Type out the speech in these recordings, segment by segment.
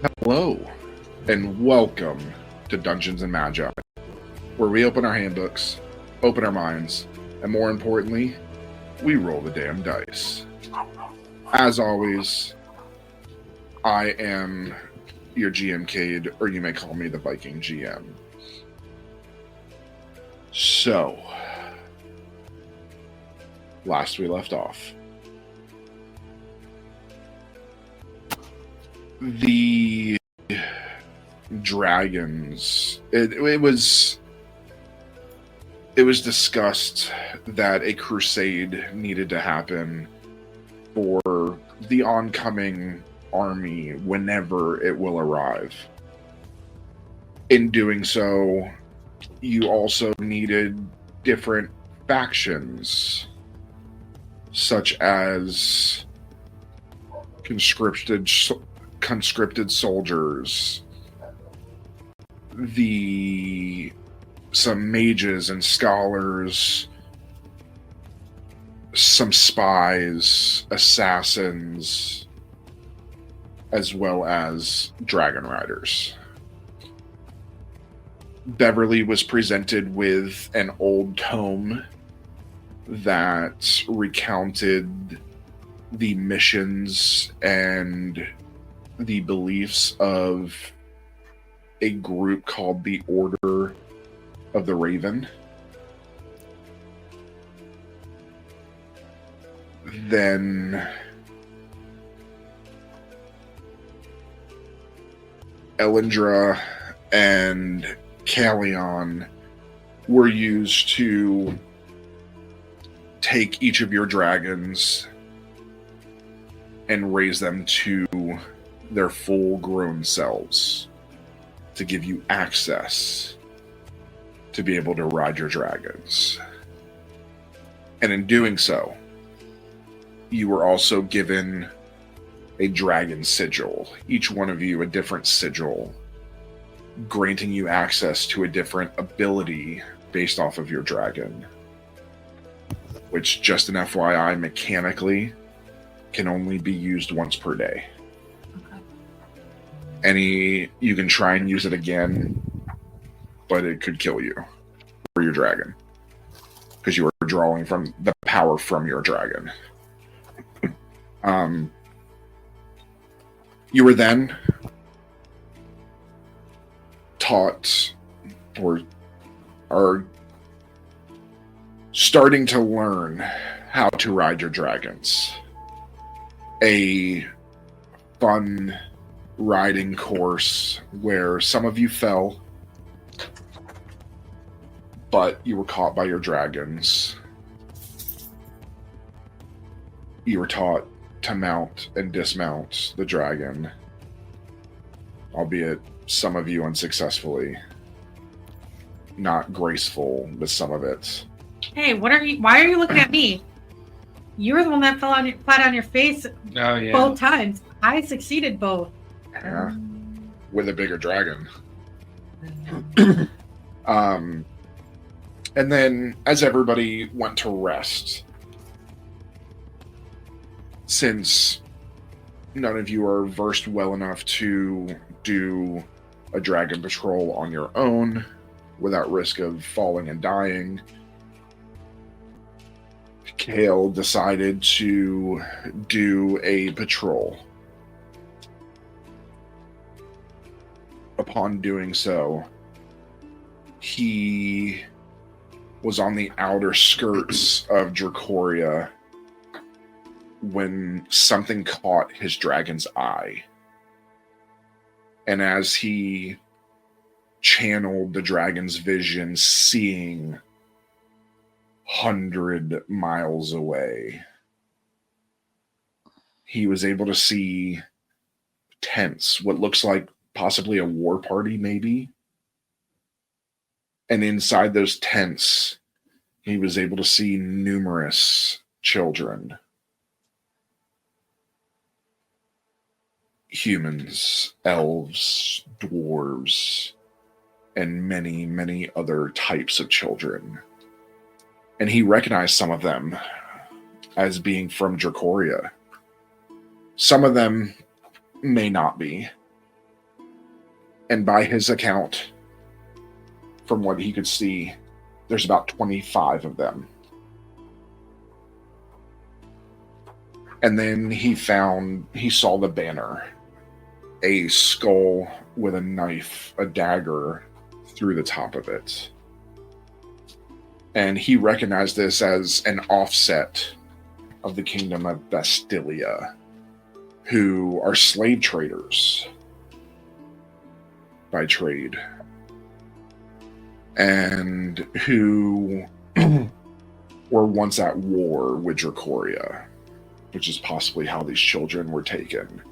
Hello, and welcome to Dungeons and Magi, where we open our handbooks, open our minds, and more importantly, we roll the damn dice. As always, I am your GM Cade, or you may call me the Viking GM. So, last we left off, the dragons. It was discussed that a crusade needed to happen for the oncoming army whenever it will arrive. In doing so, you also needed different factions, such as conscripted soldiers, some mages and scholars, some spies, assassins, as well as dragon riders. Beverly was presented with an old tome that recounted the missions and the beliefs of a group called the Order of the Raven. Then Elyndor and Callion were used to take each of your dragons and raise them to their full-grown selves to give you access to be able to ride your dragons. And in doing so, you were also given a dragon sigil, each one of you a different sigil, granting you access to a different ability based off of your dragon, which, just an FYI, mechanically can only be used once per day. Okay. You can try and use it again, but it could kill you or your dragon, because you are drawing from the power from your dragon. You were then taught, or are starting to learn, how to ride your dragons. A fun riding course where some of you fell, but you were caught by your dragons. You were taught to mount and dismount the dragon, albeit some of you unsuccessfully. Not graceful with some of it. Hey, why are you looking at me? You were the one that fell flat on your face both times. I succeeded both. Yeah, with a bigger dragon. And then, as everybody went to rest, since none of you are versed well enough to do a dragon patrol on your own without risk of falling and dying, Kale decided to do a patrol. Upon doing so, he was on the outer skirts of Dracoria when something caught his dragon's eye. And as he channeled the dragon's vision, seeing 100 miles away, he was able to see tents, what looks like possibly a war party, maybe. And inside those tents, he was able to see numerous children. Humans, elves, dwarves, and many, many other types of children. And he recognized some of them as being from Dracoria. Some of them may not be. And by his account, from what he could see, there's about 25 of them. And then he saw the banner, a skull with a knife, a dagger through the top of it. And he recognized this as an offset of the kingdom of Bastilia, who are slave traders by trade, and who were once at war with Dracoria, which is possibly how these children were taken.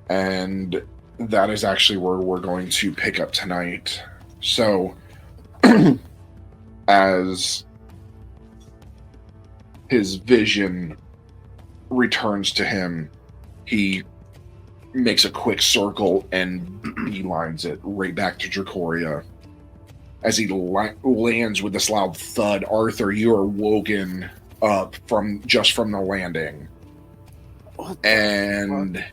And that is actually where we're going to pick up tonight. So, as his vision returns to him, he makes a quick circle and beelines it right back to Dracoria. As he lands with this loud thud, Arthur, you are woken up from the landing. And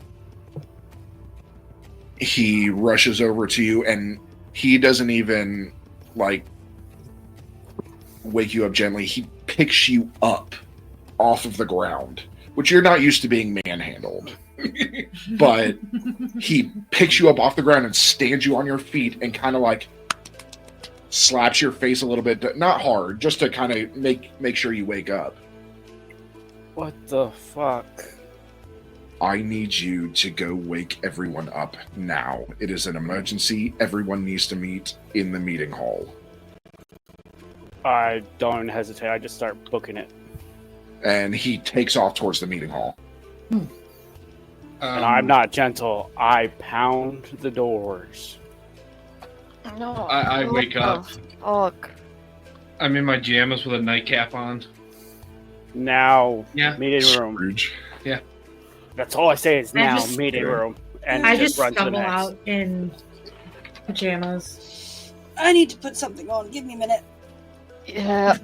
he rushes over to you, and he doesn't even wake you up gently. He picks you up off of the ground, which you're not used to being manhandled. But he picks you up off the ground and stands you on your feet and kind of slaps your face a little bit, not hard, just to kind of make sure you wake up. What the fuck? I need you to go wake everyone up now. It is an emergency. Everyone needs to meet in the meeting hall. I don't hesitate. I just start booking it. And he takes off towards the meeting hall. And I'm not gentle. I pound the doors. No. I wake up. Fuck. I'm in my pajamas with a nightcap on. Now, Yeah. meeting room. Scrooge. That's all I say is now, just- meeting room. And I just run to the stumble next. out in pajamas. I need to put something on. Give me a minute. Yeah.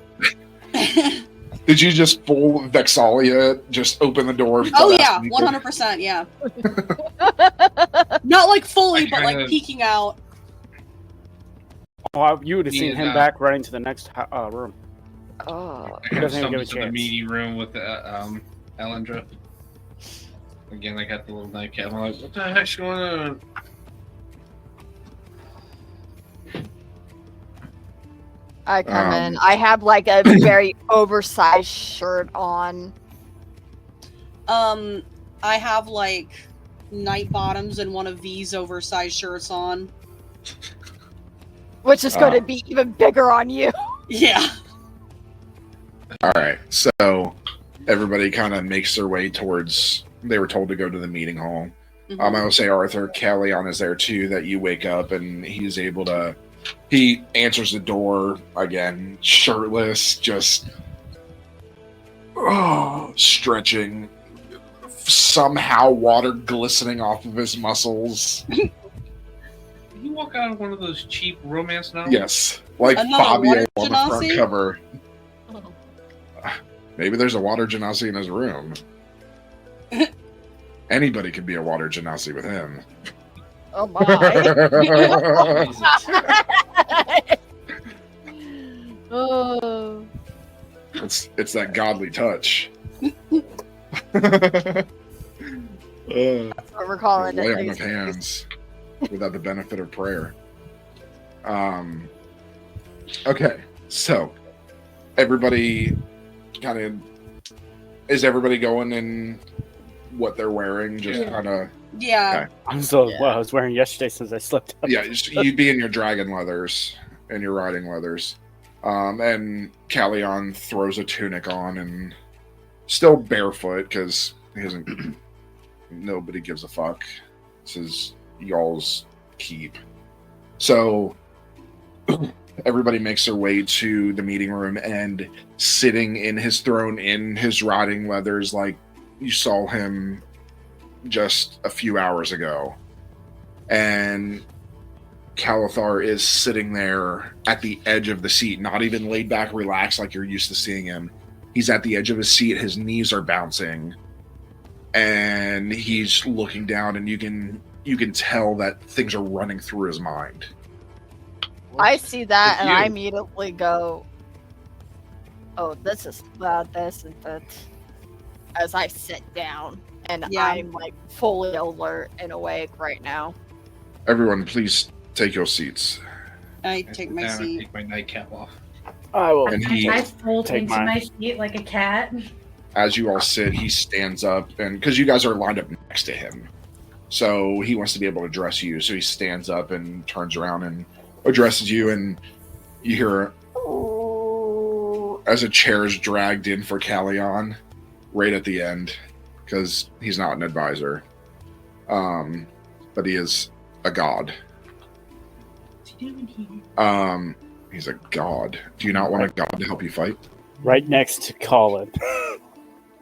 Did you just full Vexalia just open the door? Oh butt-ass yeah, naked? 100%. Yeah. Not fully, I but kinda- peeking out. Oh, you would have seen Yeah. him back running to the next room. Oh. I doesn't even give a stumbled to the chance. meeting room with Elyndor. Again, I got the little nightcap. I'm like, what the heck's going on? I come in. I have a very oversized shirt on. I have night bottoms and one of these oversized shirts on. Which is going to be even bigger on you. Yeah. All right, so everybody kind of makes their way towards. They were told to go to the meeting hall. I will say Arthur Callion is there too. That you wake up and he's able to. He answers the door again, shirtless, just stretching. Somehow, water glistening off of his muscles. Did you walk out of one of those cheap romance novels? Yes, like Another Fabio water on the front genasi? cover. Maybe there's a water genasi in his room. Anybody could be a water genasi with him. Oh my. Oh. It's that godly touch. Lay That's what we're calling on it. of hands without the benefit of prayer. Okay, so everybody is everybody going in what they're wearing? Just Yeah. kind of Yeah. I'm still what I was wearing yesterday since I slept up. yeah. You'd be in your dragon leathers and your riding leathers. And Callion throws a tunic on and still barefoot because he doesn't. Nobody gives a fuck. This is y'all's keep. So everybody makes their way to the meeting room, and sitting in his throne in his riding leathers, like you saw him just a few hours ago. And Calathar is sitting there at the edge of the seat, not even laid back, relaxed like you're used to seeing him. He's at the edge of his seat. His knees are bouncing. and he's looking down, and you can tell that things are running through his mind. I see that, and I immediately go, "Oh, this is bad. This is bad." As I sit down, and I'm like fully alert and awake right now. Everyone, please take your seats. I take my seat. Take my nightcap off. I will. And I fold into my seat like a cat. As you all sit, he stands up, and because you guys are lined up next to him, so he wants to be able to address you. So he stands up and turns around and addresses you, and you hear as a chair is dragged in for Callion right at the end, because he's not an advisor, but he is a god. He's a god. Do you not want a god to help you fight? Right next to Colin.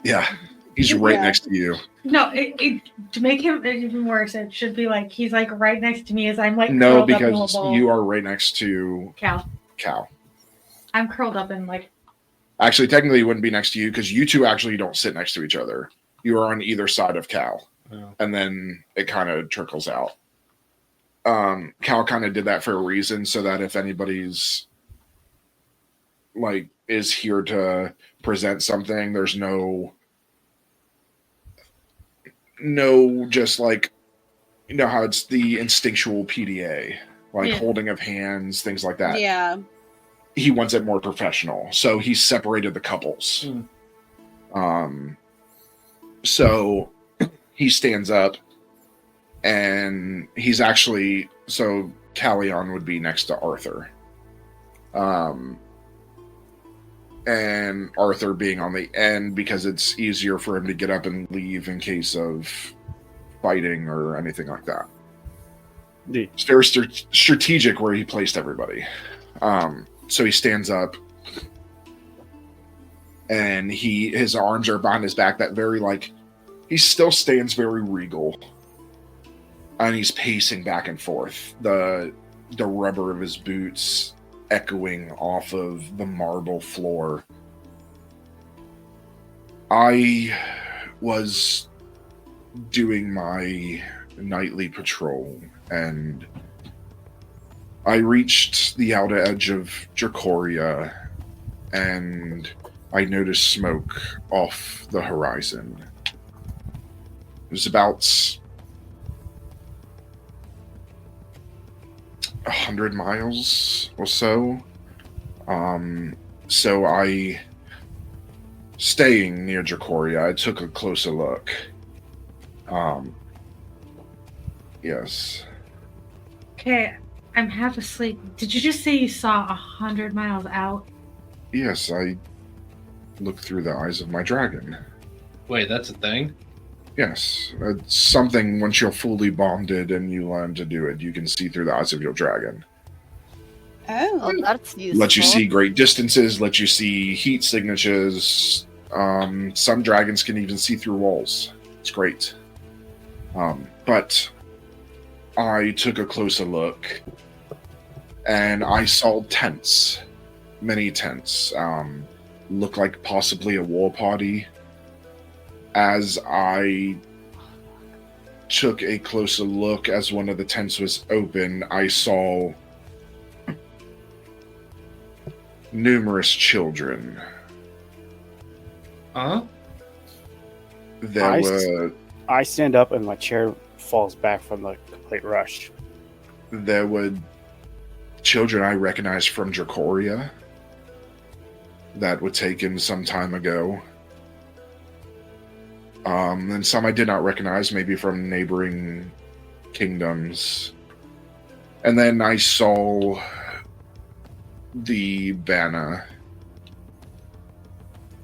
Yeah, he's right next to you. No, to make him even worse, it should be like he's like right next to me as I'm like no, curled up in a because ball. you are right next to Cal. I'm curled up in like. Actually, technically, it wouldn't be next to you because you two actually don't sit next to each other. You are on either side of Cal, and then it kind of trickles out. Cal kind of did that for a reason, so that if anybody's like is here to present something, there's no just like, you know how it's the instinctual PDA, like holding of hands, things like that. Yeah. He wants it more professional, so he separated the couples. So he stands up, and he's actually, so Callion would be next to Arthur. And Arthur being on the end because it's easier for him to get up and leave in case of fighting or anything like that. It's very strategic where he placed everybody. So he stands up, and his arms are behind his back, that very like, he still stands very regal, and he's pacing back and forth, the rubber of his boots echoing off of the marble floor. I was doing my nightly patrol, and I reached the outer edge of Dracoria, and I noticed smoke off the horizon. It was about 100 miles or so. So I, staying near Dracoria, I took a closer look. Yes. Okay, I'm half asleep. Did you just say you saw 100 miles out? Yes, I looked through the eyes of my dragon. Wait, that's a thing? Yes, it's something once you're fully bonded and you learn to do it, you can see through the eyes of your dragon. Oh, that's useful. Let you see great distances, let you see heat signatures. Some dragons can even see through walls. It's great. But I took a closer look, and I saw tents. Many tents. Look like possibly a war party. As I took a closer look, as one of the tents was open, I saw numerous children. Huh? I stand up and my chair falls back from the complete rush. There were children I recognized from Dracoria that were taken some time ago. And some I did not recognize, maybe from neighboring kingdoms. And then I saw the banner.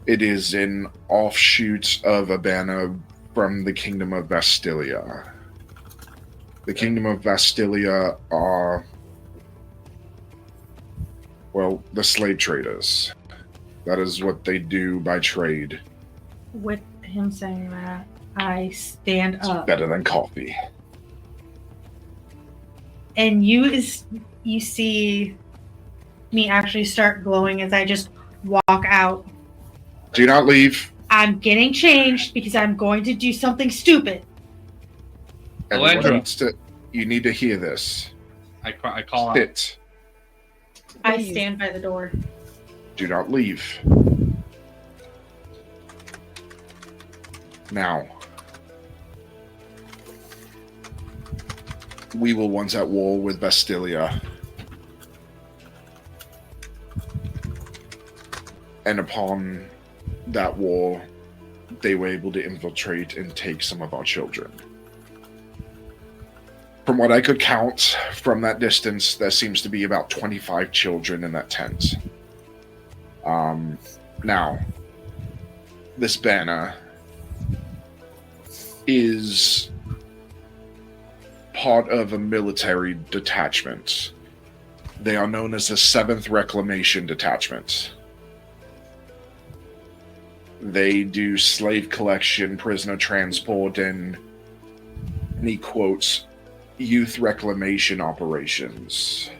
It is an offshoot of a banner from the Kingdom of Vastilia. The Kingdom of Vastilia are, well, the slave traders. That is what they do by trade. With him saying that, I stand up. Better than coffee. And you see me actually start glowing as I just walk out. Do not leave. I'm getting changed because I'm going to do something stupid. Elyndor. You need to hear this. I call out. Sit. I stand by the door. Do not leave. Now, we were once at war with Bastilia. And upon that war, they were able to infiltrate and take some of our children. From what I could count from that distance, there seems to be about 25 children in that tent. Now, this banner is part of a military detachment. They are known as the 7th Reclamation Detachment. They do slave collection, prisoner transport, and he quotes, youth reclamation operations.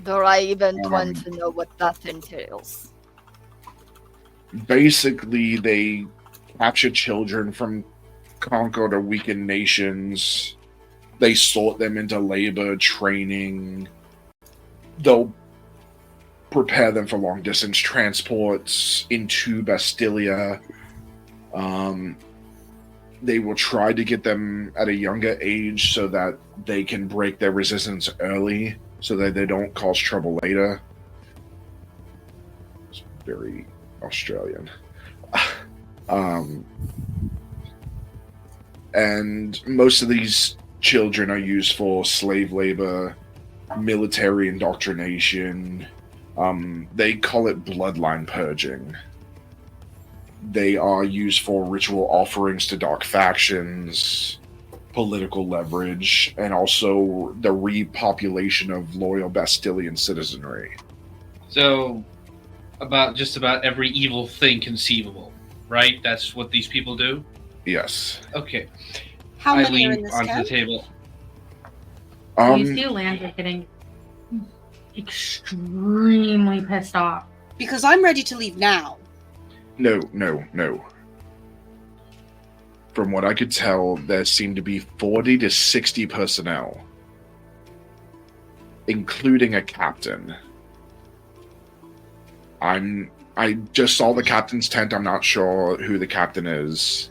Do I even want to know what that entails? Basically, they capture children from conquered or weakened nations. They sort them into labor, training. They'll prepare them for long-distance transports into Bastilia. They will try to get them at a younger age so that they can break their resistance early so that they don't cause trouble later. It's very Australian. And most of these children are used for slave labor, military indoctrination. They call it bloodline purging. They are used for ritual offerings to dark factions, political leverage, and also the repopulation of loyal Bastilian citizenry. So, just about every evil thing conceivable, right? That's what these people do? Yes. Okay. How I many are in lean this onto the tent? table. You see Elyndor getting extremely pissed off. Because I'm ready to leave now. No. From what I could tell, there seemed to be 40 to 60 personnel, including a captain. I just saw the captain's tent. I'm not sure who the captain is.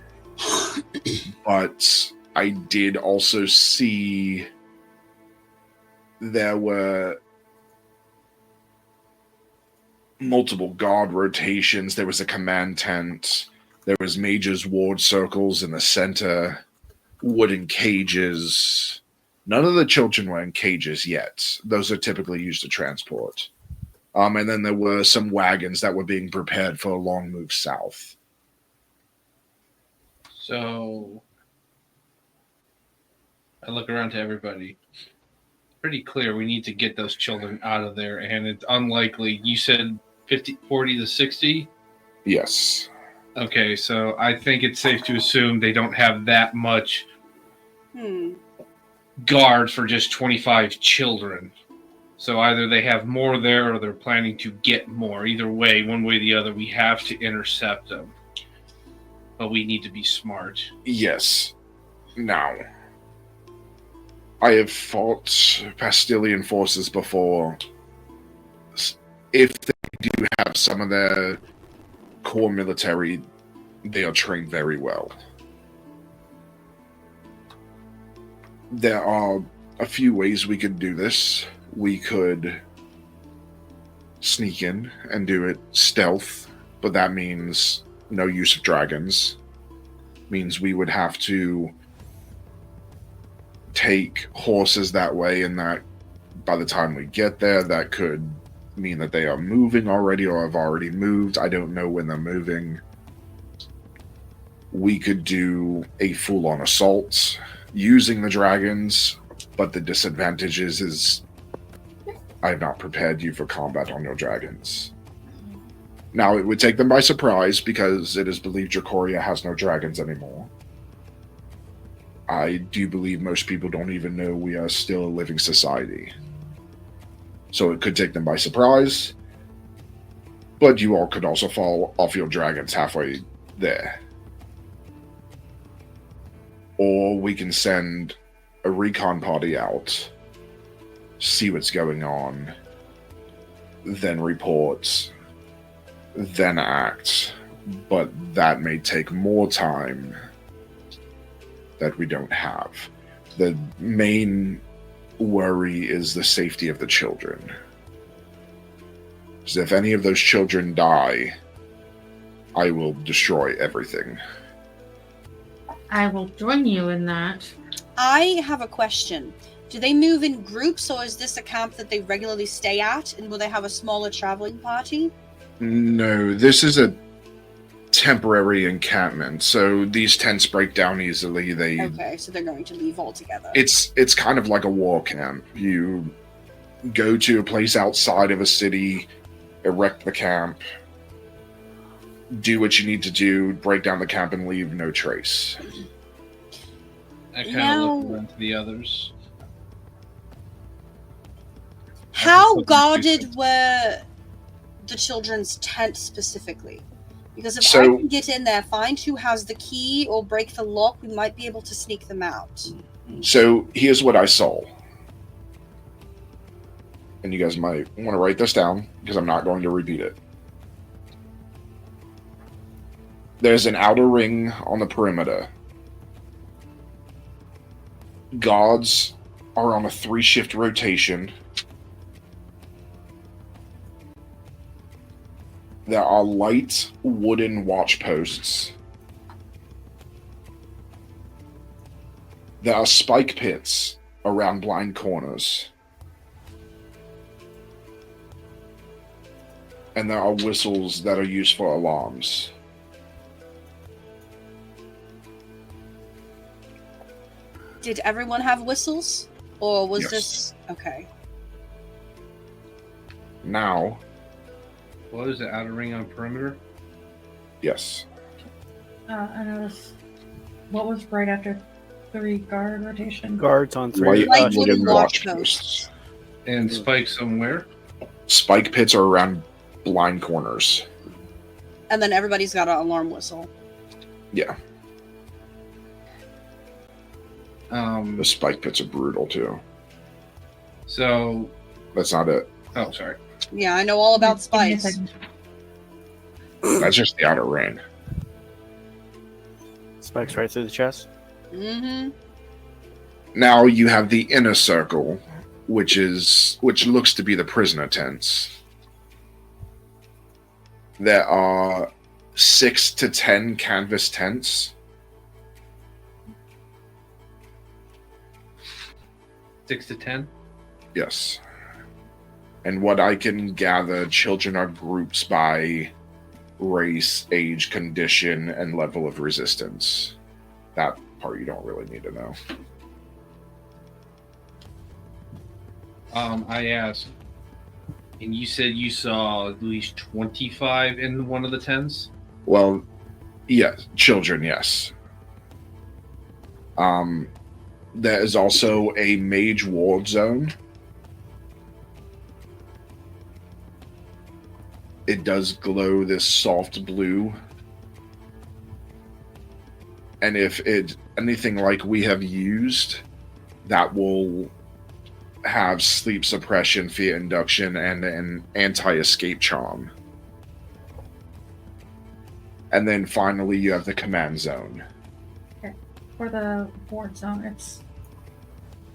But I did also see there were multiple guard rotations. There was a command tent. There was majors' ward circles in the center, wooden cages. None of the children were in cages yet. Those are typically used to transport. And then there were some wagons that were being prepared for a long move south. So, I look around to everybody. Pretty clear we need to get those children out of there, and it's unlikely. You said 40 to 60? Yes. Okay, so I think it's safe to assume they don't have that much guard for just 25 children. So either they have more there or they're planning to get more. Either way, one way or the other, we have to intercept them. But we need to be smart. Yes. Now, I have fought Bastilian forces before. If they do have some of their core military, they are trained very well. There are a few ways we could do this. We could sneak in and do it stealth, but that means no use of dragons. Means we would have to take horses that way, and that by the time we get there, that could mean that they are moving already or have already moved. I don't know when they're moving. We could do a full-on assault using the dragons, but the disadvantage is I have not prepared you for combat on your dragons. Now, it would take them by surprise because it is believed Dracoria has no dragons anymore. I do believe most people don't even know we are still a living society. So it could take them by surprise. But you all could also fall off your dragons halfway there. Or we can send a recon party out, see what's going on, then report, then act. But that may take more time that we don't have. The main worry is the safety of the children. Because if any of those children die, I will destroy everything. I will join you in that. I have a question. Do they move in groups, or is this a camp that they regularly stay at, and will they have a smaller traveling party? No, this is a temporary encampment, so these tents break down easily. Okay, so they're going to leave altogether. It's kind of like a war camp. You go to a place outside of a city, erect the camp, do what you need to do, break down the camp, and leave no trace. I kind of look around to the others. How guarded were the children's tents specifically? Because if I can get in there, find who has the key, or break the lock, we might be able to sneak them out. So here's what I saw. And you guys might want to write this down, because I'm not going to repeat it. There's an outer ring on the perimeter. Guards are on a 3-shift rotation. There are light wooden watch posts. There are spike pits around blind corners. And there are whistles that are used for alarms. Did everyone have whistles? Or was Yes. this... Okay. Now, What is the outer ring on perimeter? yes. I noticed. What was right after 3 guard rotation? Guards on 3. Light Light wooden wooden watch watch posts. And spike somewhere? Spike pits are around blind corners. And then everybody's got an alarm whistle. Yeah, the spike pits are brutal too. So, That's not it. oh, sorry. Yeah, I know all about Give me a spikes. second. That's just the outer ring. Spikes right through the chest. Mm-hmm. Now you have the inner circle, which looks to be the prisoner tents. There are 6 to 10 canvas tents. 6 to 10? Yes. And what I can gather, children are groups by race, age, condition, and level of resistance. That part you don't really need to know. I asked, and you said you saw at least 25 in one of the tents? Well, yes, children, yes. There is also a mage ward zone. It does glow this soft blue. And if it's anything like we have used, that will have sleep suppression, fear induction, and an anti-escape charm. And then finally you have the command zone. For the board zone, it's.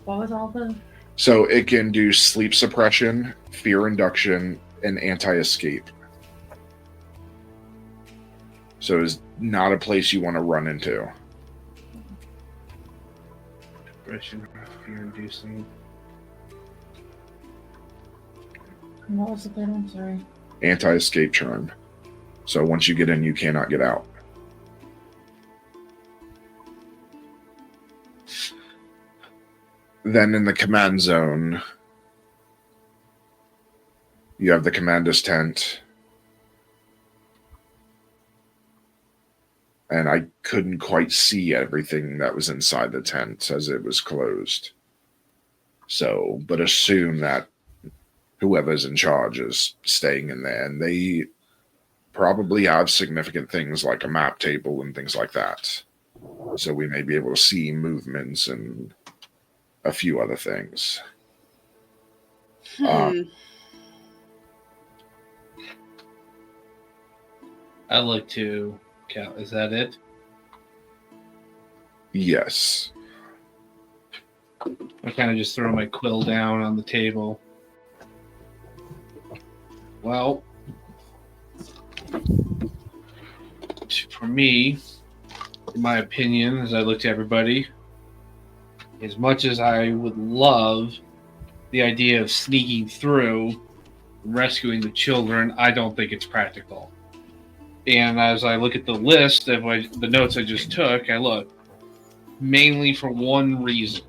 What was all the. So it can do sleep suppression, fear induction, and anti-escape. So it's not a place you want to run into. Depression, fear inducing. What was the third one? Sorry. Anti-escape charm. So once you get in, you cannot get out. Then in the command zone, you have the commander's tent. And I couldn't quite see everything that was inside the tent as it was closed. So, but assume that whoever's in charge is staying in there. And probably have significant things like a map table and things like that. So we may be able to see movements and a few other things. Hmm. I look to Cal. Is that it? Yes. I kind of just throw my quill down on the table. Well, for me, in my opinion, as I look to everybody, as much as I would love the idea of sneaking through, rescuing the children, I don't think it's practical. And as I look at the list of the notes I just took, I look mainly for one reason.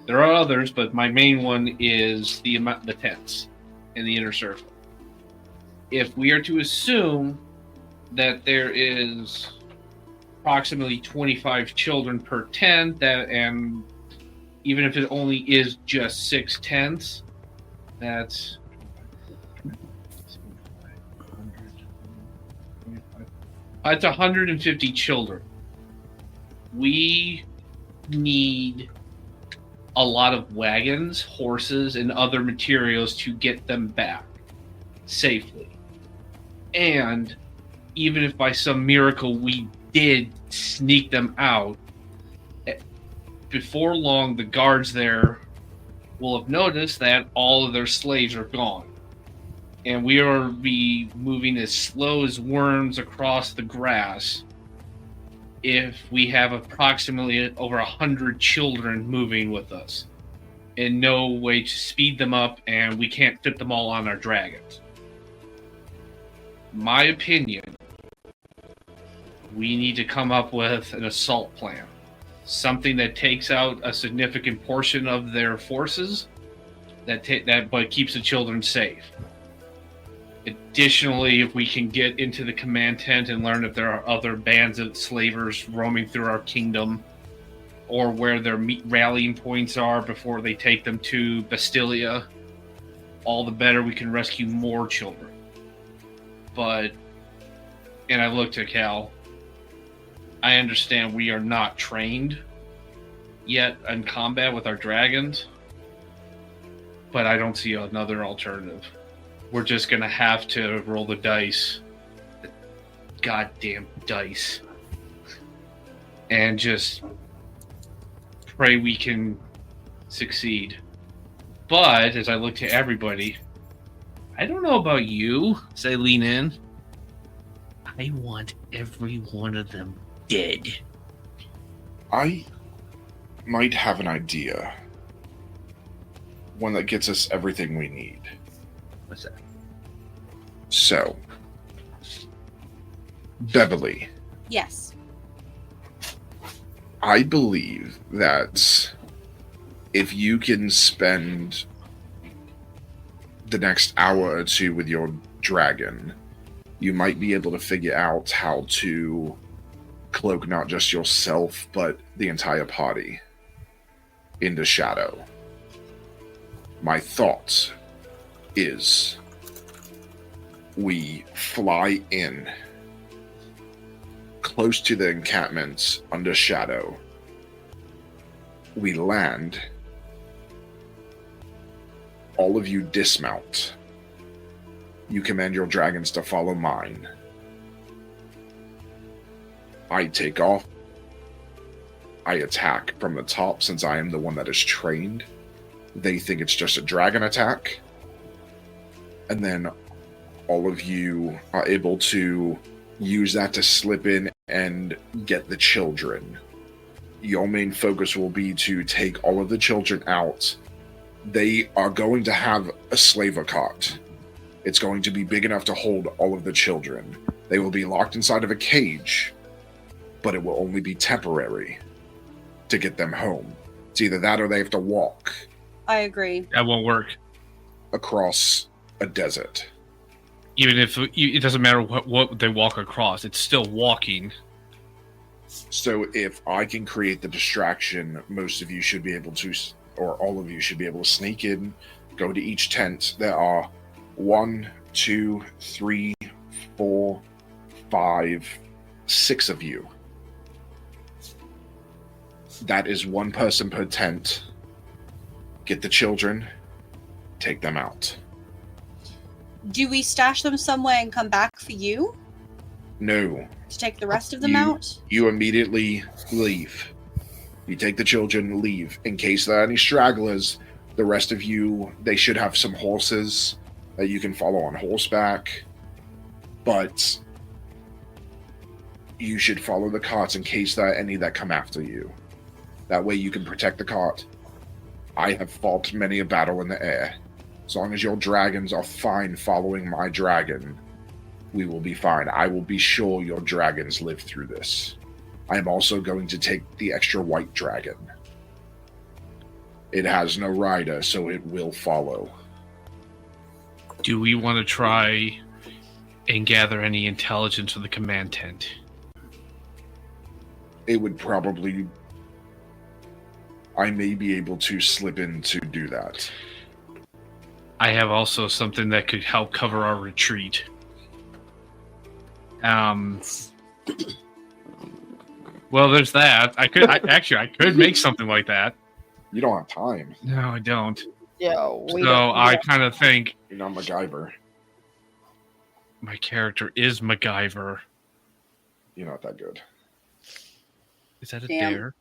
There are others, but my main one is the tents in the inner circle. If we are to assume that there is approximately 25 children per tent, and even if it only is just 6 tents, that's 150 children. We need a lot of wagons, horses, and other materials to get them back safely. And even if by some miracle we did sneak them out, before long the guards there will have noticed that all of their slaves are gone. And we are be moving as slow as worms across the grass if we have approximately over 100 children moving with us and no way to speed them up, and we can't fit them all on our dragons. My opinion, we need to come up with an assault plan. Something that takes out a significant portion of their forces, but keeps the children safe. Additionally, if we can get into the command tent and learn if there are other bands of slavers roaming through our kingdom, or where their rallying points are before they take them to Bastilia, all the better. We can rescue more children. And I looked at Cal, I understand we are not trained yet in combat with our dragons, but I don't see another alternative. We're just going to have to roll the dice. The goddamn dice. And just pray we can succeed. But, as I look to everybody, I don't know about you, as I lean in, I want every one of them dead. I might have an idea. One that gets us everything we need. What's that? So, Beverly. Yes. I believe that if you can spend the next hour or two with your dragon, you might be able to figure out how to cloak not just yourself, but the entire party into shadow. My thought is we fly in close to the encampments under shadow. We land. All of you dismount. You command your dragons to follow mine. I take off. I attack from the top since I am the one that is trained. They think it's just a dragon attack. And then all of you are able to use that to slip in and get the children. Your main focus will be to take all of the children out. They are going to have a slaver cart. It's going to be big enough to hold all of the children. They will be locked inside of a cage, but it will only be temporary to get them home. It's either that or they have to walk. I agree. That won't work. Across a desert. Even if it doesn't matter what they walk across, it's still walking. So if I can create the distraction, most of you should be able to, or all of you should be able to sneak in, go to each tent. There are 1, 2, 3, 4, 5, 6 of you. That is 1 person per tent. Get the children, take them out. Do we stash them somewhere and come back for you? No. To take the rest of them out? You immediately leave. You take the children, leave. In case there are any stragglers, the rest of you, they should have some horses that you can follow on horseback. But you should follow the carts in case there are any that come after you. That way you can protect the cart. I have fought many a battle in the air. As long as your dragons are fine following my dragon, we will be fine. I will be sure your dragons live through this. I am also going to take the extra white dragon. It has no rider, so it will follow. Do we want to try and gather any intelligence for the command tent? It would probably... I may be able to slip in to do that. I have also something that could help cover our retreat. Well, there's that. I could make something like that. You don't have time. No, I don't. Yeah. So I kind of think You're not MacGyver. my character is MacGyver. You're not that good. Is that a Damn. dare?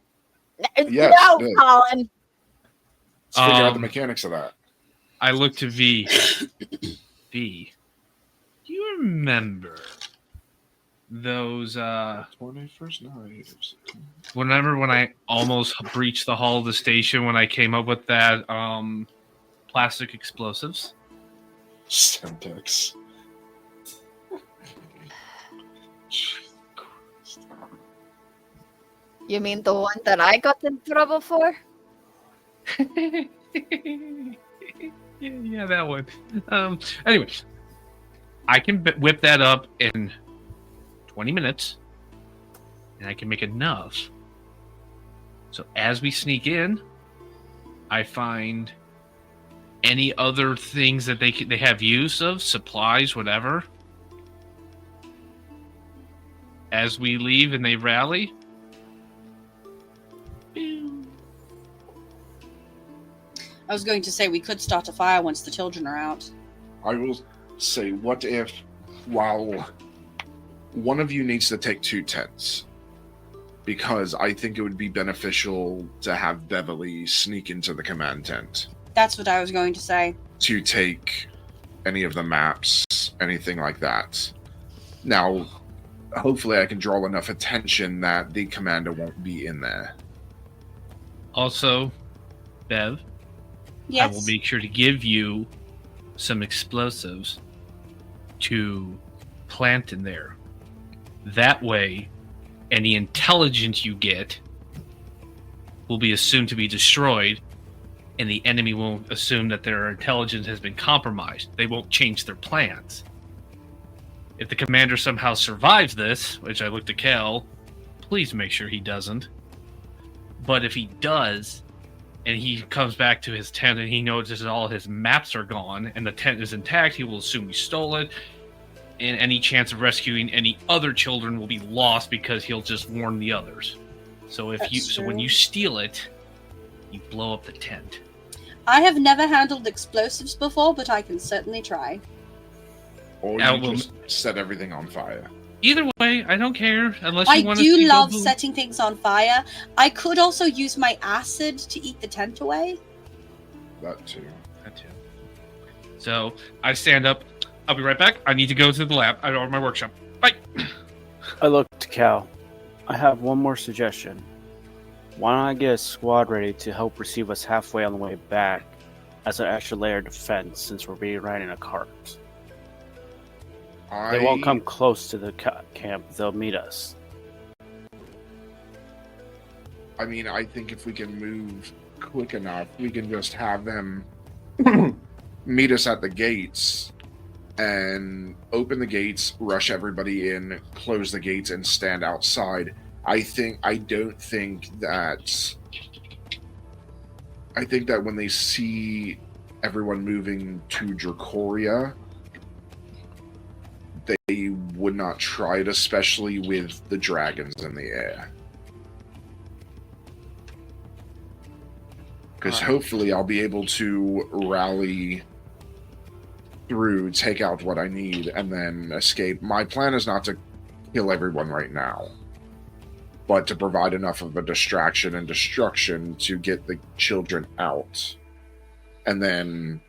Yes, no, it is. Colin. Let's figure out the mechanics of that. I look to V. V. Do you remember those When I first knives. remember when I almost breached the hull of the station when I came up with that plastic explosives? Semtex. You mean the one that I got in trouble for? yeah, that one. Anyway, I can whip that up in 20 minutes, and I can make enough. So as we sneak in, I find any other things that they have use of, supplies, whatever. As we leave and they rally. I was going to say we could start a fire once the children are out. I will say, what if, while one of you needs to take 2 tents? Because I think it would be beneficial to have Beverly sneak into the command tent. That's what I was going to say. To take any of the maps, anything like that. Now, hopefully I can draw enough attention that the commander won't be in there. Also, Bev, Yes. I will make sure to give you some explosives to plant in there. That way, any intelligence you get will be assumed to be destroyed, and the enemy won't assume that their intelligence has been compromised. They won't change their plans. If the commander somehow survives this, which I looked to Cal, please make sure he doesn't. But if he does, and he comes back to his tent and he notices all his maps are gone and the tent is intact, he will assume we stole it, and any chance of rescuing any other children will be lost because he'll just warn the others. So when you steal it, you blow up the tent. I have never handled explosives before, but I can certainly try. Or you just set everything on fire. Either way, I don't care unless I you want to. do love setting things on fire. I could also use my acid to eat the tent away. That too. So I stand up. I'll be right back. I need to go to the lab or my workshop. Bye. I look to Cal. I have one more suggestion. Why don't I get a squad ready to help receive us halfway on the way back as an extra layer of defense since we're being riding a cart? They won't come close to the camp. They'll meet us. I mean, I think if we can move quick enough, we can just have them meet us at the gates and open the gates, rush everybody in, close the gates, and stand outside. I think that when they see everyone moving to Dracoria, they would not try it, especially with the dragons in the air. Because hopefully I'll be able to rally through, take out what I need, and then escape. My plan is not to kill everyone right now, but to provide enough of a distraction and destruction to get the children out, and then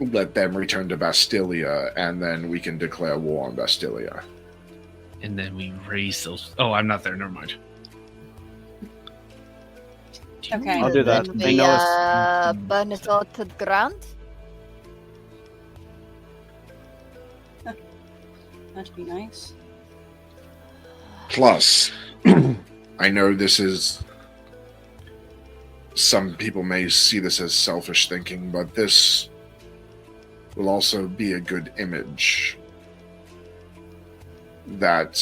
let them return to Bastilia, and then we can declare war on Bastilia. And then we raise those... Oh, I'm not there. Never mind. Okay. I'll do that. Then I we know burn it all to the ground. That'd be nice. Plus, I know this is... Some people may see this as selfish thinking, but this will also be a good image that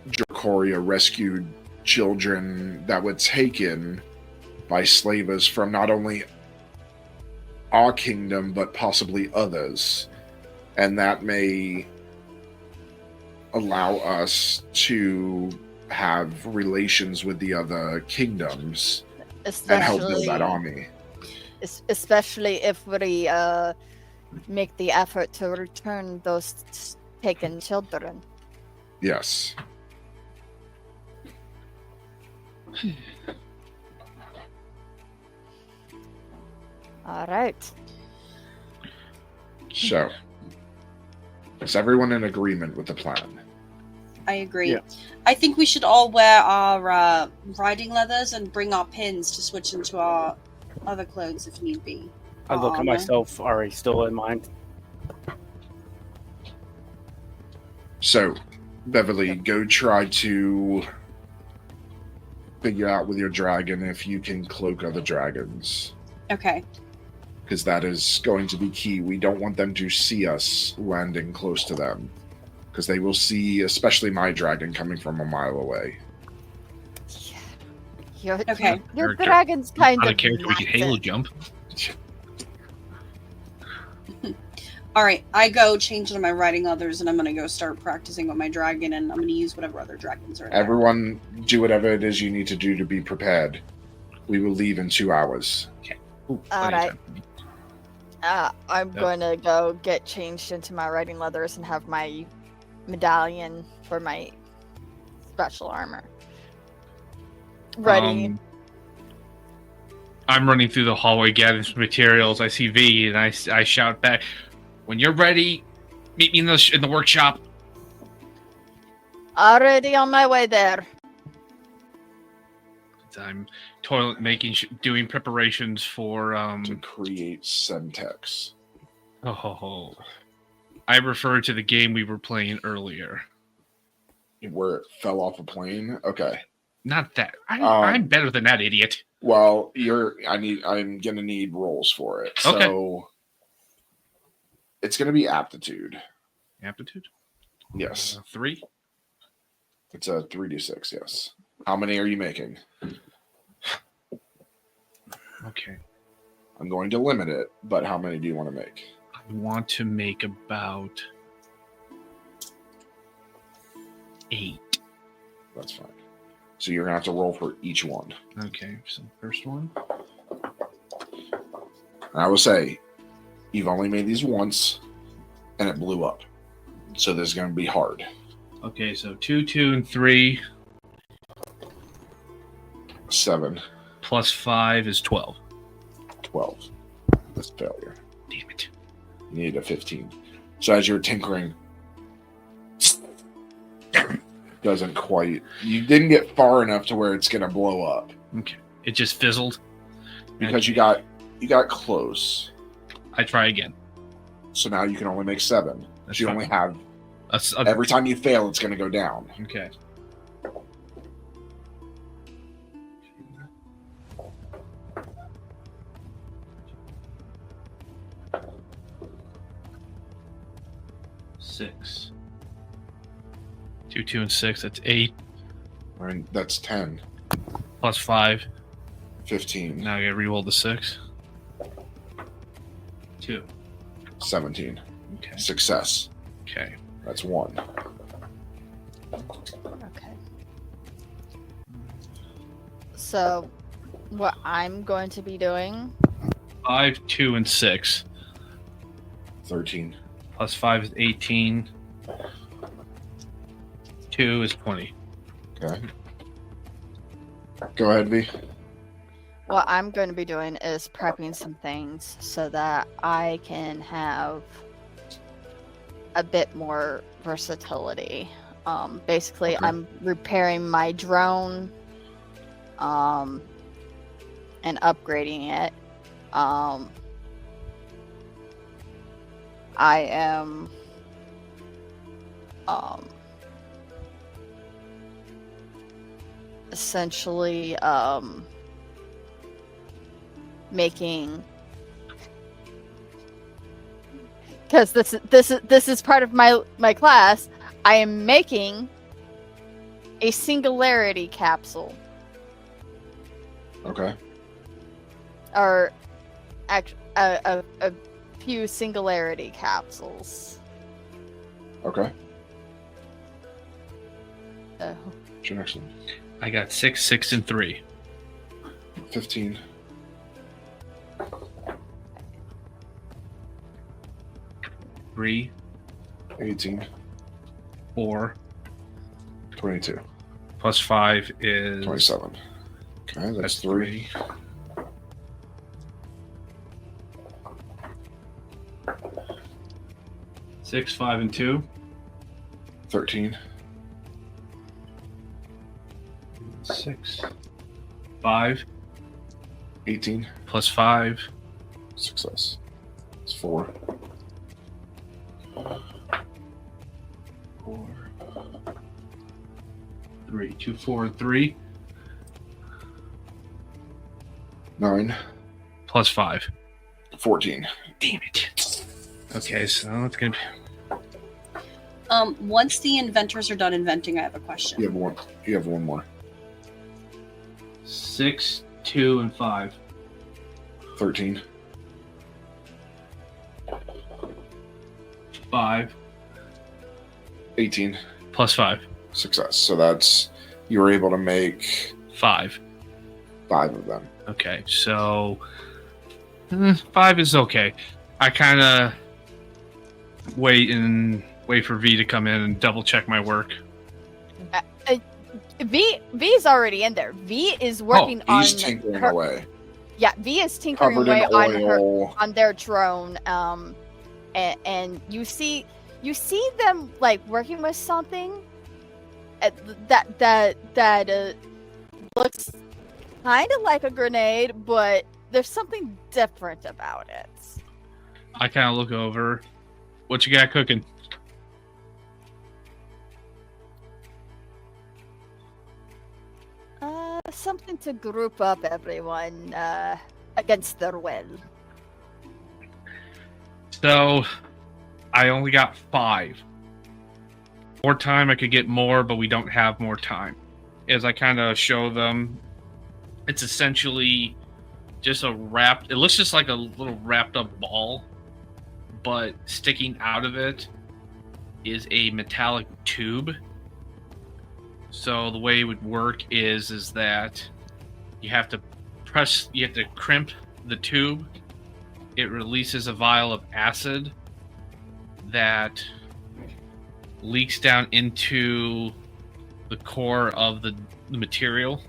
Dracoria rescued children that were taken by slavers from not only our kingdom, but possibly others. And that may allow us to have relations with the other kingdoms and help build that army. Especially if we make the effort to return those taken children. Yes. All right. So, is everyone in agreement with the plan? I agree. Yeah. I think we should all wear our riding leathers and bring our pins to switch into our other clothes if need be. I look at Armor. myself already still in mind. So, Beverly, go try to figure out with your dragon if you can cloak other dragons. Okay. Because that is going to be key. We don't want them to see us landing close to them. Because they will see, especially my dragon, coming from a mile away. Your Character. dragon's kind Out of of character, we could halo massive. jump. All right. I go change into my riding leathers, and I'm gonna go start practicing with my dragon, and I'm gonna use whatever other dragons are there. Everyone, do whatever it is you need to do to be prepared. We will leave in 2 hours. Ooh, All plenty right. of time. I'm Yep. going to go get changed into my riding leathers and have my medallion for my special armor ready. I'm running through the hallway gathering some materials. I see V, and I shout back, "When you're ready, meet me in the workshop." Already on my way there. I'm doing preparations for To create Semtex. Oh, I refer to the game we were playing earlier. Where it fell off a plane? Okay. Not that. I'm better than that idiot. Well, I'm gonna need rolls for it. Okay. So it's gonna be aptitude. Aptitude? Yes. 3? It's a 3d6, yes. How many are you making? Okay. I'm going to limit it, but how many do you want to make? I want to make about 8. That's fine. So you're gonna have to roll for each one. Okay, so first one. And I will say, you've only made these once, and it blew up. So this is gonna be hard. Okay, so 2, 2, and 3 7, plus 5 is 12. 12. That's failure. Damn it. You need a 15. So as you're tinkering, doesn't quite. You didn't get far enough to where it's gonna blow up Okay, it just fizzled. because you got close. I try again. So now you can only make 7. That's So you fine. only have That's every time you fail, it's gonna go down. Okay. Six. 2, 2, and 6. That's 8 I mean, that's 10, plus 5. 15, Now I gotta re-roll the 6. 2. 17. Okay. Success. Okay. That's 1. Okay. So, what I'm going to be doing... 5, 2, and 6. 13. Plus 5 is 18. 2 is 20. Okay. Go ahead, V. What I'm going to be doing is prepping some things so that I can have a bit more versatility. Basically, Okay. I'm repairing my drone and upgrading it. I am essentially making, because this is part of my class. I am making a singularity capsule. Okay. Or a few singularity capsules. Okay. Oh. What's your next one? I got 6, 6, and 3. 15. 3, 18. 4. 22. Plus 5 is 27. Okay, that's 3. 6, 5, and 2. 13. 6. 5. 18. Plus 5. Success. It's 4. 4. 3. 2, 4, and 3. 9. Plus 5. 14. Damn it. Okay, so it's gonna be... Once the inventors are done inventing, I have a question. You have one more. 6, 2, and 5. 13. 5. 18. Plus 5. Success. So that's, you were able to make 5. 5 of them. Okay, so 5 is okay. I kind of wait for V to come in and double check my work. V's already in there. V is working on He's tinkering her, away. Yeah, V is tinkering Covered away in on oil. on their drone. And you see them like working with something that looks kind of like a grenade, but there's something different about it. I kind of look over. What you got cooking? Something to group up everyone against their will. So, I only got 5. More time, I could get more, but we don't have more time. As I kind of show them, it's essentially just a wrapped... It looks just like a little wrapped up ball, but sticking out of it is a metallic tube. So the way it would work is that you have to crimp the tube. It releases a vial of acid that leaks down into the core of the material.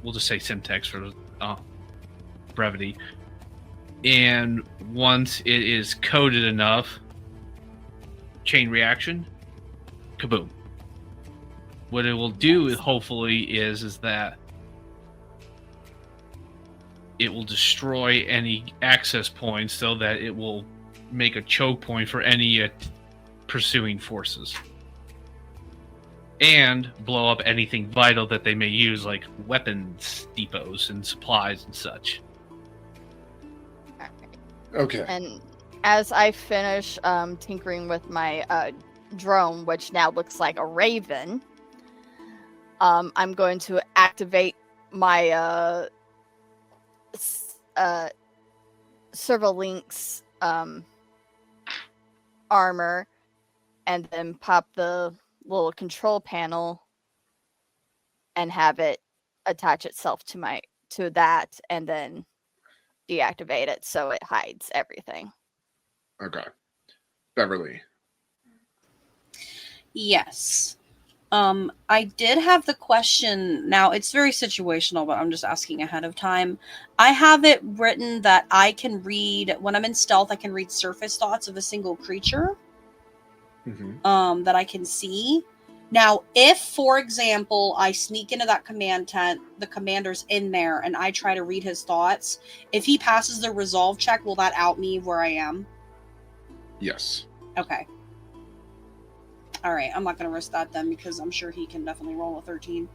We'll just say Simtex for brevity. And once it is coated enough, chain reaction, kaboom. What it will do, hopefully, is that it will destroy any access points so that it will make a choke point for any pursuing forces. And blow up anything vital that they may use, like weapons depots and supplies and such. Okay. And as I finish tinkering with my drone, which now looks like a raven, I'm going to activate my Servalinx armor and then pop the little control panel and have it attach itself to that, and then deactivate it so it hides everything. Okay. Beverly. Yes. I did have the question. Now, it's very situational, but I'm just asking ahead of time. I have it written that I can read, when I'm in stealth, I can read surface thoughts of a single creature that I can see. Now, if, for example, I sneak into that command tent, the commander's in there, and I try to read his thoughts, if he passes the resolve check, will that out me where I am? Yes. Okay. All right, I'm not going to risk that then, because I'm sure he can definitely roll a 13.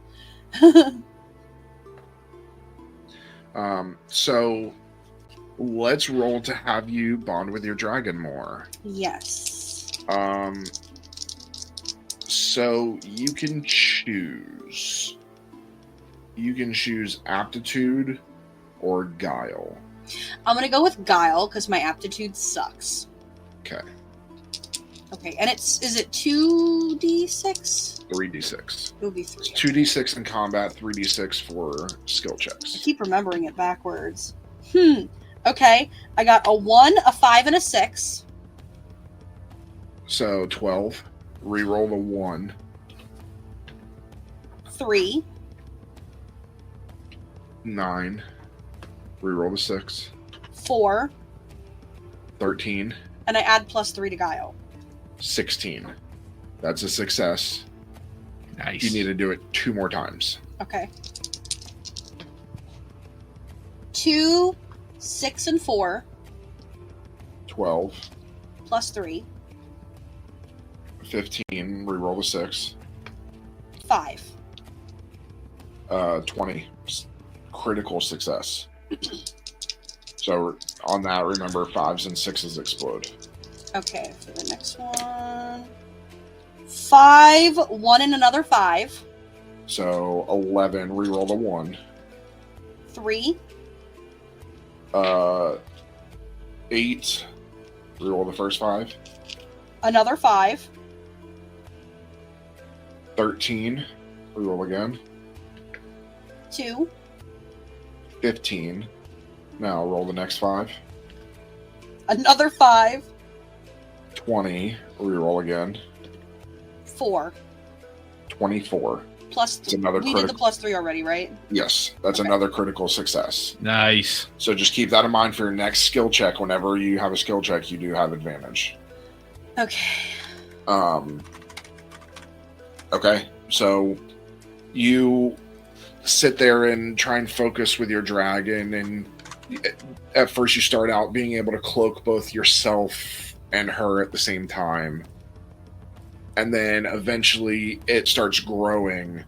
So let's roll to have you bond with your dragon more. Yes. So you can choose. You can choose aptitude or guile. I'm going to go with guile, because my aptitude sucks. Okay. Okay, and is it 2d6? 3d6. It would be 3. It's 2d6 in combat, 3d6 for skill I checks. keep remembering it backwards. Okay, I got a 1, a 5, and a 6. So 12. Reroll the 1. 3. 9. Reroll the 6. 4. 13. And I add +3 to guile. 16. That's a success. Nice. You need to do it 2 more times. Okay. 2, 6, and 4. 12. +3. 15. Reroll the 6. 5. 20. Critical success. So on that, remember 5s and 6s explode. Okay, for the next one. 5, 1 and another 5. So 11. Reroll the 1. 3. 8. Reroll the first 5. Another 5. 13. Reroll again. 2. 15. Now roll the next 5. Another 5. 20. Reroll again. 4. 24. Plus another we did the +3 already, right? Yes, that's another critical success. Nice. So just keep that in mind for your next skill check. Whenever you have a skill check, you do have advantage. Okay. Okay, so you sit there and try and focus with your dragon, and at first you start out being able to cloak both yourself and her at the same time. And then eventually it starts growing,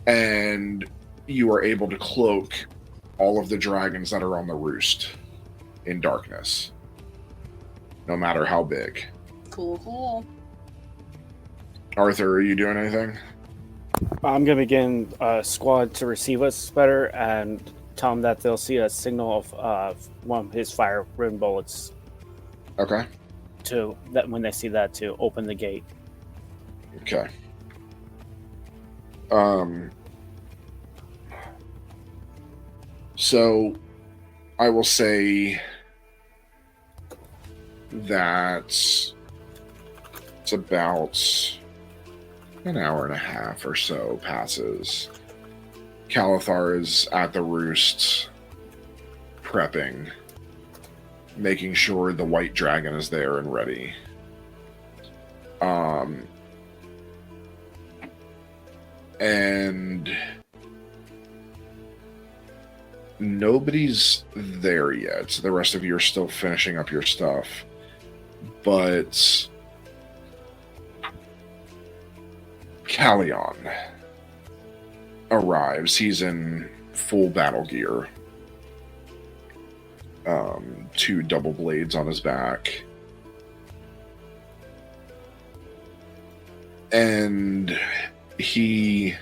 and you are able to cloak all of the dragons that are on the roost in darkness, no matter how big. Cool. Arthur, are you doing anything? I'm going to begin a squad to receive us better and tell them that they'll see a signal of one of his fire rim bullets. Okay. To that, when they see that, to open the gate. Okay. So I will say that it's about an hour and a half or so passes. Calathar is at the roost, prepping, making sure the white dragon is there and ready. And nobody's there yet. The rest of you are still finishing up your stuff. But Callion arrives. He's in full battle gear. 2 double blades on his back. And he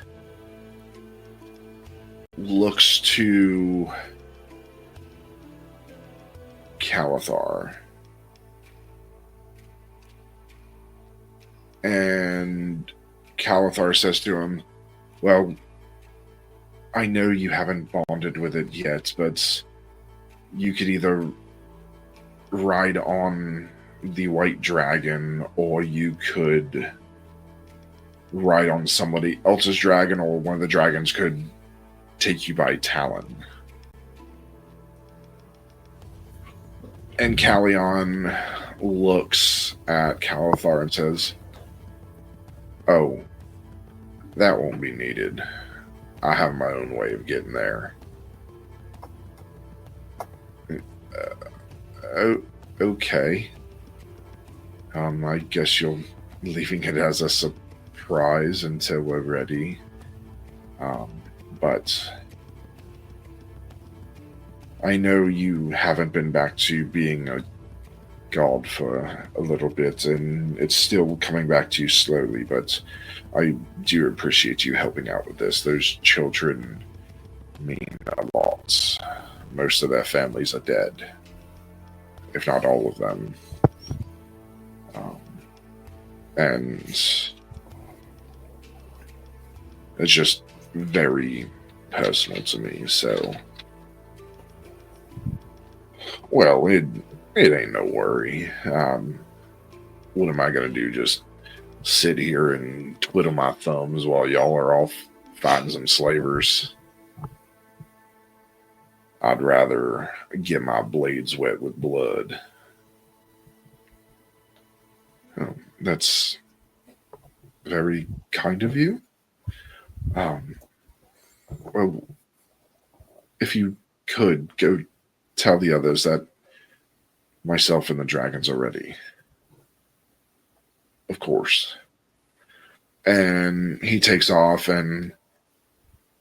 looks to Calathar And Calathar says to him, well, I know you haven't bonded with it yet, but you could either ride on the white dragon, or you could ride on somebody else's dragon, or one of the dragons could take you by Talon. And Callion looks at Calathar and says, oh, that won't be needed. I have my own way of getting there. Okay. I guess you're leaving it as a surprise until we're ready. But I know you haven't been back to being a god for a little bit, and it's still coming back to you slowly, but I do appreciate you helping out with this. Those children mean a lot. Most of their families are dead, if not all of them. And it's just very personal to me, so... Well, it ain't no worry. What am I gonna do? Just sit here and twiddle my thumbs while y'all are off fighting some slavers? I'd rather get my blades wet with blood. Oh, that's very kind of you. Well, if you could go tell the others that myself and the dragons are ready. Of course. And he takes off and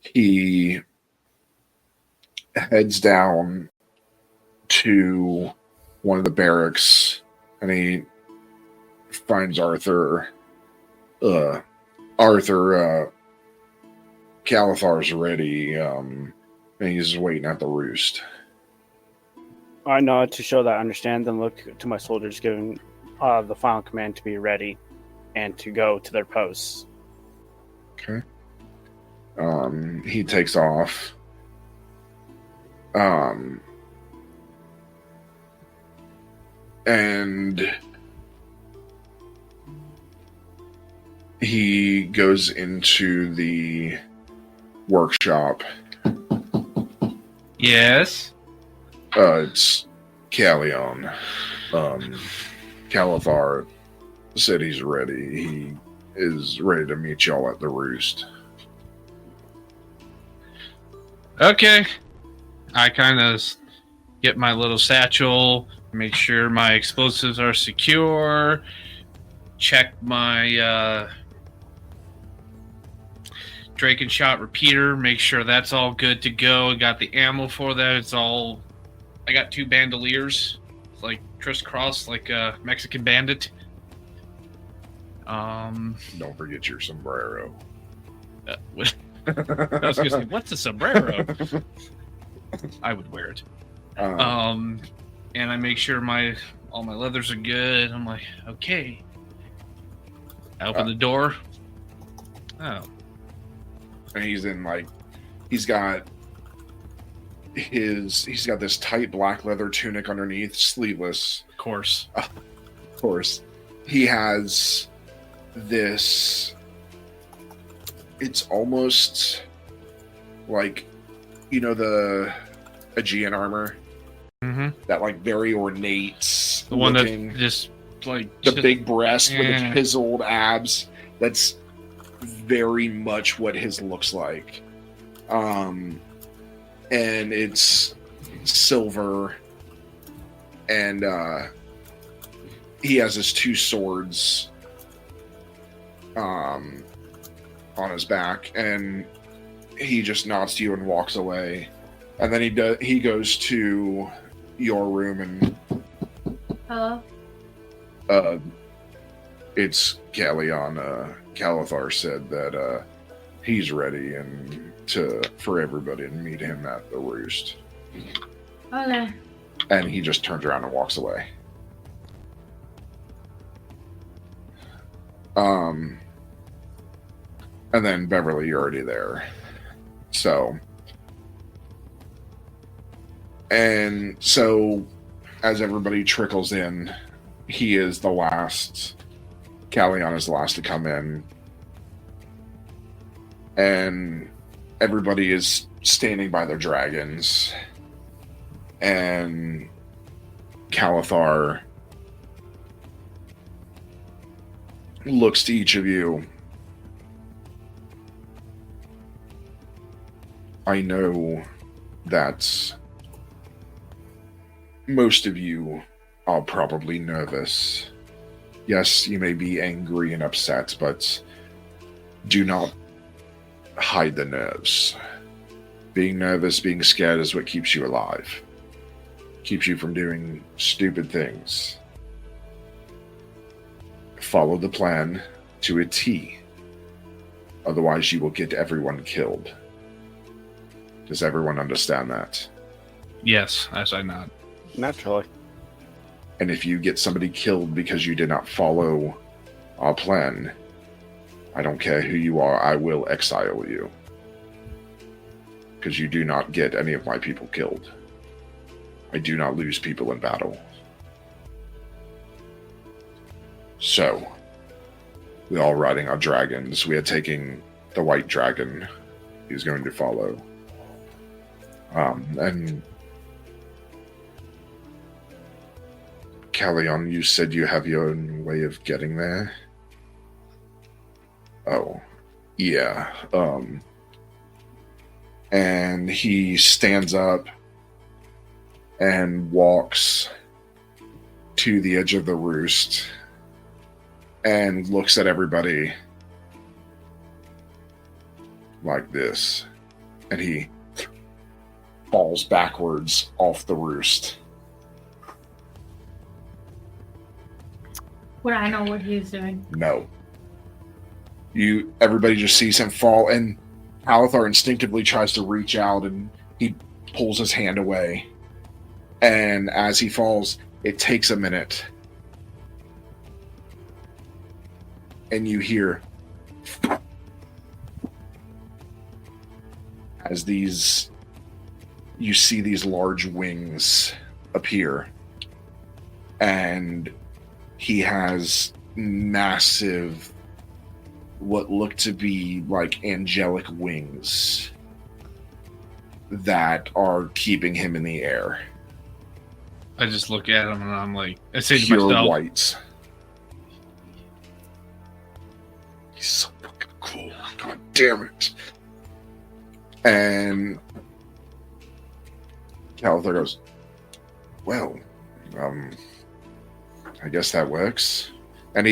he heads down to one of the barracks and he finds Arthur. Calathar's ready, and he's waiting at the roost. I nod to show that I understand, then look to my soldiers, giving the final command to be ready and to go to their posts. Okay. He takes off. And he goes into the workshop. Yes. It's Callion. Calathar said he's ready. He is ready to meet y'all at the roost. Okay. I kind of get my little satchel, make sure my explosives are secure, check my Drake and shot repeater, make sure that's all good to go. I got the ammo for that. It's all... I got 2 bandoliers, like crisscross, like a Mexican bandit. Don't forget your sombrero. I was gonna say, what's a sombrero? I would wear it. And I make sure all my leathers are good. I'm like, okay. I open the door. Oh. And he's got this tight black leather tunic underneath, sleeveless. Of course. Of course. He has this... It's almost like, the Aegean armor? Mm-hmm. That, very ornate... The one that just, The big breast with the chiseled abs. That's very much what his looks like. And it's silver, and he has his 2 swords on his back, and he just nods to you and walks away. And then he goes to your room and hello. It's Callion. Calathar said that he's ready and for everybody to meet him at the roost. Hola. And he just turns around and walks away. And then Beverly, you're already there. So, as everybody trickles in, he is the last. Callion is the last to come in. And everybody is standing by their dragons. And Calathar looks to each of you. I know that most of you are probably nervous. Yes, you may be angry and upset, but do not hide the nerves. Being nervous, being scared is what keeps you alive. Keeps you from doing stupid things. Follow the plan to a T. Otherwise, you will get everyone killed. Does everyone understand that? Yes, as I nod. Naturally. And if you get somebody killed because you did not follow our plan, I don't care who you are, I will exile you. Because you do not get any of my people killed. I do not lose people in battle. So, we're all riding our dragons. We are taking the white dragon. He's going to follow. And Callion, you said you have your own way of getting there? Oh, yeah. And he stands up and walks to the edge of the roost and looks at everybody like this. And he falls backwards off the roost. Would I know what he's doing? No. Everybody just sees him fall, and Calathar instinctively tries to reach out, and he pulls his hand away. And as he falls, it takes a minute. And you hear as you see these large wings appear, and he has massive, what look to be like angelic wings that are keeping him in the air. I just look at him and I'm like, I say to Pure myself, white. He's so fucking cool. God damn it. And Calathar goes, well, I guess that works. And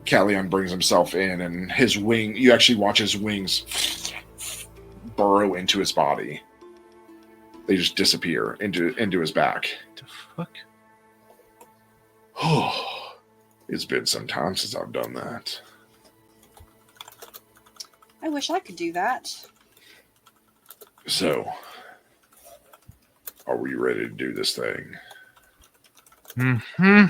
Callion brings himself in, and his wing, you actually watch his wings burrow into his body. They just disappear into his back. the fuck? Oh, it's been some time since I've done that. I wish I could do that. So, are we ready to do this thing? Mm-hmm.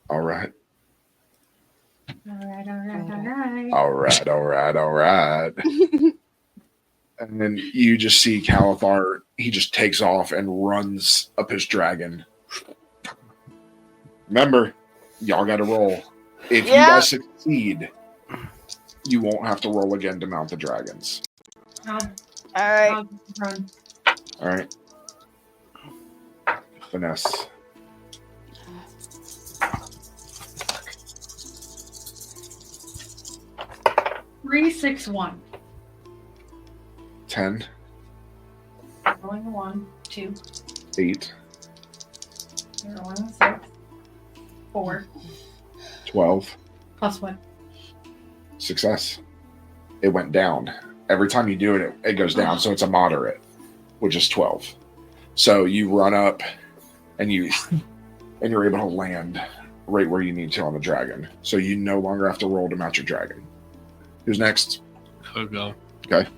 All right. All All right. And then you just see Calathar, he just takes off and runs up his dragon. Remember, y'all got to roll. If you guys succeed, you won't have to roll again to mount the dragons. All right. Run. All right. Finesse. Three, 6, 1. 10, Rolling a 1, 2. 8, Rolling a 6. 4. 12. Plus 1. Success. It went down. Every time you do it, it goes down. So it's a moderate, which is 12. So you run up and you're able to land right where you need to on the dragon. So you no longer have to roll to mount your dragon. Who's next? I'll go. Okay.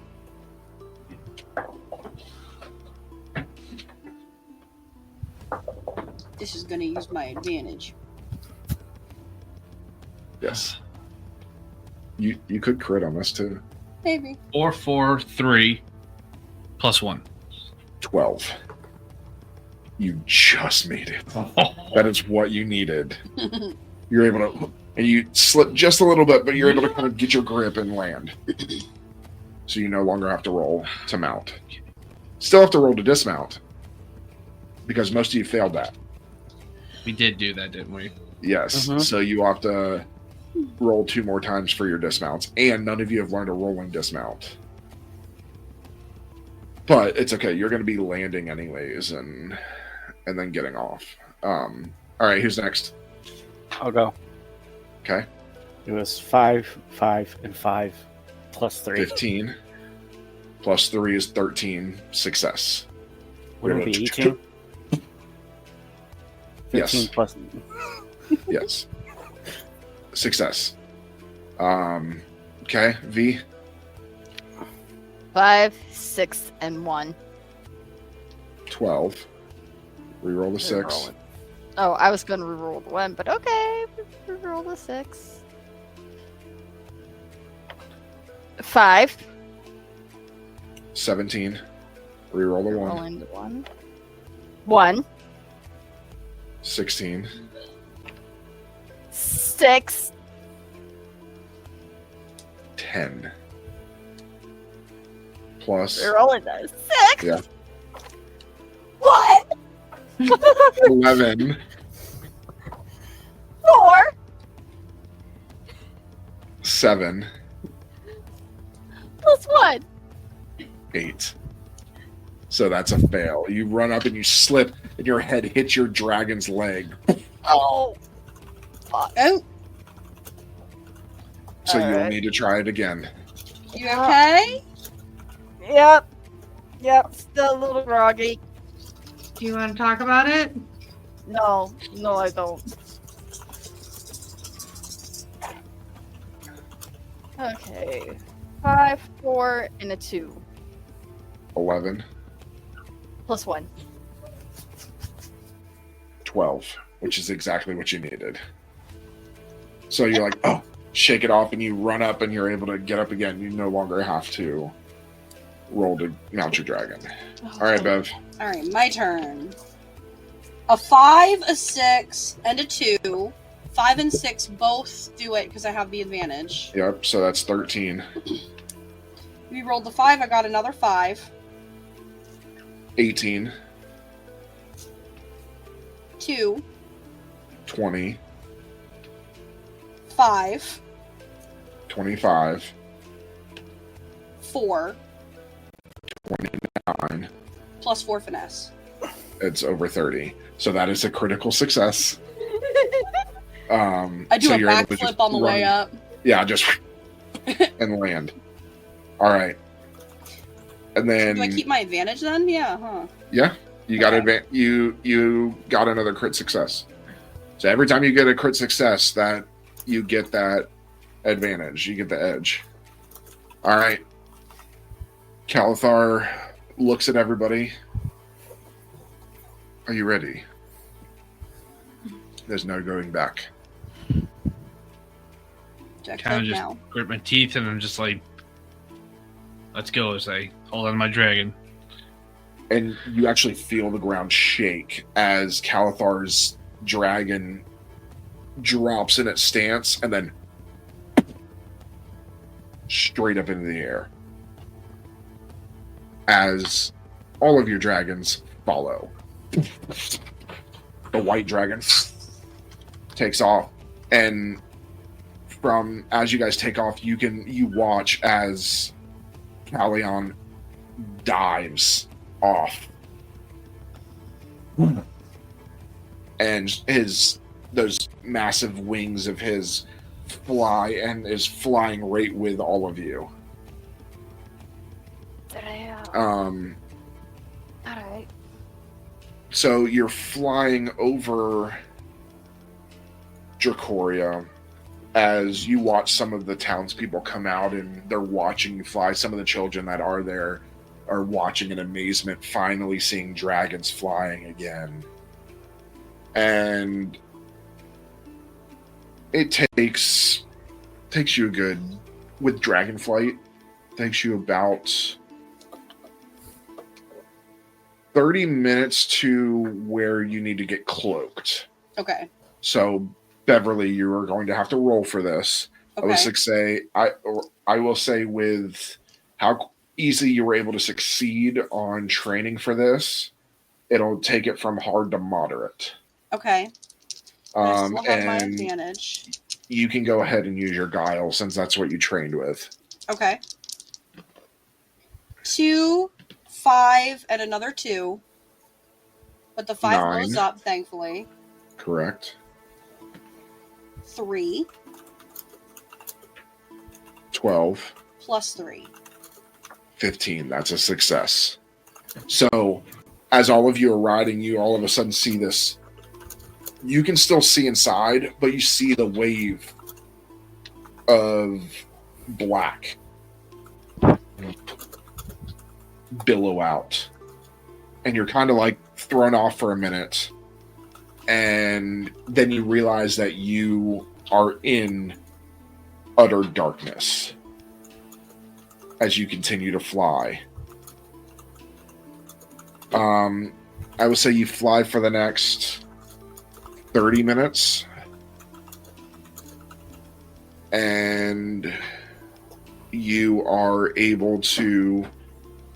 This is going to use my advantage. Yes. You could crit on this too. Maybe. 4, 4, 3, +1. 12. You just made it. That is what you needed. You're able to, and you slip just a little bit, but you're able to kind of get your grip and land. So you no longer have to roll to mount. Still have to roll to dismount, because most of you failed that. We did do that, didn't we? Yes. Mhm. So you have to roll 2 more times for your dismounts, and none of you have learned a rolling dismount. But it's okay. You're going to be landing anyways, and then getting off. All right. Who's next? I'll go. Okay. It was 5, 5, and 5 plus 3. 15 plus 3 is 13. Success. Would it be 18? 15 Yes. plus. Yes. Success. Okay. V. 5, 6, and 1. 12. Reroll the 6. Reroll it. Oh, I was gonna reroll the 1, but okay. Reroll the 6. 5. 17. Reroll the 1. Rolling the 1. 1. 16. 6. 10. Plus Rerolling the 6. Yeah. What? 11. 4. 7. Plus 1. 8. So that's a fail. You run up and you slip, and your head hits your dragon's leg. Oh. Oh, So you'll Alright. need to try it again. you okay? Yep. Yep. Still a little groggy. Do you want to talk about it? No, I don't. Okay. 5, 4, and a 2. 11. Plus 1. 12, which is exactly what you needed. So you're like, oh, shake it off, and you run up, and you're able to get up again. You no longer have to roll to mount your dragon. All right, Bev. All right, my turn. A 5, a 6, and a 2. 5 and 6 both do it because I have the advantage. Yep, so that's 13. We rolled the 5, I got another 5. 18. 2, 20. 5, 25. 4, 29. plus 4 finesse. It's over 30. So that is a critical success. I do so a you're able to backflip just on the way run- up. Yeah, just and land. All right. And then Do I keep my advantage then? Yeah, huh? yeah, you got Okay. you got another crit success. So every time you get a crit success, that you get that advantage. You get the edge. All right. Calathar looks at everybody. Are you ready? There's no going back. Do I Kind of click just now? grit my teeth, and I'm just like, let's go, as I hold on to my dragon. And you actually feel the ground shake as Calathar's dragon drops in its stance and then straight up into the air. As all of your dragons follow. The white dragon takes off, and from as you guys take off, you watch as Callion dives off, and those massive wings of his fly and is flying right with all of you. Alright. So you're flying over Dracoria as you watch some of the townspeople come out, and they're watching you fly. Some of the children that are there are watching in amazement, finally seeing dragons flying again. And it takes you a good, with Dragonflight, takes you about 30 minutes to where you need to get cloaked. Okay. So, Beverly, you are going to have to roll for this. Okay. I will say with how easy you were able to succeed on training for this, it'll take it from hard to moderate. Okay. I still have my And advantage. you can go ahead and use your guile since that's what you trained with. Okay. 2, 5, and another 2. But the 5 9. goes up, thankfully. Correct. 3. 12. Plus 3. 15. That's a success. So, as all of you are riding, you all of a sudden see this. You can still see inside, but you see the wave of black billow out. And you're kind of like thrown off for a minute. And then you realize that you are in utter darkness as you continue to fly. I would say you fly for the next 30 minutes. And you are able to,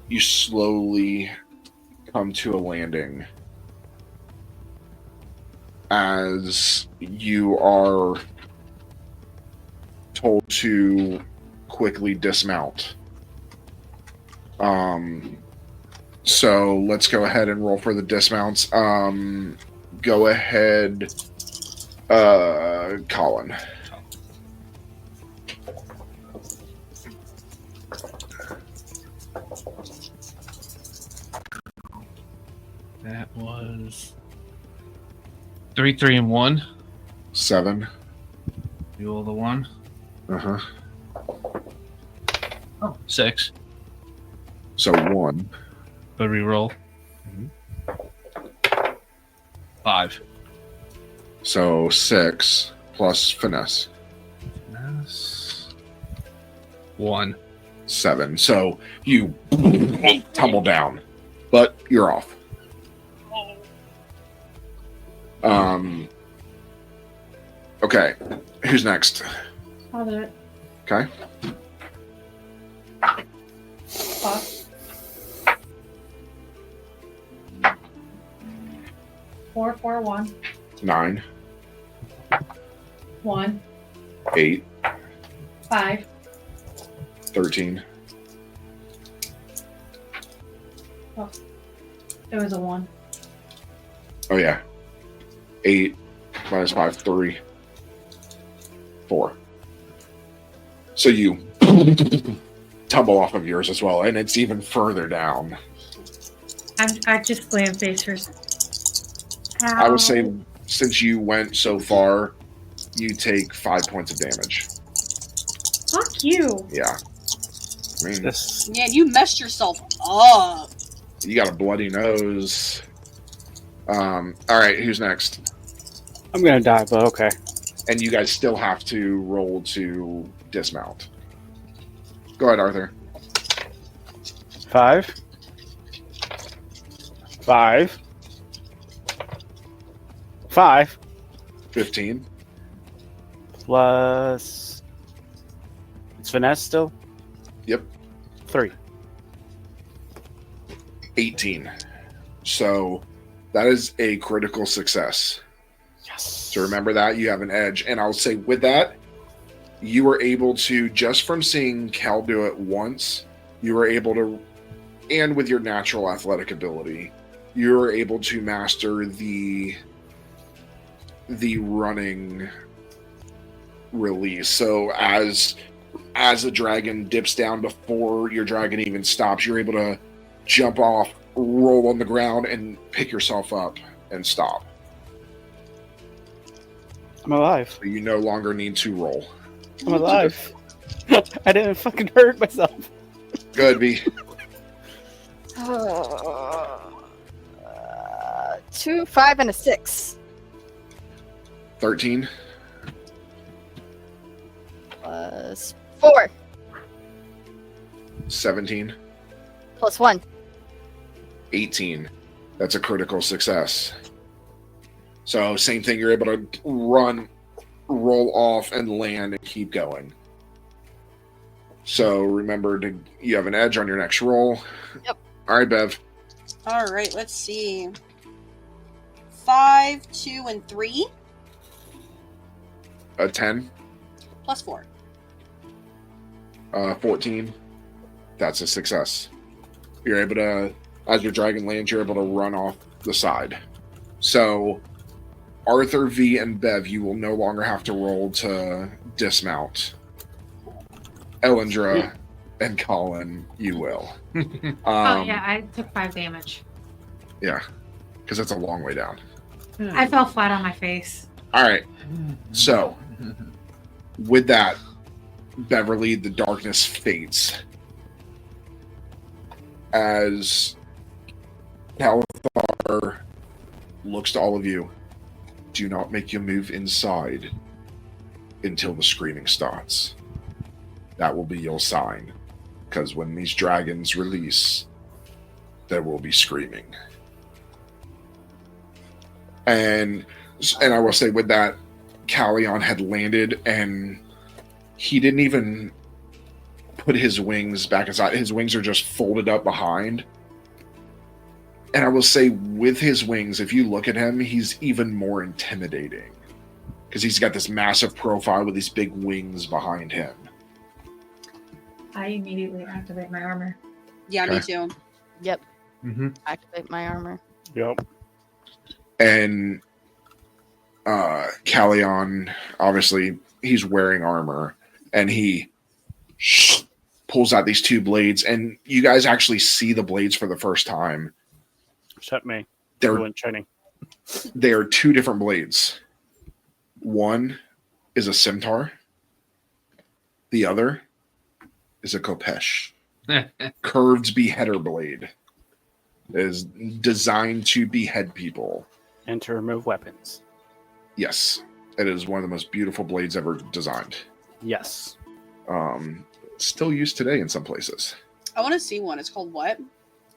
you slowly come to a landing as you are told to quickly dismount. So let's go ahead and roll for the dismounts. Go ahead, Colin. That was 3, 3, and 1. 7. You roll the 1. Uh-huh. Oh, 6. So 1. But re-roll. 5. So 6 plus finesse. Finesse. 1. 7. So you tumble down, but you're off. Okay. Who's next? I'll do it. Okay. 4, 4, 1. 9. 1. 8. 5. 13. Oh, it was a 1. Oh, yeah. 8 minus 5, 3. 4. So you tumble off of yours as well, and it's even further down. I just slammed face first. I would say since you went so far, you take 5 points of damage. Fuck you. Yeah. I mean, Yeah, you messed yourself up. you got a bloody nose. All right, who's next? I'm gonna die, but okay. And you guys still have to roll to dismount. Go ahead, Arthur. 5. 5. 5. 15. Plus. It's finesse still? Yep. 3. 18. So that is a critical success. Yes. So remember that you have an edge. And I'll say with that, you were able to, just from seeing Cal do it once, you were able to, and with your natural athletic ability, you were able to master the running release. So as a dragon dips down before your dragon even stops, you're able to jump off, roll on the ground, and pick yourself up and stop. I'm alive. So you no longer need to roll. I'm alive. I didn't fucking hurt myself. Good, B. 2, 5, and a 6. 13. Plus 4. 17. Plus 1. 18. That's a critical success. So same thing, you're able to run, roll off, and land and keep going. So remember, you have an edge on your next roll. Yep. All right, Bev. All right, let's see. 5, 2, and 3. A 10. Plus 4. 14. That's a success. You're able to, as your dragon lands, you're able to run off the side. So Arthur, V, and Bev, you will no longer have to roll to dismount. Elyndor and Colin, you will. Oh yeah, I took 5 damage. Yeah, because it's a long way down. I fell flat on my face. All right. So with that, Beverly, the darkness fades as Calithar looks to all of you. Do not make your move inside until the screaming starts. That will be your sign, because when these dragons release, there will be screaming. And I will say with that, Callion had landed, and he didn't even put his wings back inside. His wings are just folded up behind. And I will say, with his wings, if you look at him, he's even more intimidating, because he's got this massive profile with these big wings behind him. I immediately activate my armor. Yeah, me too. Yep. Mm-hmm. Activate my armor. Yep. And Callion, obviously, he's wearing armor, and he pulls out these 2 blades, and you guys actually see the blades for the first time. Except me. They're training. They are 2 different blades. One is a scimitar. The other is a kopesh. Curved beheader blade. It is designed to behead people. And to remove weapons. Yes. It is one of the most beautiful blades ever designed. Yes. Still used today in some places. I want to see one. It's called what?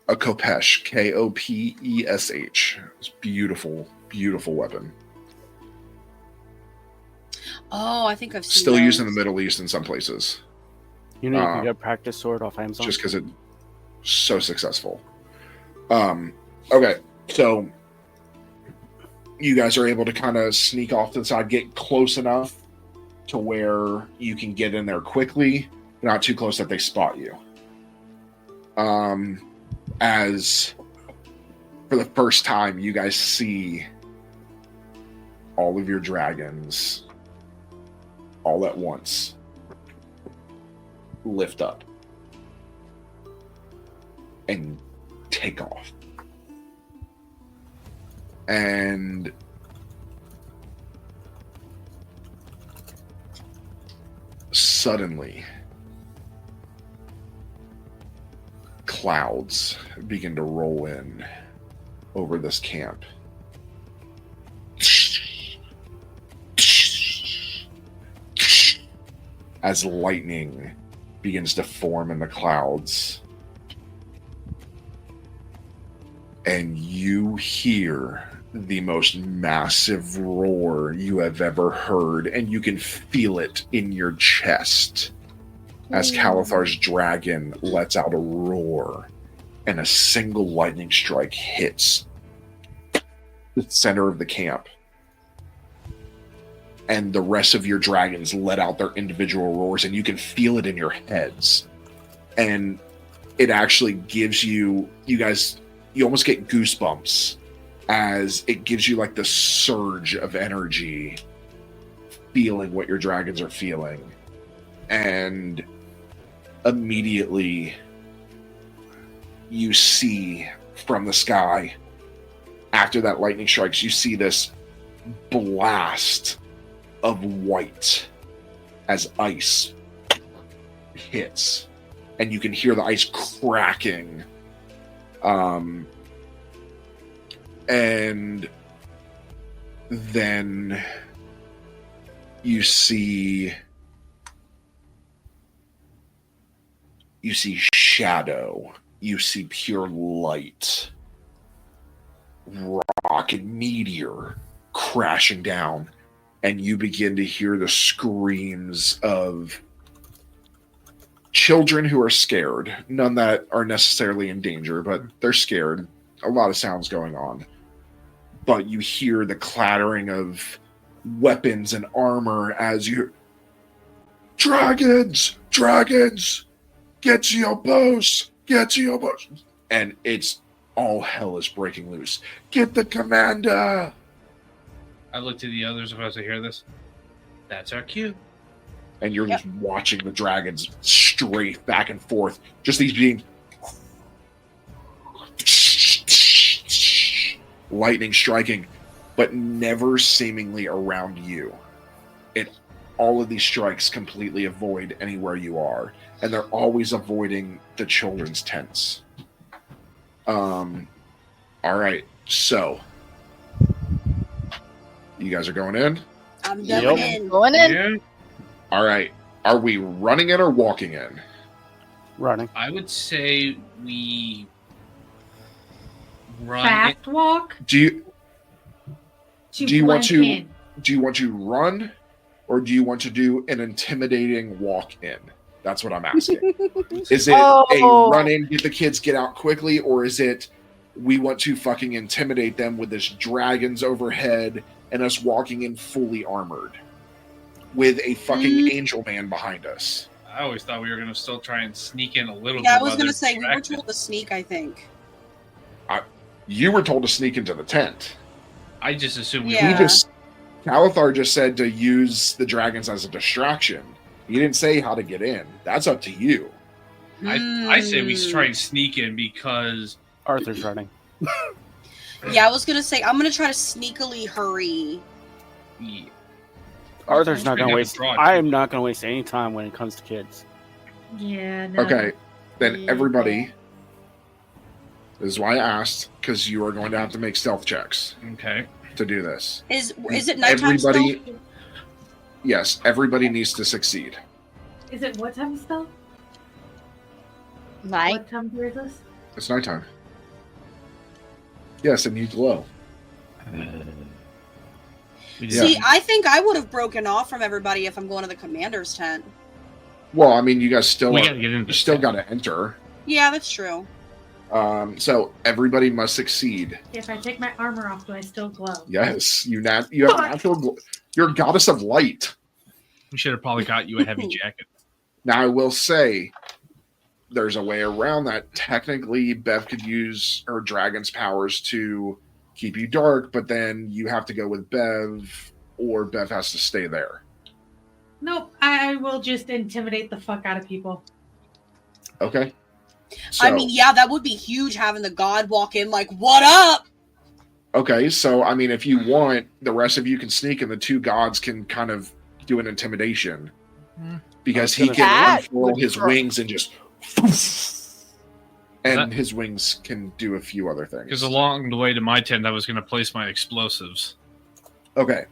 A kopesh. Kopesh. It's beautiful, beautiful weapon. Oh, I think I've seen Still those. used in the Middle East in some places. You know, you can get practice sword off Amazon. Just because it's so successful. Okay, so you guys are able to kind of sneak off to the side, get close enough to where you can get in there quickly, but not too close that they spot you. As for the first time, you guys see all of your dragons all at once lift up and take off. And suddenly, clouds begin to roll in over this camp. As lightning begins to form in the clouds. And you hear the most massive roar you have ever heard, and you can feel it in your chest as Calithar's dragon lets out a roar, and a single lightning strike hits the center of the camp. And the rest of your dragons let out their individual roars, and you can feel it in your heads. And it actually gives you guys, you almost get goosebumps as it gives you like the surge of energy, feeling what your dragons are feeling. And immediately you see from the sky, after that lightning strikes, you see this blast of white as ice hits, and you can hear the ice cracking. And then you see shadow. You see pure light. Rock and meteor crashing down. And you begin to hear the screams of children who are scared. None that are necessarily in danger, but they're scared. A lot of sounds going on. But you hear the clattering of weapons and armor as you... Dragons! Dragons! Get to your posts! Get to your posts! And it's... all hell is breaking loose. Get the commander! I look to the others if I was to hear this. That's our cue. And you're just watching the dragons strafe back and forth. Just these beings. Lightning striking, but never seemingly around you. All of these strikes completely avoid anywhere you are. And they're always avoiding the children's tents. All right, so... you guys are going in? I'm going in. Going in. Yeah. All right. Are we running in or walking in? Running. I would say we run. Fast walk. Do you want to in. do you want to run, or do you want to do an intimidating walk in? That's what I'm asking. Is it a run in, get the kids, get out quickly, or is it we want to fucking intimidate them with this dragons overhead and us walking in fully armored with a fucking angel man behind us? I always thought we were going to still try and sneak in a little bit. Yeah, I was going to say, we were told to sneak, I think. You were told to sneak into the tent. I just assumed we Calathar just said to use the dragons as a distraction. He didn't say how to get in. That's up to you. I say we try and sneak in because... Arthur's running. Yeah, I was going to say, I'm going to try to sneakily hurry. Yeah. Arthur's not going to waste... I am not going to waste any time when it comes to kids. Yeah, no. Okay, then everybody... This is why I asked, because you are going to have to make stealth checks. Okay. To do this. Is it nighttime everybody, stealth? Yes, everybody needs to succeed. Is it what time stealth? Night. What time is this? It's nighttime. Yes, and you glow. See, I think I would have broken off from everybody if I'm going to the commander's tent. Well, I mean, you guys still gotta get in. Still got to enter. Yeah, that's true. So everybody must succeed. If I take my armor off, do I still glow? Yes, you have natural glow. You're a goddess of light. We should have probably got you a heavy jacket. Now, I will say, there's a way around that. Technically, Bev could use her dragon's powers to keep you dark, but then you have to go with Bev, or Bev has to stay there. Nope, I will just intimidate the fuck out of people. Okay. So, I mean, yeah, that would be huge having the god walk in like, what up? Okay, so, I mean, if you want, the rest of you can sneak and the two gods can kind of do an intimidation. Because he can unfurl his wings and just... And his wings can do a few other things. Because along the way to my tent, I was going to place my explosives. Okay,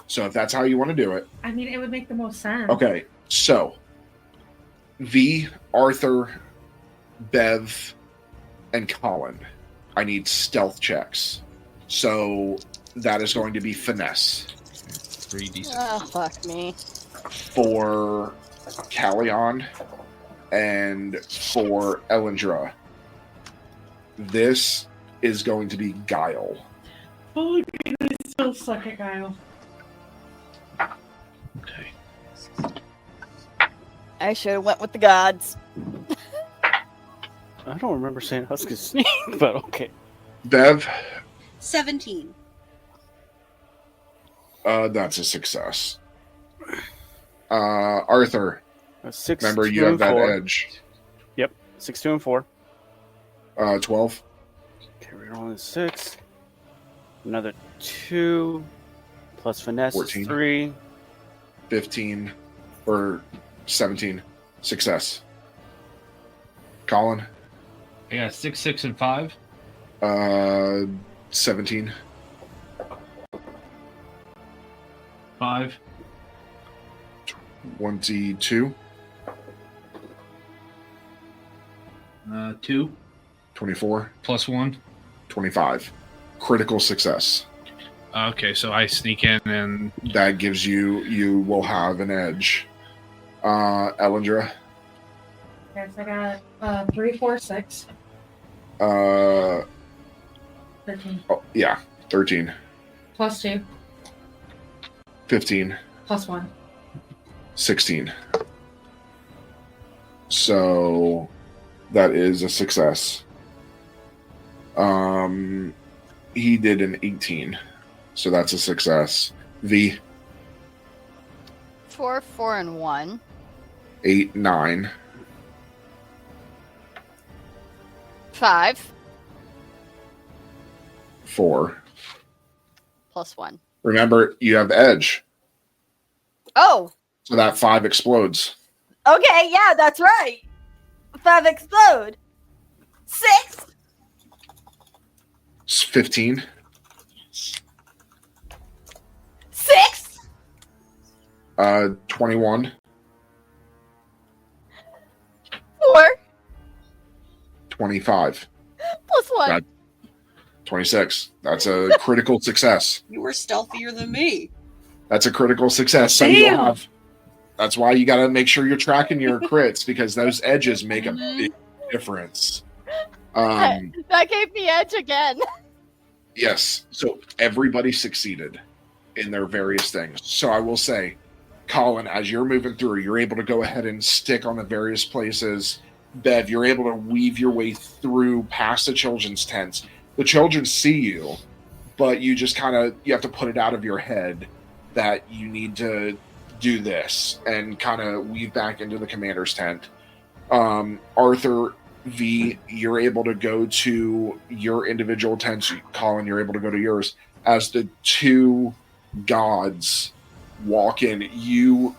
so if that's how you want to do it... I mean, it would make the most sense. Okay, so... V, Arthur... Bev, and Colin. I need stealth checks. So that is going to be finesse. 3d6. Oh, fuck me. For Callion and for Elyndor. This is going to be guile. Holy God, I still suck at guile. Okay. I should have went with the gods. I don't remember saying I was going to sneak, but okay. Bev? 17. That's a success. Arthur? 6, remember, you have that edge. Yep, 6, 2, and 4. 12. Okay, we're rolling 6. Another 2. Plus finesse 14. 3. 15. Or 17. Success. Colin? I got 6, 6, and 5. 17. 5. 22. 2. 24. Plus 1. 25. Critical success. Okay, so I sneak in and... That gives you will have an edge. Elyndor? Yes, I got 3, 4, 6. 13. Oh, yeah, 13. Plus 2. 15. Plus 1. 16. So that is a success. He did an 18. So that's a success. V. 4, 4, and 1. 8, 9. 5. 4. Plus 1. Remember, you have edge. Oh! So that 5 explodes. Okay, yeah, that's right. 5 explode. 6. 15. 6. 21. 4. 25. Plus 1. That- 26. That's a critical success. You were stealthier than me. That's a critical success. So you have. That's why you got to make sure you're tracking your crits because those edges make a big difference. That gave me edge again. Yes. So everybody succeeded in their various things. So I will say, Colin, as you're moving through, you're able to go ahead and stick on the various places. Bev, you're able to weave your way through past the children's tents. The children see you, but you just you have to put it out of your head that you need to do this and kind of weave back into the commander's tent. Arthur, V, you're able to go to your individual tents. Colin, you're able to go to yours. As the two gods walk in, you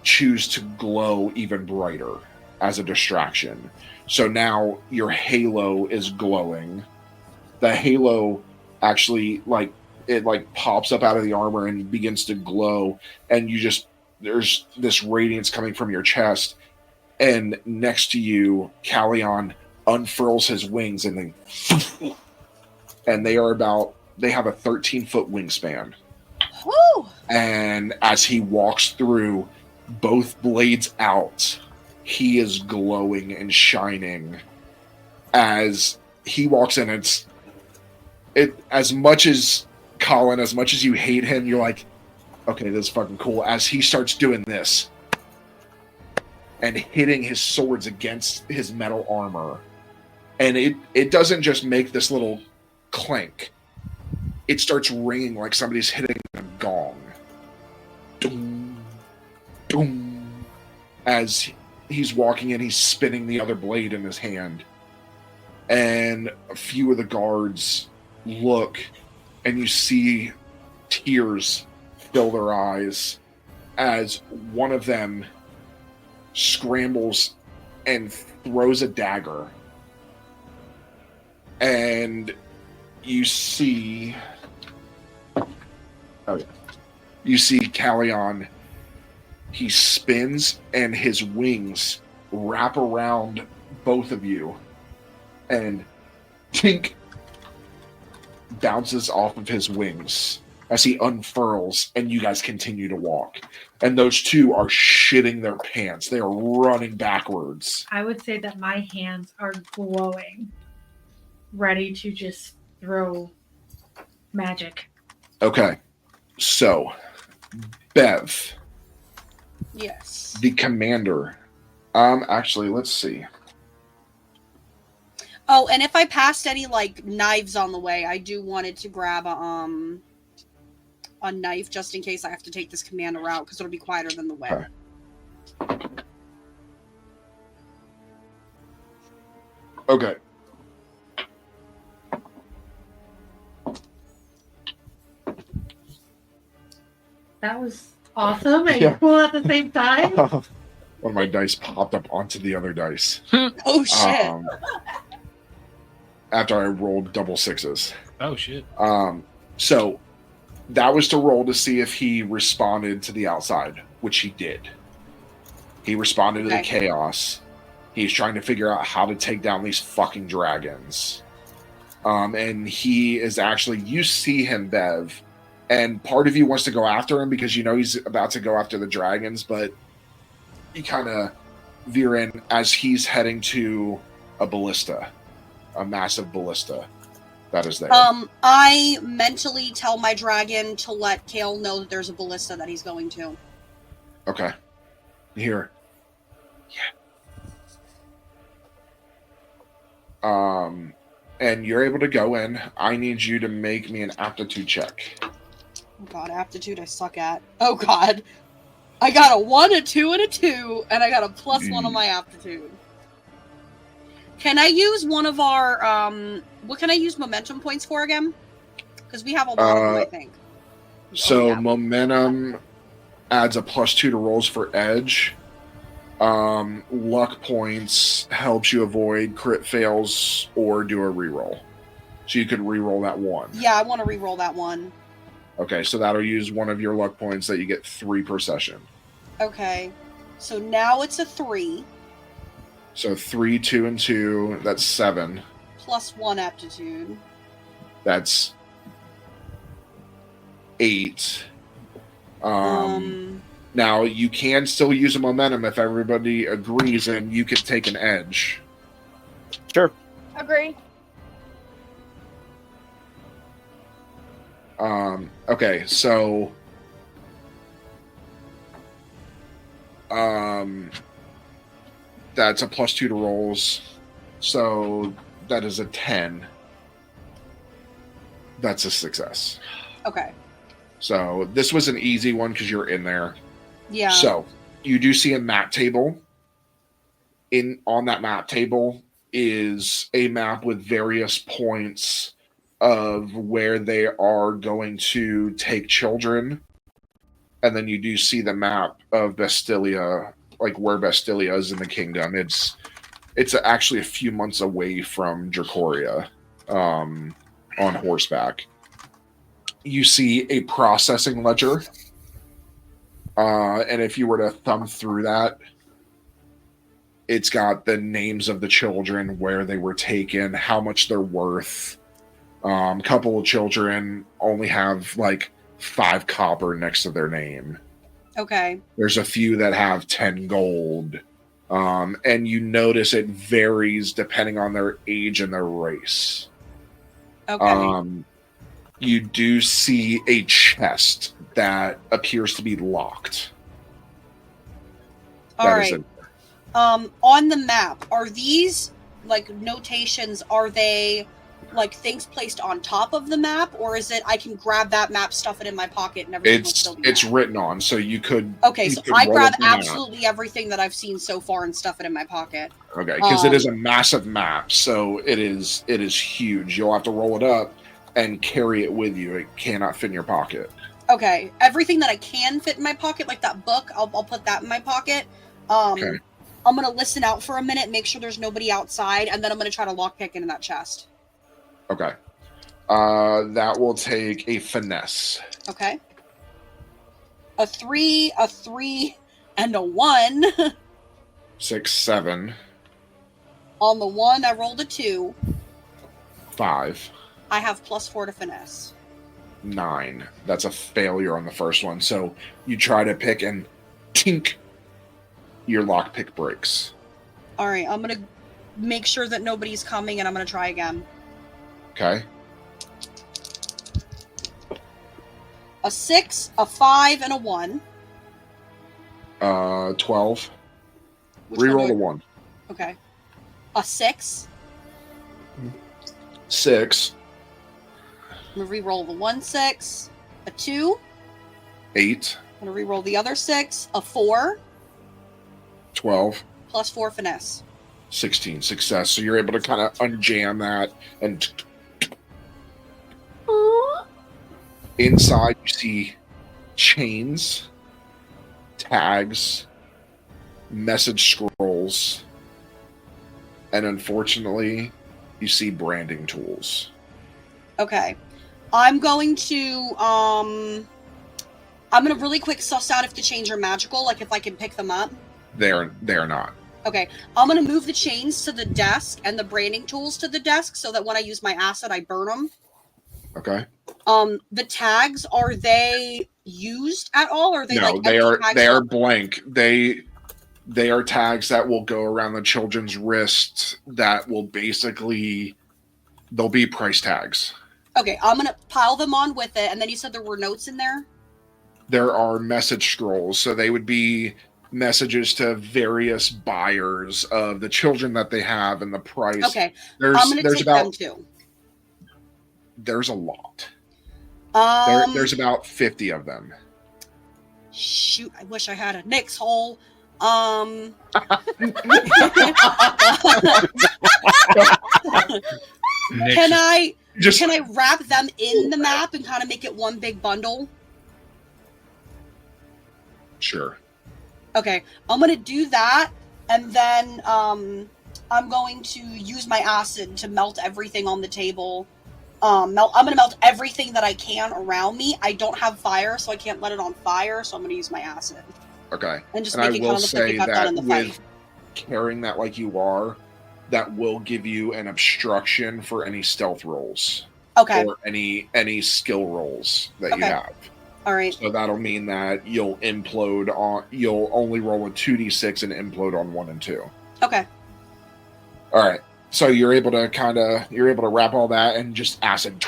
choose to glow even brighter as a distraction. So now your halo is glowing. The halo actually pops up out of the armor and begins to glow, and there's this radiance coming from your chest, and next to you, Callion unfurls his wings and they have a 13-foot wingspan. Woo! And as he walks through, both blades out, he is glowing and shining. As he walks in, as much as Colin, as much as you hate him, you're like, okay, this is fucking cool. As he starts doing this and hitting his swords against his metal armor, and it doesn't just make this little clank. It starts ringing like somebody's hitting a gong. Doom, doom. As he's walking in, he's spinning the other blade in his hand. And a few of the guards look, and you see tears fill their eyes as one of them scrambles and throws a dagger. And you see... Oh, yeah. You see Callion. He spins, and his wings wrap around both of you. And tink bounces off of his wings as he unfurls, and you guys continue to walk. And those two are shitting their pants. They are running backwards. I would say that my hands are glowing, ready to just throw magic. Okay. So, Bev. Yes. The commander. Actually, let's see. Oh, and if I passed any knives on the way, I do wanted to grab a knife just in case I have to take this commander out because it'll be quieter than the way. Okay. That was awesome and cool at the same time. One of my dice popped up onto the other dice. Oh, shit. After I rolled double sixes. Oh, shit. So that was to roll to see if he responded to the outside, which he did. He responded to the chaos. He's trying to figure out how to take down these fucking dragons. And he is actually, you see him, Bev, and part of you wants to go after him because you know he's about to go after the dragons, but you kind of veer in as he's heading to a ballista, a massive ballista that is there. I mentally tell my dragon to let Kale know that there's a ballista that he's going to. Okay. Here. Yeah. And you're able to go in. I need you to make me an aptitude check. Oh god, aptitude I suck at. Oh god. I got a 1, a 2, and a 2, and I got a +1 on my aptitude. Can I use one of our, what can I use momentum points for again? Because we have a lot of them, I think. So momentum adds a +2 to rolls for edge. Luck points helps you avoid crit fails or do a reroll. So you could reroll that 1. Yeah, I want to reroll that 1. Okay, so that'll use one of your luck points that you get 3 per session. Okay, so now it's a 3. So 3, 2, and 2, that's 7. +1 aptitude. That's 8. Now, you can still use a momentum if everybody agrees, and you can take an edge. Sure. Agree. Okay, so... that's a +2 to rolls. So that is a 10. That's a success. Okay. So this was an easy one because you're in there. Yeah. So you do see a map table. On that map table is a map with various points of where they are going to take children. And then you do see the map of Bastilia, like where Bastilia is in the kingdom. It's actually a few months away from Dracoria, on horseback. You see a processing ledger. And if you were to thumb through that, it's got the names of the children, where they were taken, how much they're worth. A couple of children only have like 5 copper next to their name. Okay. There's a few that have 10 gold. And you notice it varies depending on their age and their race. Okay. You do see a chest that appears to be locked. All right. On the map, are these like notations? Are they like things placed on top of the map, or is it I can grab that map, stuff it in my pocket, and everything will still be it's written on, so you could. Okay, so I grab absolutely everything that I've seen so far and stuff it in my pocket. Okay, because it is a massive map, so it is huge. You'll have to roll it up and carry it with you. It cannot fit in your pocket. Okay, everything that I can fit in my pocket, like that book, I'll put that in my pocket. Okay. I'm gonna listen out for a minute, make sure there's nobody outside, and then I'm gonna try to lockpick into that chest. Okay. That will take a finesse. Okay. A 3, and a 1. 6, 7. On the 1, I rolled a 2. 5. I have +4 to finesse. 9. That's a failure on the first one. So you try to pick and tink. Your lockpick breaks. All right, I'm gonna make sure that nobody's coming, and I'm gonna try again. Okay. A 6, a 5, and a 1. 12. Which Reroll the 1. Okay. A 6. 6. I'm gonna reroll the 1 6. A 2. 8. I'm gonna reroll the other 6. A 4. 12. +4 finesse. 16 success. So you're able to kind of unjam that, and inside you see chains, tags, message scrolls, and unfortunately, you see branding tools. Okay. I'm going to really quick suss out if the chains are magical, like if I can pick them up. They are not. Okay, I'm gonna move the chains to the desk and the branding tools to the desk so that when I use my acid, I burn them. Okay. The tags, are they used at all, or are they they are blank. They are tags that will go around the children's wrists that will basically, they'll be price tags. Okay, I'm gonna pile them on with it, and then you said there were notes in there? There are message scrolls, so they would be messages to various buyers of the children that they have and the price. Okay, I'm gonna take them too. There's a lot. There's about 50 of them. Shoot, I wish I had a Nick's hole. Can I wrap them in the map and kind of make it one big bundle? Sure. Okay, I'm gonna do that, and then I'm going to use my acid to melt everything on the table. I'm gonna melt everything that I can around me. I don't have fire, so I can't let it on fire, so I'm gonna use my acid. Okay. And just make it kind of look like it got done in the fight. Carrying that like you are, that will give you an obstruction for any stealth rolls. Okay. Or any skill rolls that you have. All right. So that'll mean that you'll only roll a 2d6 and implode on 1 and 2. Okay. All right. So you're able to wrap all that and just acid.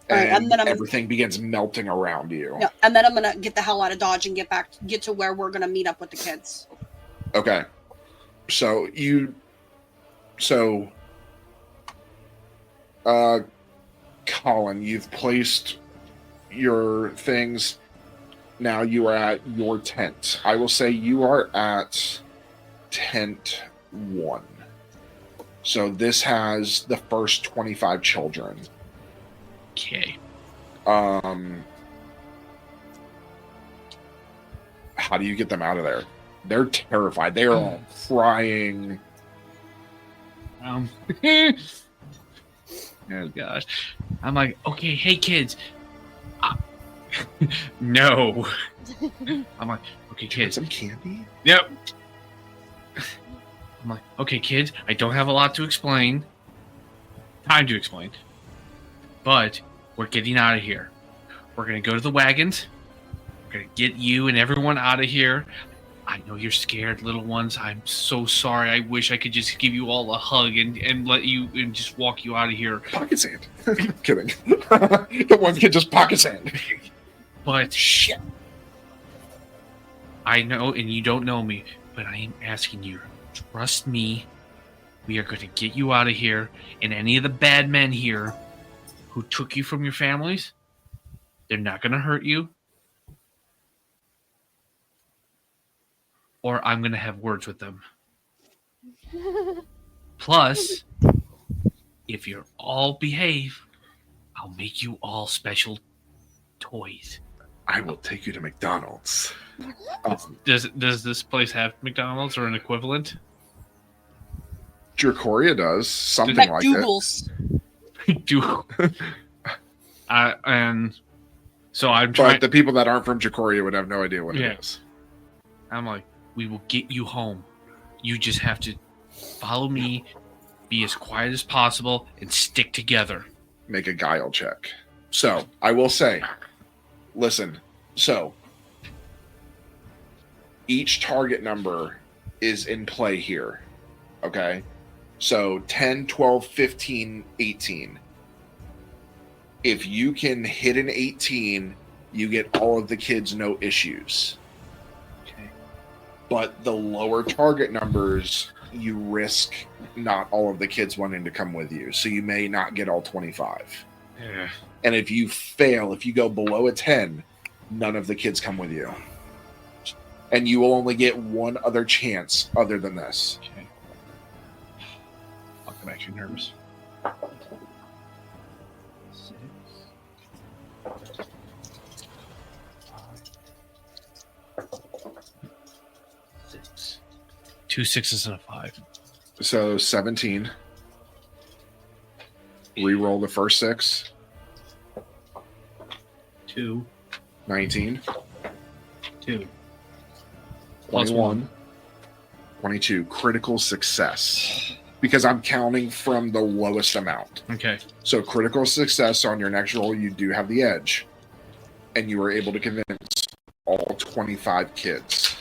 And then everything begins melting around you. Yeah, and then I'm gonna get the hell out of Dodge and get to where we're gonna meet up with the kids. Okay. Colin, you've placed your things. Now you are at your tent. I will say you are at tent 1. So this has the first 25 children. Okay. How do you get them out of there? They're terrified. They are all crying. Oh gosh. I'm like, okay, hey kids. No. I'm like, okay, kids. Some candy? Yep. I'm like, okay, kids, I don't have a lot to explain. Time to explain. But we're getting out of here. We're going to go to the wagons. We're going to get you and everyone out of here. I know you're scared, little ones. I'm so sorry. I wish I could just give you all a hug and let you and just walk you out of here. Pocket sand. Kidding. The ones get just pocket sand. But shit. I know, and you don't know me, but I am asking you, trust me. We are going to get you out of here, and any of the bad men here who took you from your families, they're not going to hurt you. Or I'm going to have words with them. Plus, if you all behave, I'll make you all special toys. I will take you to McDonald's. Does this place have McDonald's or an equivalent? Dracoria does. Something like it. Do. And so I'm trying. But the people that aren't from Dracoria would have no idea what it is. I'm like, we will get you home. You just have to follow me, be as quiet as possible, and stick together. Make a guile check. So, I will say, listen, so, each target number is in play here, okay? So, 10, 12, 15, 18. If you can hit an 18, you get all of the kids no issues. But the lower target numbers, you risk not all of the kids wanting to come with you. So you may not get all 25. Yeah. And if you fail, if you go below a 10, none of the kids come with you. And you will only get one other chance other than this. Okay. Fuck, I'm actually nervous. 2 6s and a 5. So 17. Reroll the first 6. 2. 19. 2. 21, 22. Critical success. Because I'm counting from the lowest amount. Okay. So critical success on your next roll, you do have the edge. And you were able to convince all 25 kids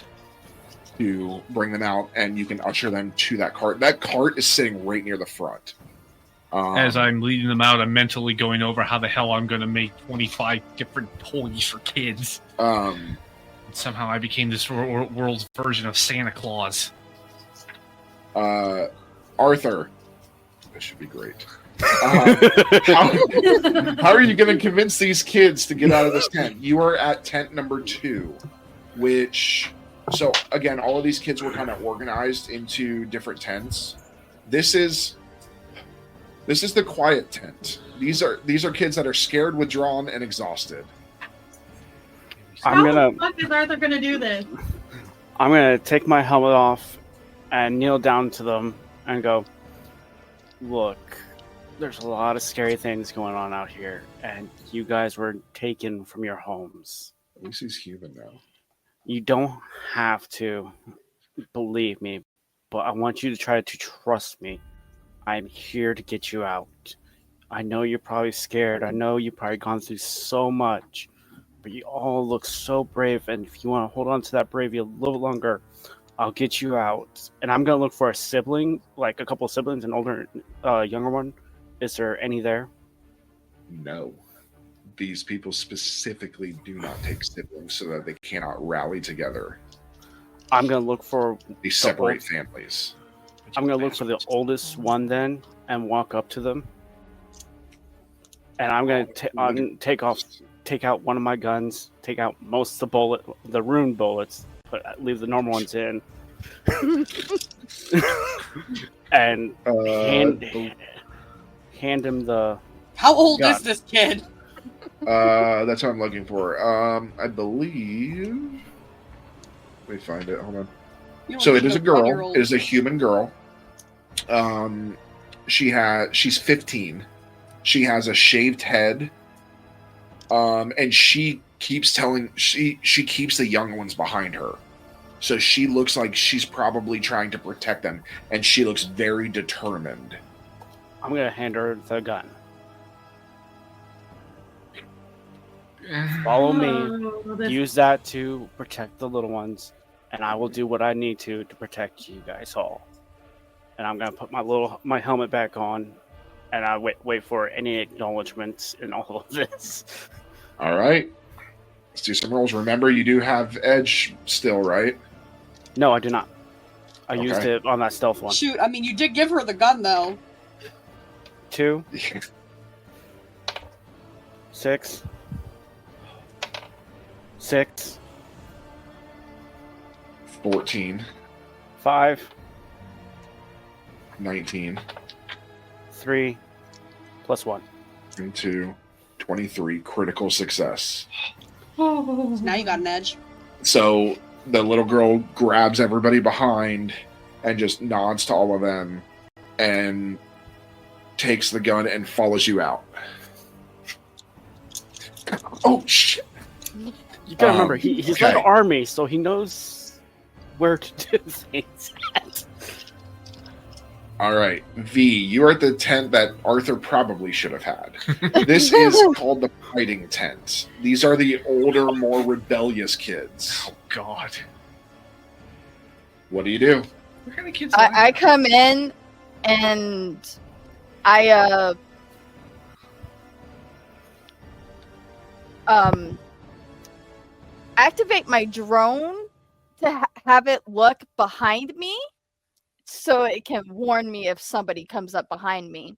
to bring them out, and you can usher them to that cart. That cart is sitting right near the front. As I'm leading them out, I'm mentally going over how the hell I'm going to make 25 different toys for kids. Somehow I became this world's version of Santa Claus. Arthur, this should be great. How are you going to convince these kids to get out of this tent? You are at tent number 2, which, so again, all of these kids were kind of organized into different tents. This is the quiet tent. These are kids that are scared, withdrawn, and exhausted. How the fuck is Arthur gonna do this? I'm gonna take my helmet off and kneel down to them and go, look, there's a lot of scary things going on out here, and you guys were taken from your homes. At least he's human now. You don't have to believe me, but I want you to try to trust me. I'm here to get you out. I know you're probably scared. I know you've probably gone through so much, but you all look so brave, and if you want to hold on to that bravery a little longer, I'll get you out. And I'm going to look for a sibling, like a couple of siblings, an older, younger one. Is there any there? No. These people specifically do not take siblings so that they cannot rally together. I'm going to look for... They separate families. I'm going to look for the oldest one then and walk up to them. And I'm going to take out one of my guns, take out most of the rune bullets, but leave the normal ones in. And hand him the... How old gun. is this kid? That's what I'm looking for. I believe... Let me find it. Hold on. So it is a girl. It is a human girl. She's 15. She has a shaved head. And she keeps the young ones behind her. So she looks like she's probably trying to protect them, and she looks very determined. I'm gonna hand her the gun. Follow me. Use that to protect the little ones, and I will do what I need to protect you guys all. And I'm gonna put my helmet back on, and I wait for any acknowledgments in all of this. All right, let's do some rolls. Remember, you do have edge still, right? No, I do not. I used it on that stealth one. Shoot, I mean, you did give her the gun, though. 2, 6, 6, 14, 5, 19, 3, plus 1. 22, 23, critical success. So now you got an edge. So the little girl grabs everybody behind and just nods to all of them and takes the gun and follows you out. Oh, shit. You gotta remember, he's got an army, so he knows where to do things at. All right, V, you're at the tent that Arthur probably should have had. This is called the fighting tent. These are the older, more rebellious kids. Oh, God. What do you do? What kind of kids I come in and I activate my drone to have it look behind me so it can warn me if somebody comes up behind me.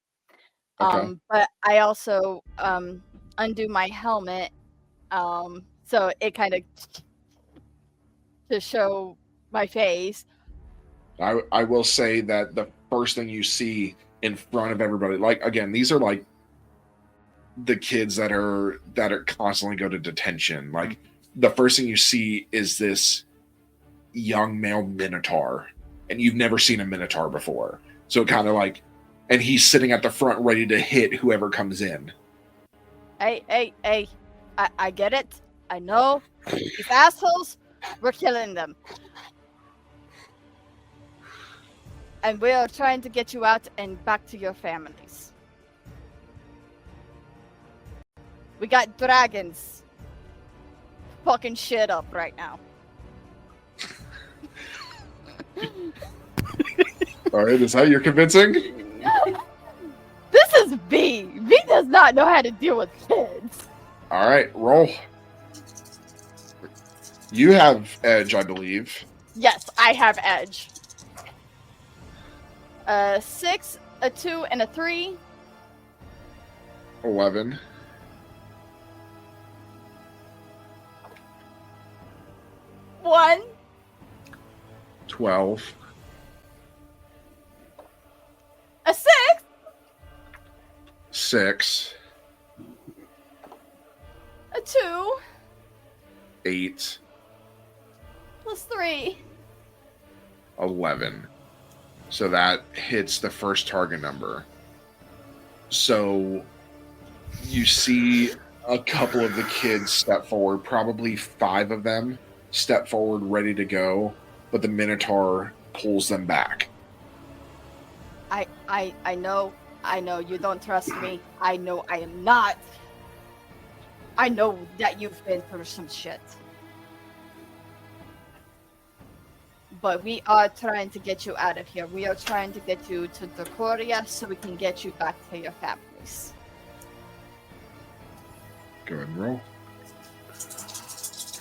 Okay. But I also undo my helmet so it kind of to show my face. I will say that the first thing you see in front of everybody, like, again, these are like the kids that are constantly go to detention. Like, the first thing you see is this young male minotaur, and you've never seen a minotaur before. So kind of like, and he's sitting at the front ready to hit whoever comes in. Hey, I get it. I know. These assholes, we're killing them. And we are trying to get you out and back to your families. We got dragons fucking shit up right now. All right, is that you're convincing? This is B. B does not know how to deal with kids. All right, roll. You have edge, I believe. Yes, I have edge. 6, a 2, and a 3. 11. 1. 12. A 6. 6. A 2. 8. Plus 3. 11. So that hits the first target number. So you see a couple of the kids step forward, probably 5 of them step forward ready to go, but the Minotaur pulls them back. I know you don't trust me. I know I am not. I know that you've been through some shit. But we are trying to get you out of here. We are trying to get you to Decoria so we can get you back to your families. Go ahead and roll.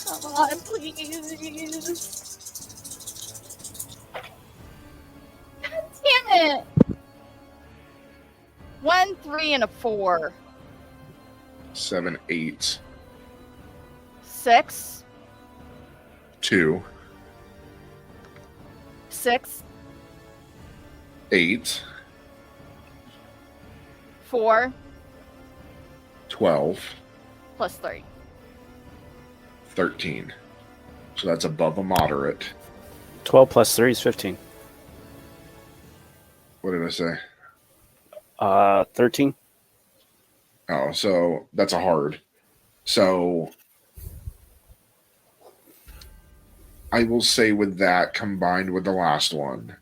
Come on, please. God damn it. 1, 3, and a 4. 7, 8. 6. 2. 6. 8. 4. 12. Plus 3. 13. So that's above a moderate. 12 plus 3 is 15. What did I say? 13. Oh, so that's a hard. So I will say with that combined with the last one,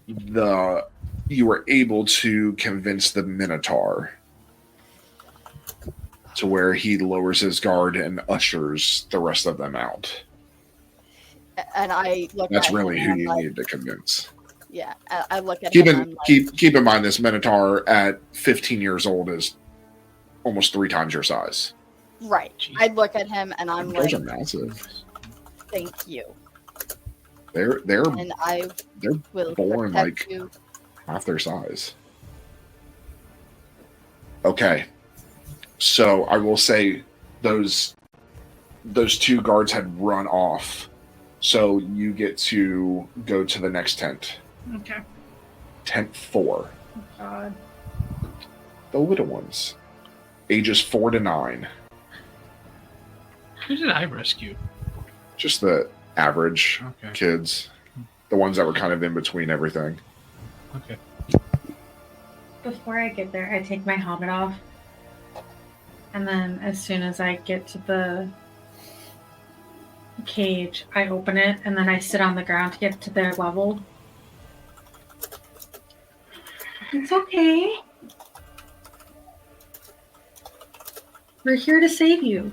you were able to convince the Minotaur to where he lowers his guard and ushers the rest of them out. And I look That's at really him who you like, needed to convince. Yeah, I look at him and I'm like, Keep in mind this Minotaur at 15 years old is almost 3 times your size. right. I look at him and I'm Those like, are massive. thank you. They're And I will born protect like you. half their size. Okay. So I will say those 2 guards had run off. So you get to go to the next tent. Okay. Tent 4. Oh, God. The little ones. Ages 4 to 9. Who did I rescue? Just the average Okay. kids. The ones that were kind of in between everything. Okay. Before I get there, I take my helmet off. And then as soon as I get to the cage, I open it and then I sit on the ground to get to their level. It's okay. We're here to save you.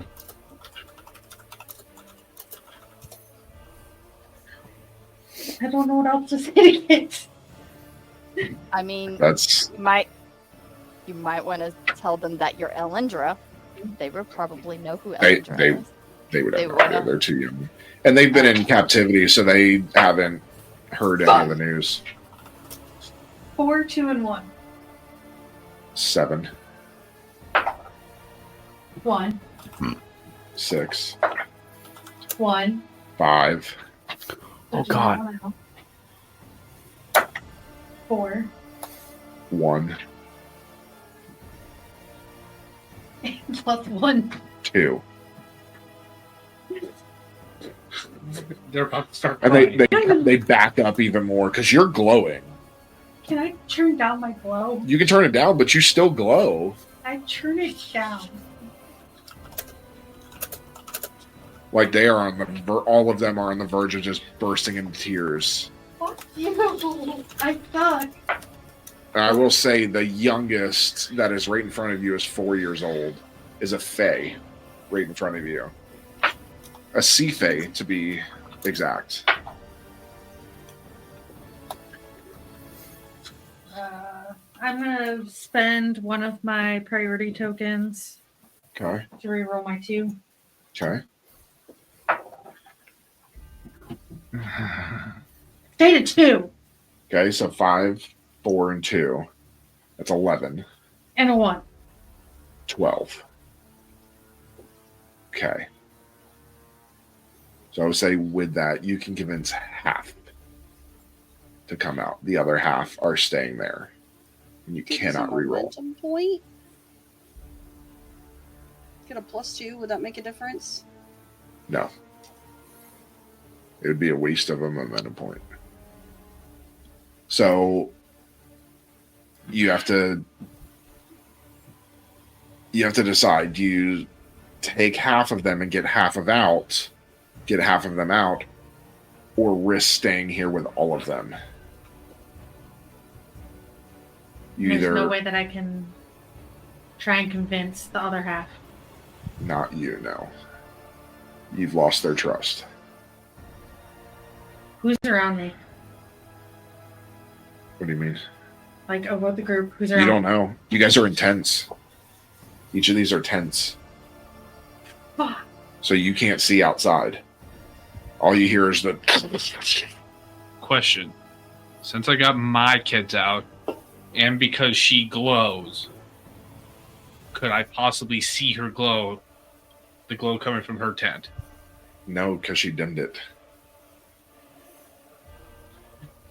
I don't know what else to say to kids. I mean, That's you might want to tell them that you're Elyndor. They would probably know who they Elyndor is. they would They have no would idea. have. They're too young. And they've been in captivity, so they haven't heard any of the news. 4, 2, and 1. 7, 1, 6, 1. 5, Oh, God. 4. 1, Plus 1. 2. They're about to start And crying. they back up even more because you're glowing. Can I turn down my glow? You can turn it down, but you still glow. I turn it down. Like they are on the all of them are on the verge of just bursting into tears. Fuck you! I suck. I will say the youngest that is right in front of you is 4 years old. Is a fae, right in front of you. A sea fae, to be exact. I'm gonna spend one of my priority tokens. Okay. To reroll my 2. Okay. Stay to 2. Okay, so 5, 4, and 2. That's 11. And a 1. 12. Okay. So I would say with that, you can convince half to come out. The other half are staying there. And you cannot reroll. Point? Get a +2. Would that make a difference? No. It would be a waste of a momentum point. So you have to decide, do you take half of them and get half of them out, or risk staying here with all of them? There's no way that I can try and convince the other half. Not you, no. You've lost their trust. Who's around me? What do you mean? Like, about the group, who's around You don't me? know. You guys are in tents. Each of these are tents. Fuck. So you can't see outside. All you hear is the... Question. Since I got my kids out, and because she glows, could I possibly see her glow, the glow coming from her tent? No, because she dimmed it.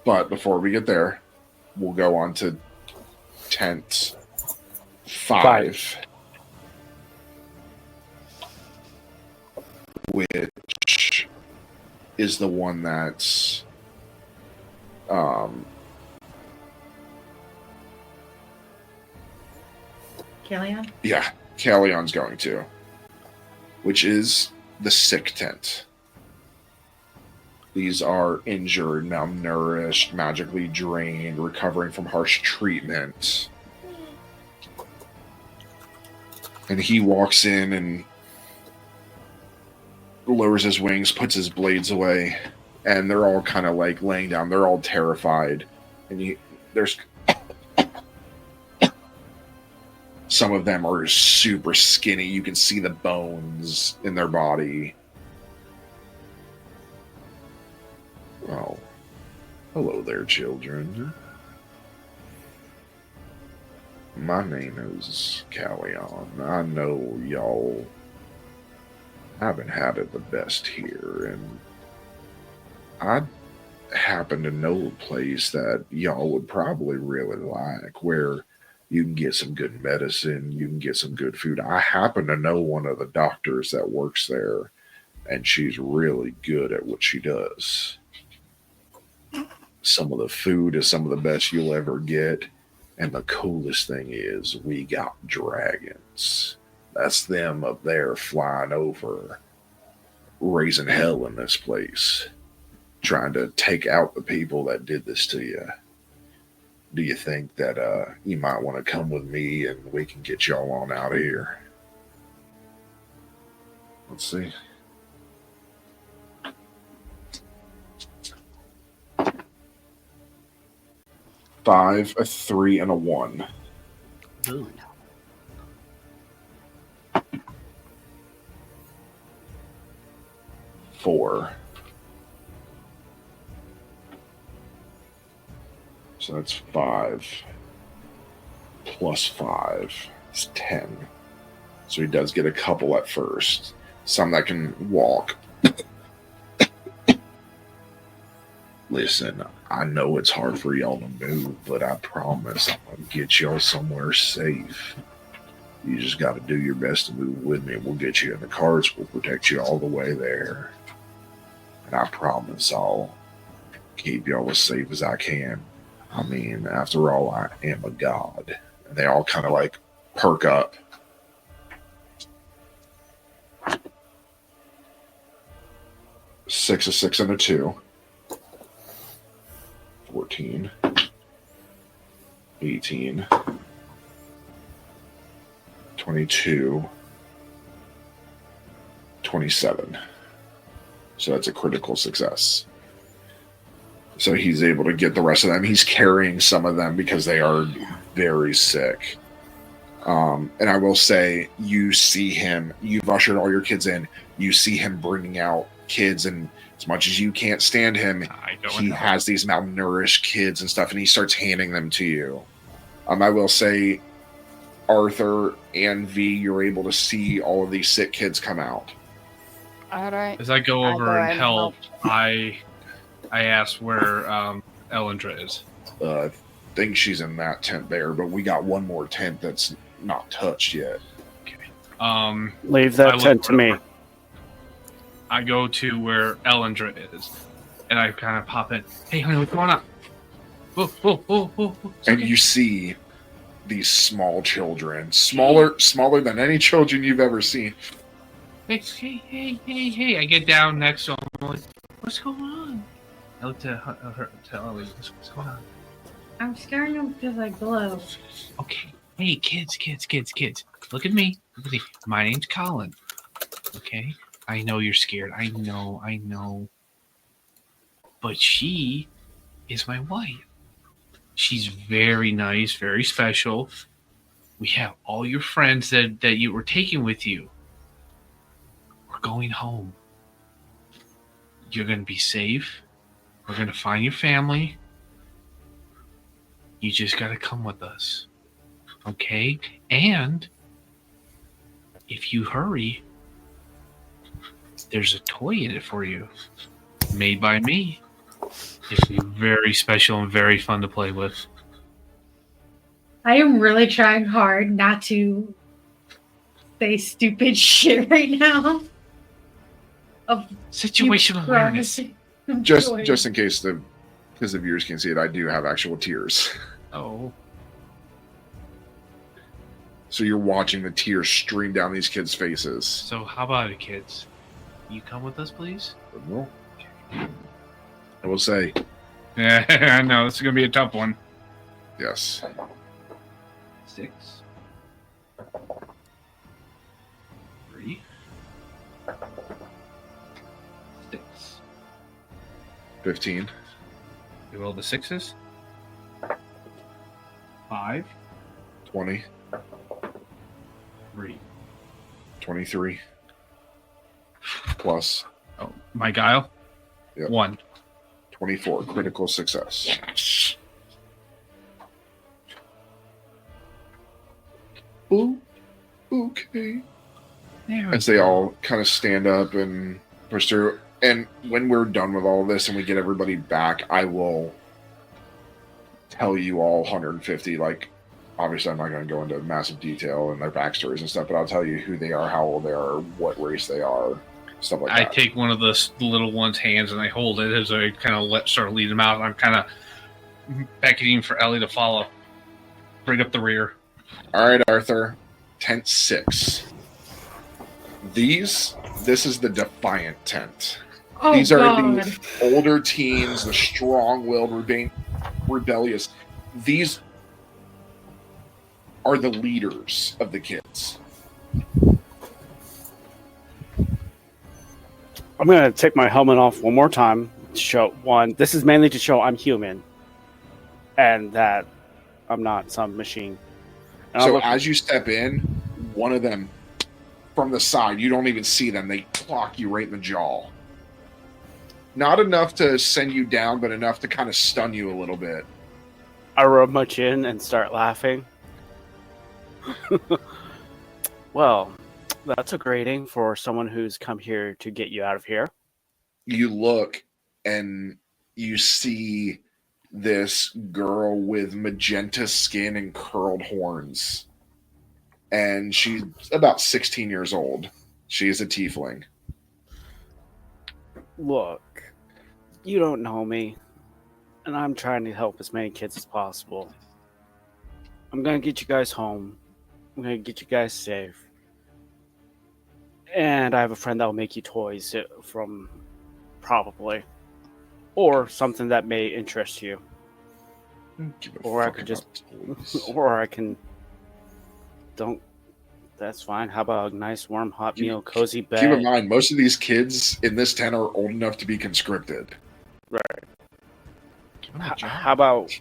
But before we get there, we'll go on to tent 5. Which is the one that's Killian? yeah, Callion's going to. Which is the sick tent. These are injured, malnourished, magically drained, recovering from harsh treatment. And he walks in and lowers his wings, puts his blades away, and they're all kind of like laying down. They're all terrified. And there's some of them are super skinny. You can see the bones in their body. Oh, hello there, children. My name is Callion. I know y'all haven't had it the best here, and I happen to know a place that y'all would probably really like, where you can get some good medicine, you can get some good food. I happen to know one of the doctors that works there, and she's really good at what she does. Some of the food is some of the best you'll ever get. And the coolest thing is we got dragons. That's them up there flying over, raising hell in this place, trying to take out the people that did this to you. Do you think that you might want to come with me and we can get y'all on out of here? Let's see. Five, a 3, and a 1. Ooh. 4. So that's 5. Plus 5 is 10. So he does get a couple at first. Some that can walk. Listen, I know it's hard for y'all to move, but I promise I'm going to get y'all somewhere safe. You just got to do your best to move with me. We'll get you in the carts. We'll protect you all the way there. And I promise I'll keep y'all as safe as I can. I mean, after all, I am a god. And they all kind of like perk up. 6, a 6, and a 2. 14. 18. 22. 27. So that's a critical success. So he's able to get the rest of them. He's carrying some of them because they are very sick. And I will say, you see him, you've ushered all your kids in, you see him bringing out kids, and as much as you can't stand him, he has these malnourished kids and stuff, and he starts handing them to you. I will say, Arthur and V, you're able to see all of these sick kids come out. All right. As I go over and help, I ask where Elyndor is. I think she's in that tent there, but we got one more tent that's not touched yet. Okay. Leave that tent to me. I go to where Elyndor is, and I kind of pop in. Hey, honey, what's going on? Whoa. And you see these small children, smaller than any children you've ever seen. Hey. I get down next to him. I'm like, what's going on? I look to Ellie, what's going on? I'm scaring them because I glow. Okay. Hey, kids. Look at me. My name's Colin. Okay? I know you're scared. I know. But she is my wife. She's very nice, very special. We have all your friends that you were taking with you. We're going home. You're going to be safe. We're going to find your family. You just got to come with us. Okay? And if you hurry, there's a toy in it for you. Made by me. It's very special and very fun to play with. I am really trying hard not to say stupid shit right now. Situational awareness. Just in case because the viewers can't see it, I do have actual tears. Oh. So you're watching the tears stream down these kids' faces. So how about it, kids? You come with us, please? Well, I will say. Yeah, I know. This is going to be a tough one. Yes. 6. 3. 6. 15. You roll the 6s. 5. 20. 3. 23. Plus. Oh, my guile? Yep. 1. 24. Critical success. Yes. Oh, okay. There As they all kind of stand up and push through. And when we're done with all this and we get everybody back, I will tell you all 150. Like, obviously, I'm not going to go into massive detail and their backstories and stuff, but I'll tell you who they are, how old they are, what race they are, stuff like that. I take one of the little one's hands and I hold it as I kind of start leading them out. I'm kind of beckoning for Ellie to follow. Bring up the rear. All right, Arthur. Tent 6. This is the Defiant tent. Oh, These are God. the older teens, the strong-willed, rebellious. These are the leaders of the kids. I'm going to take my helmet off one more time to show one. This is mainly to show I'm human and that I'm not some machine. And So as you step in, one of them from the side, you don't even see them. They clock you right in the jaw. Not enough to send you down, but enough to kind of stun you a little bit. I rub my chin and start laughing. Well, that's a grading for someone who's come here to get you out of here. You look and you see this girl with magenta skin and curled horns. And she's about 16 years old. She is a tiefling. Look, you don't know me, and I'm trying to help as many kids as possible. I'm going to get you guys home. I'm going to get you guys safe. And I have a friend that will make you toys from probably, or something that may interest you. Or I could just, or I can. Don't. That's fine. How about a nice, warm, hot meal, cozy bed? Keep in mind, most of these kids in this tent are old enough to be conscripted. Right. How about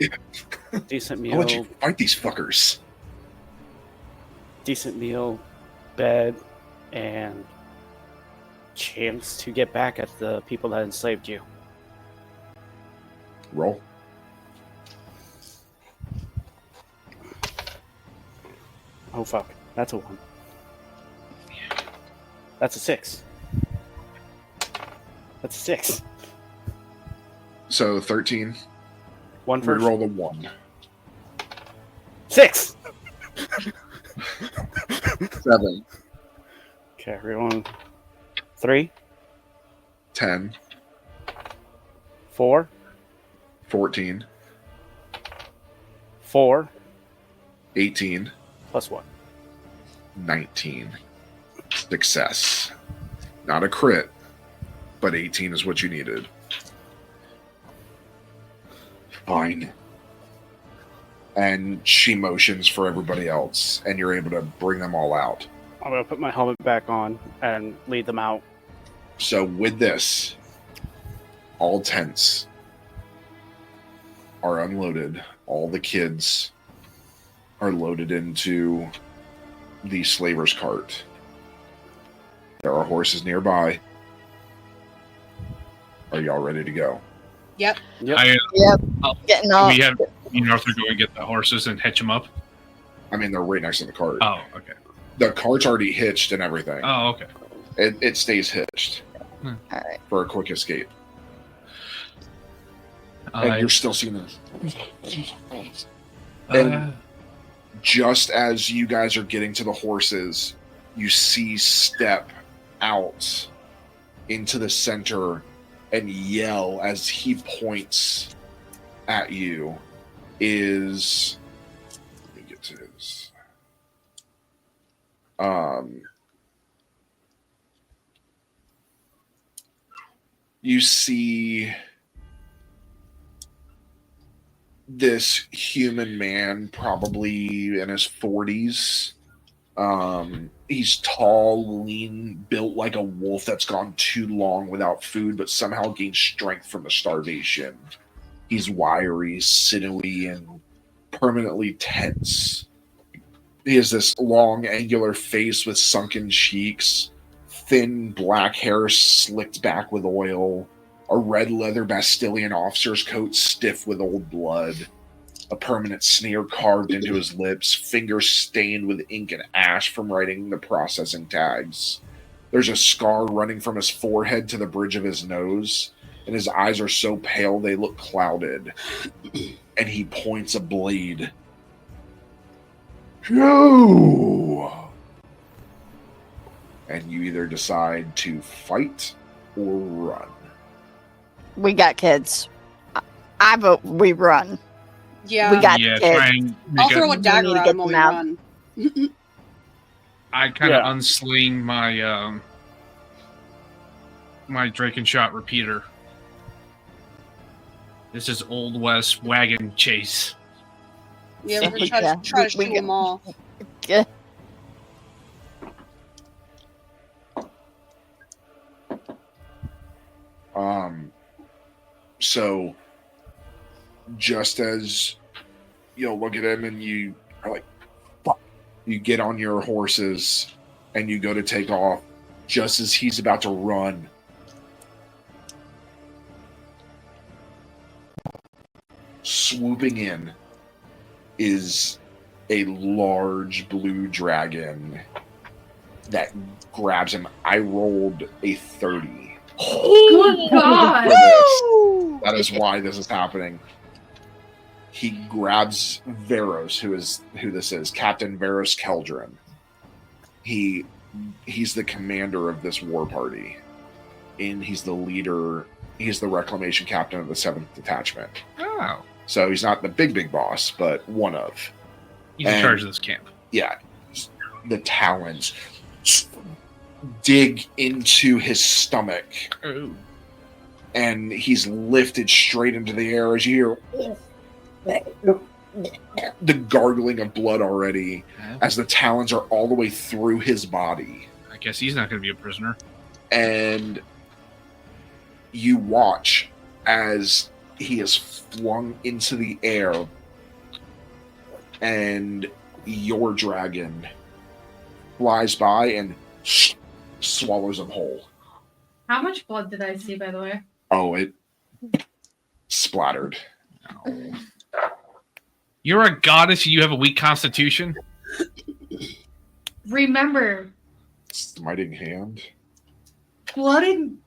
decent meal? I'll let you fight these fuckers. Decent meal, bed, and chance to get back at the people that enslaved you. Roll. Oh fuck, that's a 1. That's a 6. That's a 6. So 13. 1 first. Roll the 1. 6. 7. Okay, everyone. 3. 10. 4. 14. 4. 18. Plus 1. 19. Success. Not a crit, but 18 is what you needed. Fine. And she motions for everybody else, and you're able to bring them all out. I'm going to put my helmet back on and lead them out. So with this, all tents are unloaded. All the kids are loaded into the slaver's cart. There are horses nearby. Are y'all ready to go? Yep. Yep. Getting off. We have Arthur go and get the horses and hitch them up. I mean, they're right next to the cart. Oh, okay. The cart's already hitched and everything. Oh, okay. It stays hitched All right. for a quick escape. And you're still seeing this. And just as you guys are getting to the horses, you see step out into the center and yell as he points at you is... Let me get to his... You see this human man, probably in his 40s. He's tall, lean, built like a wolf that's gone too long without food, but somehow gained strength from the starvation. He's wiry, sinewy, and permanently tense. He has this long, angular face with sunken cheeks, thin black hair slicked back with oil, a red leather Bastilian officer's coat stiff with old blood, a permanent sneer carved into his lips, fingers stained with ink and ash from writing the processing tags. There's a scar running from his forehead to the bridge of his nose, and his eyes are so pale they look clouded. And he points a blade. Go! And you either decide to fight or run. We got kids. I vote we run. Yeah. We got kids. I'll throw a dagger at him while we run. I kind of unsling my my Drake and Shot repeater. This is Old West wagon chase. Yeah, we're gonna try to shoot them all. Yeah. So just as you look at him and you are like, fuck, you get on your horses and you go to take off, just as he's about to run, swooping in is a large blue dragon that grabs him. I rolled a 30. Good God! That is why this is happening. He grabs Veros, who this is, Captain Veros Keldrin. He's the commander of this war party, and he's the leader. He's the reclamation captain of the 7th detachment. Oh, so he's not the big boss, but one of. He's in charge of this camp. Yeah, the talons dig into his stomach. Oh. and he's lifted straight into the air as you hear the gargling of blood already as the talons are all the way through his body. I guess he's not going to be a prisoner. And you watch as he is flung into the air and your dragon flies by and swallows him whole. How much blood did I see, by the way? Oh, it splattered. Oh. You're a goddess and you have a weak constitution? Remember, Smiting hand. blood and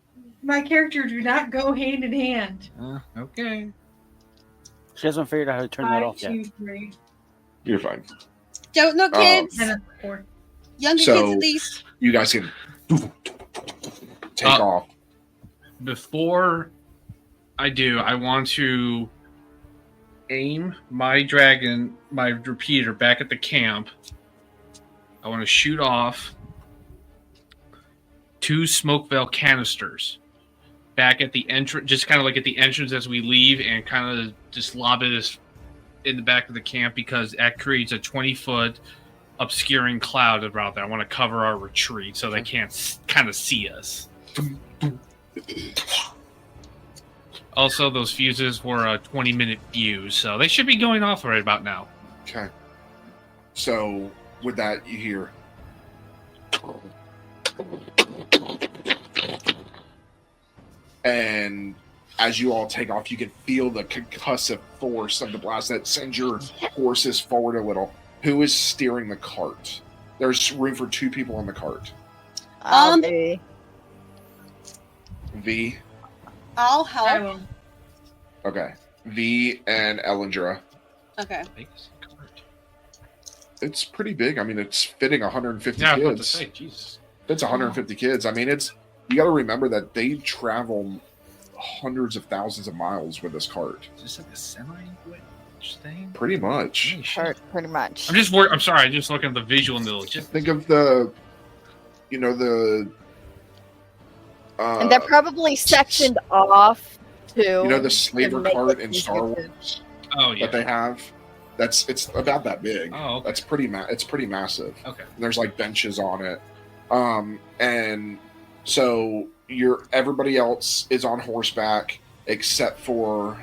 my character do not go hand in hand. Okay. She hasn't figured out how to turn that off 5, yet. 2, 3. You're fine. Don't look, kids. And a 4. Younger So- kids, at least. You guys can take off. Before I do, I want to aim my dragon, my repeater, back at the camp. I want to shoot off 2 smoke veil canisters back at the entrance, just kind of like at the entrance as we leave, and kind of just lob it in the back of the camp because that creates a 20-foot obscuring cloud around there. I want to cover our retreat so they can't kind of see us. Also, those fuses were a 20-minute fuse, so they should be going off right about now. Okay. So, with that, you hear. And as you all take off, you can feel the concussive force of the blast that sends your horses forward a little. Who is steering the cart? There's room for 2 people on the cart. Maybe. V. I'll I help. will. Okay. V and Elyndor. Okay. It's pretty big. I mean, it's fitting 150 Yeah, I was about to kids. say, Jesus. It's 150 kids. I mean, you got to remember that they travel hundreds of thousands of miles with this cart. Is this like a semi-witch thing? Pretty much. Holy shit. Pretty much. I'm sorry. I'm just looking at the visual and the logistics. Think of the. And they're probably sectioned off too. the slaver to make cart it in easier Star to- Wars Oh yeah. that they have. It's about that big. Oh, okay. That's pretty. It's pretty massive. Okay. There's like benches on it, and so everybody else is on horseback except for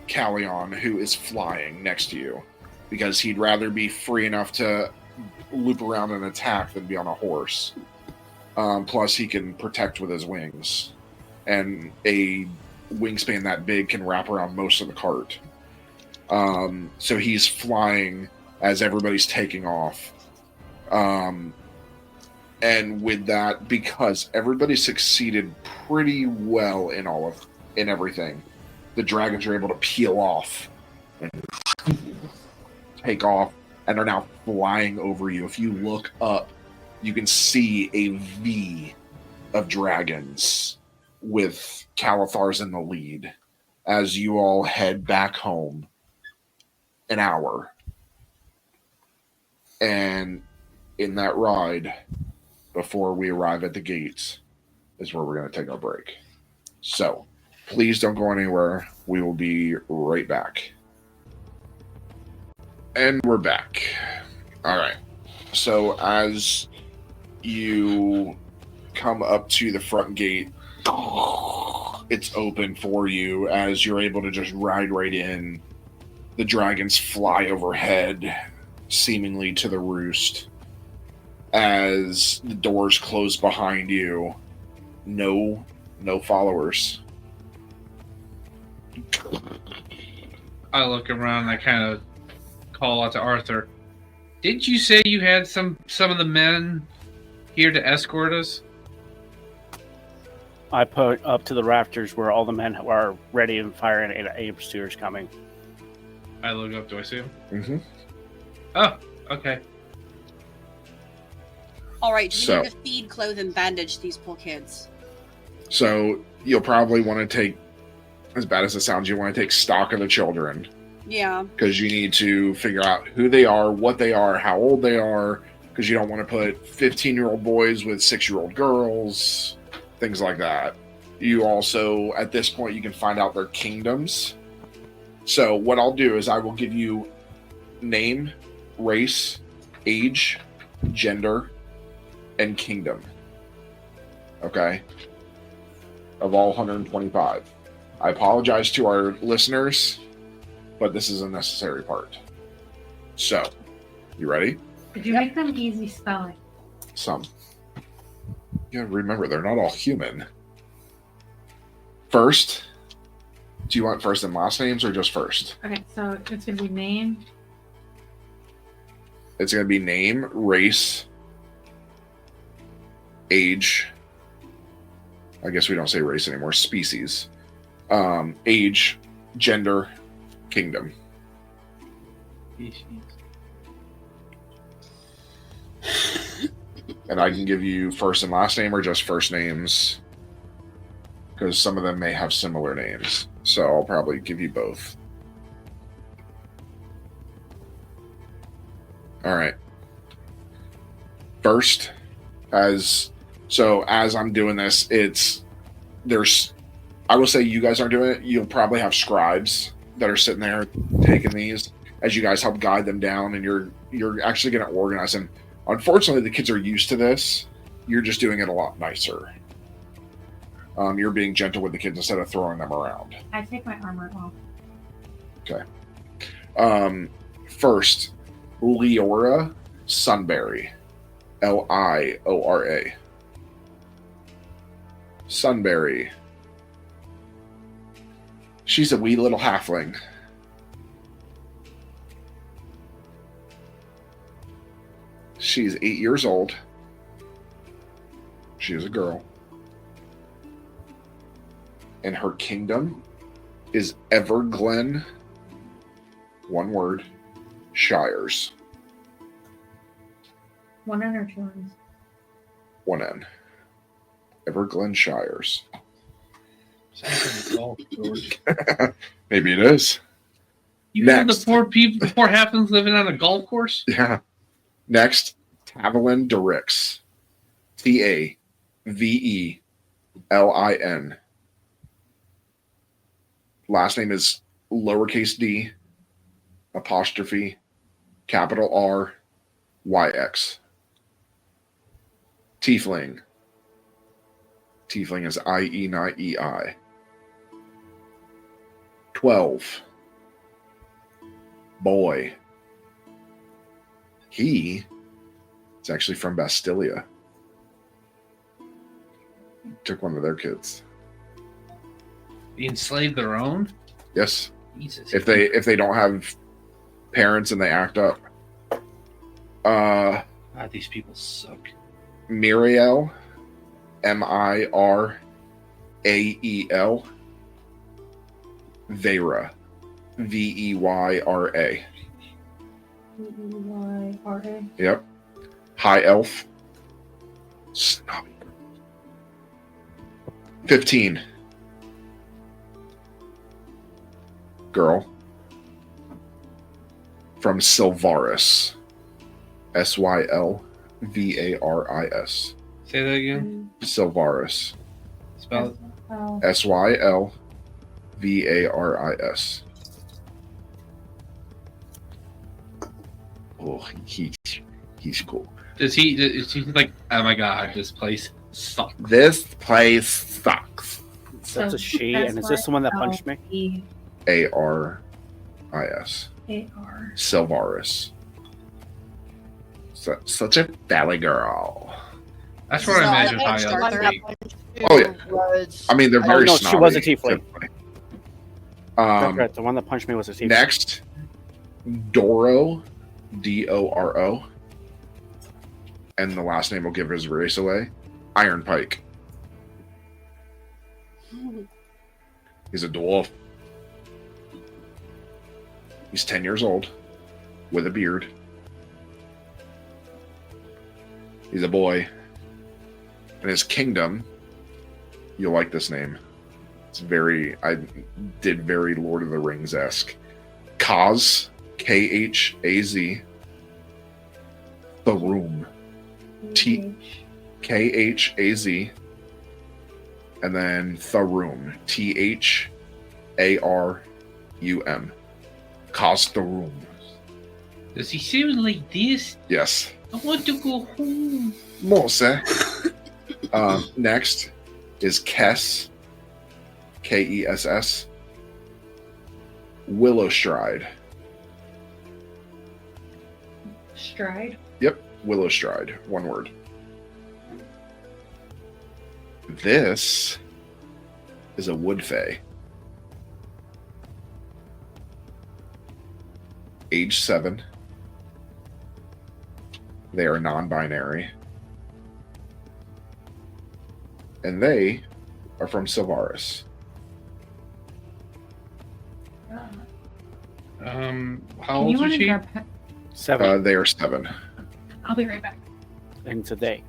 Callion, who is flying next to you because he'd rather be free enough to loop around and attack than be on a horse. Plus, he can protect with his wings, and a wingspan that big can wrap around most of the cart. So he's flying as everybody's taking off. And with that, because everybody succeeded pretty well in everything, the dragons are able to peel off and take off, and are now flying over you. If you look up, you can see a V of dragons with Calathars in the lead as you all head back home. An hour. And in that ride, before we arrive at the gates, is where we're going to take our break. So, please don't go anywhere. We will be right back. And we're back. All right. So, as you come up to the front gate, it's open for you as you're able to just ride right in. The dragons fly overhead, seemingly to the roost. As the doors close behind you, no followers. I look around and I kind of call out to Arthur. Didn't you say you had some of the men here to escort us? I put up to the rafters where all the men are ready and firing, and a pursuer's coming. I look up. Do I see him? Mm-hmm. Oh, okay. All right, we So- need to feed, clothe, and bandage these poor kids. So you'll probably want to take, as bad as it sounds, you want to take stock of the children. Yeah. Because you need to figure out who they are, what they are, how old they are, because you don't want to put 15-year-old boys with 6-year-old girls, things like that. You also, at this point, you can find out their kingdoms. So what I'll do is I will give you name, race, age, gender, and kingdom. Okay? Of all 125. I apologize to our listeners, but this is a necessary part. So, you ready? Did you make them easy spelling? Some. You gotta remember, they're not all human. First, do you want first and last names or just first? Okay, so it's going to be name. It's going to be name, race, age. I guess we don't say race anymore. Species. Age, gender, kingdom. And I can give you first and last name or just first names, because some of them may have similar names. So I'll probably give you both. All right. First, as I'm doing this, I will say you guys aren't doing it. You'll probably have scribes that are sitting there taking these as you guys help guide them down, and you're actually going to organize them. Unfortunately, the kids are used to this. You're just doing it a lot nicer. You're being gentle with the kids instead of throwing them around. I take my armor off. Okay. First, Leora Sunberry. Liora. Sunberry. She's a wee little halfling. She's 8 years old. She is a girl. And her kingdom is Everglen, one word, Shires. One N or two N's? One N. Everglen Shires. Maybe it is. You have the poor people, the poor halflings living on a golf course? Yeah. Next, Tavelin Derix. Tavelin. Last name is lowercase d, apostrophe, capital R, YX. Tiefling. Tiefling is IE, not EI. 12. Boy. He is actually from Bastilia. Took one of their kids. They enslaved their own? Yes. Jesus. If they don't have parents and they act up. God, these people suck. Miriel, Mirael. Veyra, Veyra. Veyra. Yep. High elf. Snobby. 15. Girl. From Sylvaris. Sylvaris. Say that again. Sylvaris. Spell it. Sylvaris. Oh, he's cool. Is he like, oh my god, this place sucks. This place sucks. That's a she, and is this the one that punched me? Aris. AR. Sylvaris. Such a valley girl. That's what I imagine high up. Oh yeah. I mean, they're very no, snobby. she was a tiefling. Right, the one that punched me was a tiefling. Next, Doro, Doro, and the last name will give his race away. Iron Pike. He's a dwarf. He's 10 years old, with a beard. He's a boy. And his kingdom, you'll like this name. I did very Lord of the Rings-esque. Khaz, Khaz. The Room. Khaz. and then Tharum. Tharum. Castarum. Does he sound like this? Yes. I want to go home. Mose. Next is Kess. Kess. Willowstride. Stride. Yep, Willowstride. One word. This is a wood fae. Age 7. They are non-binary. And they are from Sylvaris. How old is she? 7. They are 7. I'll be right back. And today.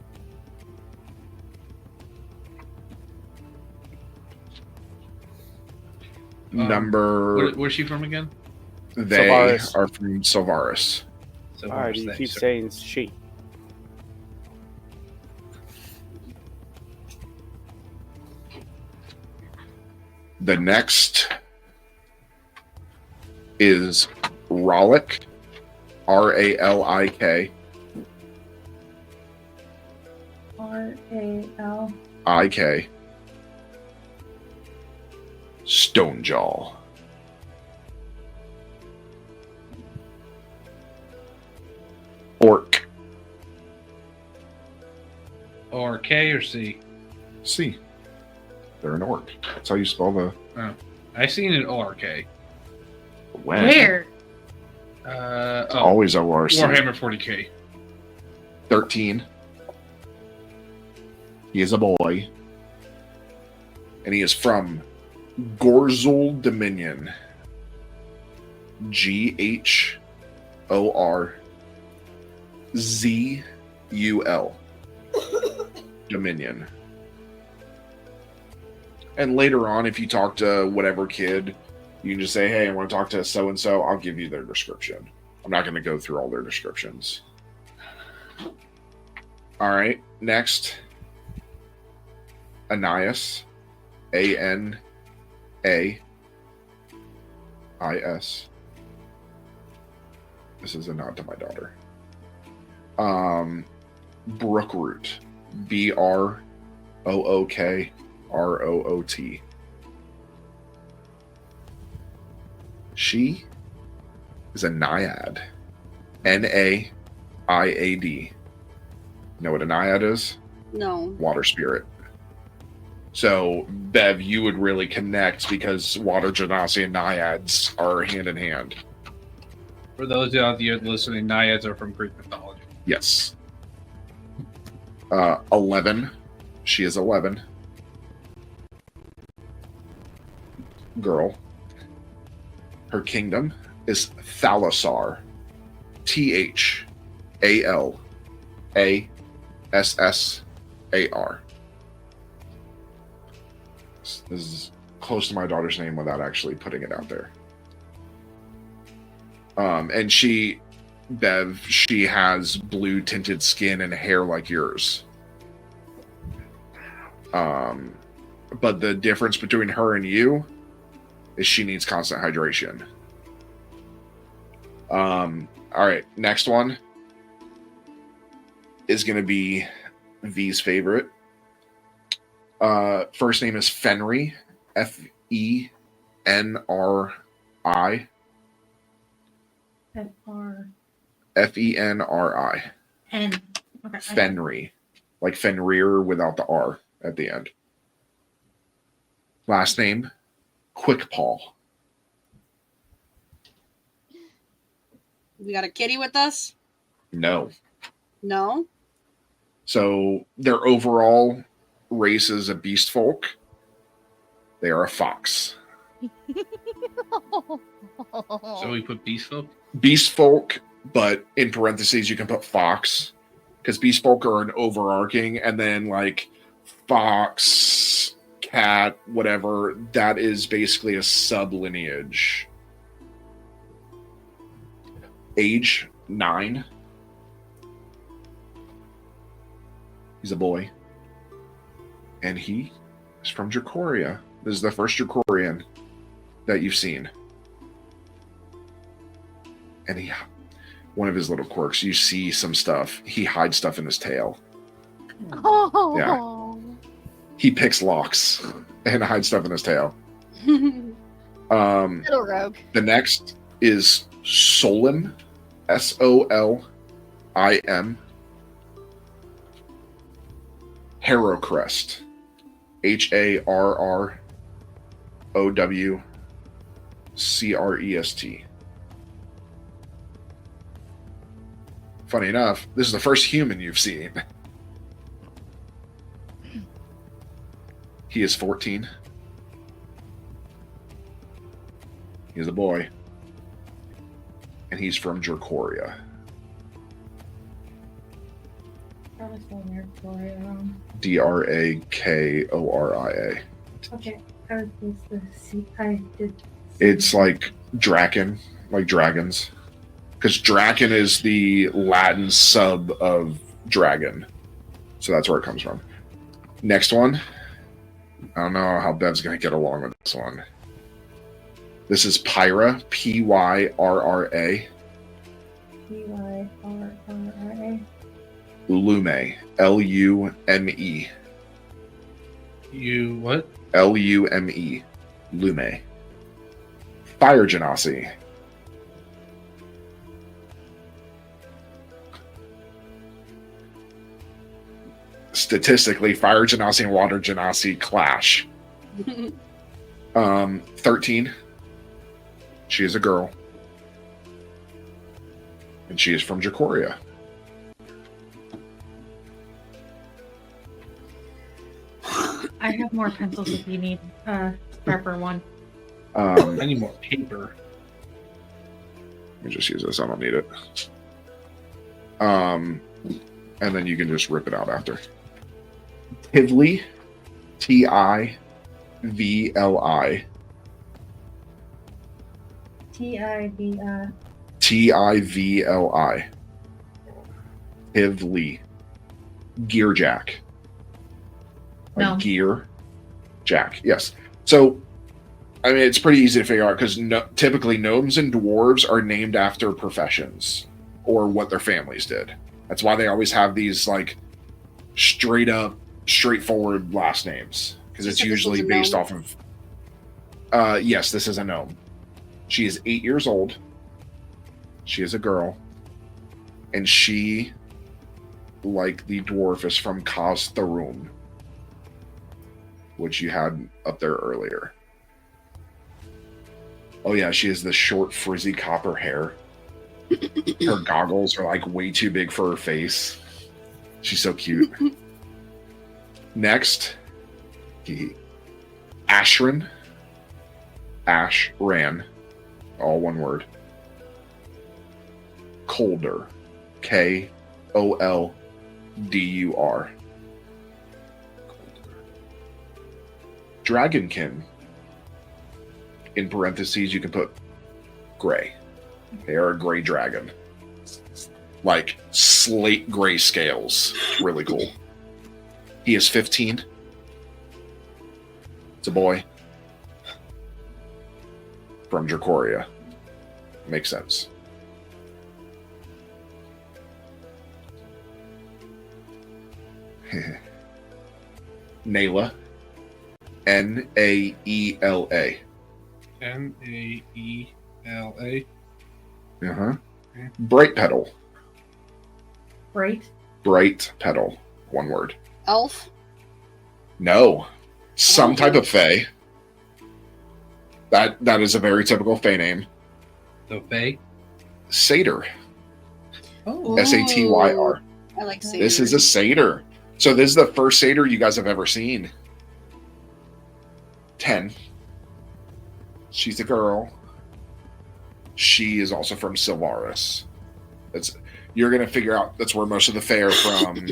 Number. Where's she from again? They Sylvaris. are from Sylvaris. So Alright, you keep saying she. The next is Ralik. Ralik. R-A-L. Ik. Stonejaw. Orc. Or K or C? C. They're an orc. That's how you spell the. I seen an ORK. When? Where? Always ORC. Warhammer 40K. 13. He is a boy. And he is from Gorzul Dominion. Ghorzul. Dominion. And later on, if you talk to whatever kid, you can just say, hey, I want to talk to so-and-so. I'll give you their description. I'm not going to go through all their descriptions. All right. Next. Anais. Anais. This is a nod to my daughter. Brookroot. Brookroot. She is a naiad. Naiad. Know what a naiad is? No. Water spirit. So, Bev, you would really connect because water genasi and naiads are hand in hand. For those out there listening, naiads are from Greek mythology. Yes. 11. She is 11. Girl. Her kingdom is Thalasar. Thalassar. This is close to my daughter's name without actually putting it out there. And she, Bev, she has blue tinted skin and hair like yours. But the difference between her and you is she needs constant hydration. All right, next one is going to be V's favorite. First name is Fenry. Fenri. Fenri. N. Okay. Fenry. Like Fenrir without the R at the end. Last name, Quickpaw. We got a kitty with us? No. No? So their overall race is a beast folk. They are a fox. So we put beast folk? Beast folk, but in parentheses you can put fox. Because beast folk are an overarching, and then like fox, cat, whatever, that is basically a sublineage. Age 9. He's a boy. And he He's from Dracoria. This is the first Dracorian that you've seen. And one of his little quirks, you see some stuff. He hides stuff in his tail. Oh. Yeah. He picks locks and hides stuff in his tail. Little rogue. The next is Solim, Solim. Harrowcrest, Harrowcrest. Funny enough, this is the first human you've seen. He is 14. He's a boy. And he's from Dracoria. Drakoria. Okay. It's like Draken, like dragons. Because Draken is the Latin sub of dragon. So that's where it comes from. Next one. I don't know how Bev's going to get along with this one. This is Pyra, Pyrra. Pyrra. Lume, Lume. You what? Lume. Lume. Fire Genasi. Statistically, Fire Genasi and Water Genasi clash. 13. She is a girl. And she is from Dracoria. I have more pencils if you need Prepper one. I need more paper. Let me just use this. I don't need it. And then you can just rip it out after. Tivli, Tivli. Tivli. Tivli. Tivli. Gearjack. No. Gear Jack. Yes. So, I mean, it's pretty easy to figure out because typically gnomes and dwarves are named after professions or what their families did. That's why they always have these like straight up, straightforward last names because it's usually based off of. Yes, this is a gnome. She is 8 years old. She is a girl, and she, like the dwarf, is from Kaz-Tharum, which you had up there earlier. Oh yeah, she has the short, frizzy copper hair. Her goggles are like way too big for her face. She's so cute. Next, Ashran. Ashran. All one word. Koldur. Koldur. Dragonkin. In parentheses, you can put gray. They are a gray dragon. Like slate gray scales. Really cool. He is 15. It's a boy. From Dracoria. Makes sense. Naela. Naela. Naela. Uh-huh. Bright Petal. Bright Petal. One word. Elf? No. Some type of fae. That is a very typical fae name. The fae? Satyr. Oh. Satyr. I like satyr. This is a satyr. So this is the first satyr you guys have ever seen. 10. She's a girl. She is also from Sylvaris. You're gonna figure out that's where most of the fae are from.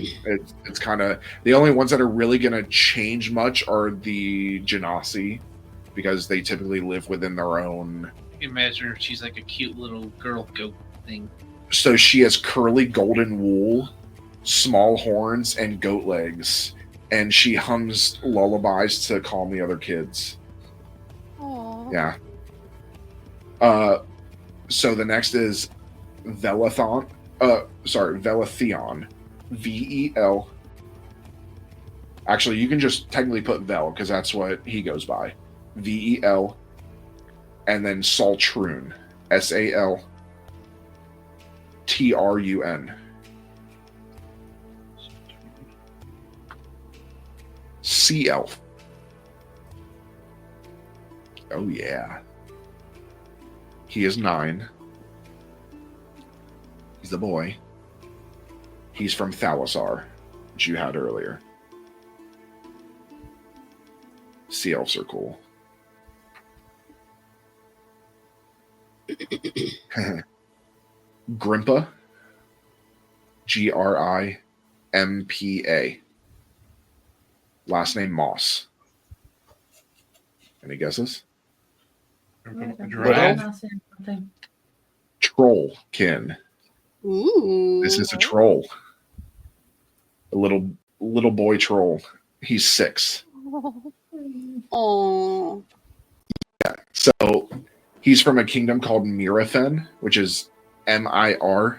It's kind of the only ones that are really gonna change much are the Genasi, because they typically live within their own. Imagine if she's like a cute little girl goat thing. So she has curly golden wool, small horns, and goat legs, and she hums lullabies to calm the other kids. Aww. Yeah. So the next is Velathon. Velatheon. VEL. Actually, you can just technically put Vel because that's what he goes by. VEL. And then Saltrun. SALTRUN. Sea Elf. Oh, yeah. He is 9. He's a boy. He's from Thalassar, which you had earlier. Sea Elves are cool. Grimpa. GRIMPA. Last name Moss. Any guesses? Trollkin. Ooh. This is a troll. A little boy troll. He's 6. Oh. Yeah. So he's from a kingdom called Mirefen, which is MIREFEN.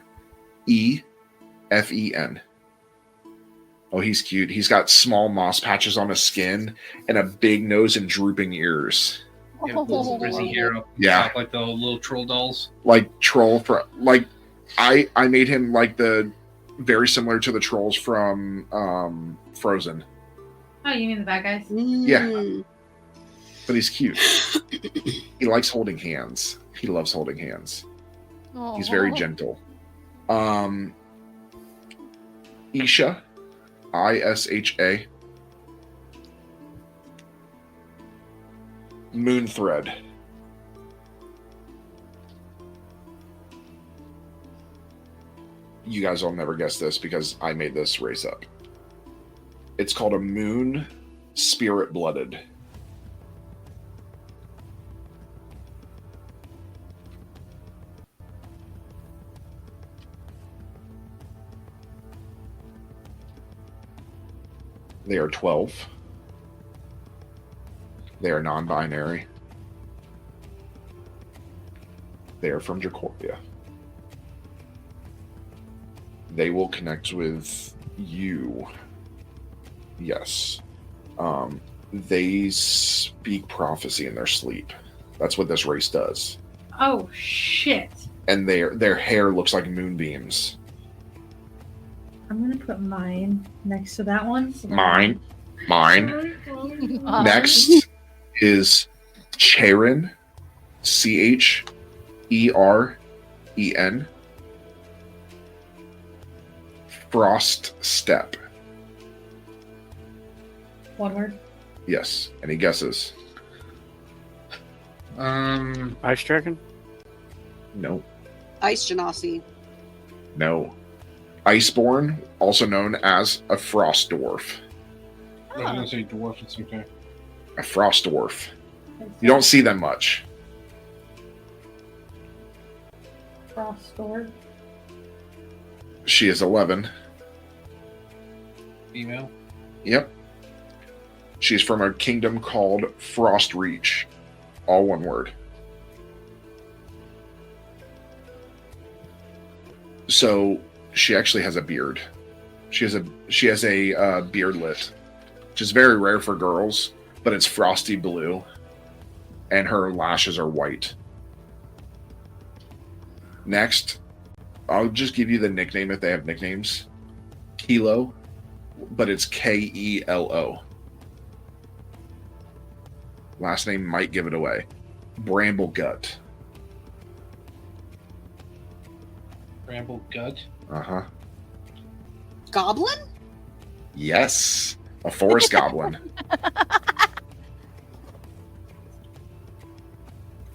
Oh, he's cute. He's got small moss patches on his skin and a big nose and drooping ears. Yeah, pulls the frizzy hair up, top like the little troll dolls. Like I made him like very similar to the trolls from Frozen. Oh, you mean the bad guys? Yeah. But he's cute. He likes holding hands. He loves holding hands. Aww. He's very gentle. Isha. ISHA. Moonthread. You guys will never guess this because I made this race up. It's called a moon spirit blooded. They are 12. They are non-binary. They are from Dracoria. They will connect with you. Yes. They speak prophecy in their sleep. That's what this race does. Oh, shit. And their hair looks like moonbeams. I'm going to put mine next to that one. So Mine. Next is Cheren. CHEREN. Frost Step. One word. Yes. Any guesses? Ice Dragon? No. Ice Genasi. No. Iceborn, also known as a Frost Dwarf. I was going to say dwarf, it's okay. A Frost Dwarf. You don't see them much. Frost Dwarf. She is 11. Female? Yep. She's from a kingdom called Frost Reach. All one word. So she actually has a beard. She has a beardlet, which is very rare for girls, but it's frosty blue, and her lashes are white. Next, I'll just give you the nickname if they have nicknames. Kilo, but it's KELO. Last name might give it away. Bramble Gut. Bramble Gut? Uh-huh. Goblin? Yes. A forest goblin.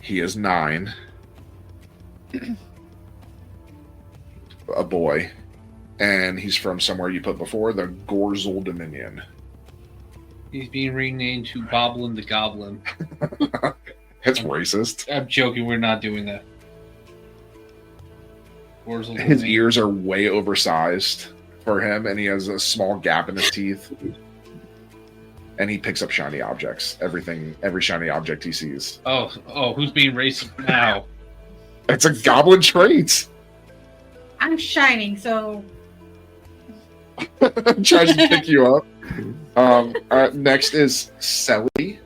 He is 9. A boy. And he's from somewhere you put before, the Gorzel Dominion. He's being renamed to Boblin the Goblin. That's racist. I'm joking, we're not doing that. His ears are way oversized for him, and he has a small gap in his teeth. And he picks up shiny objects. Every shiny object he sees. Oh, who's being racist now? It's a goblin trait. I'm shining, so Tries to pick you up. Next is Seli,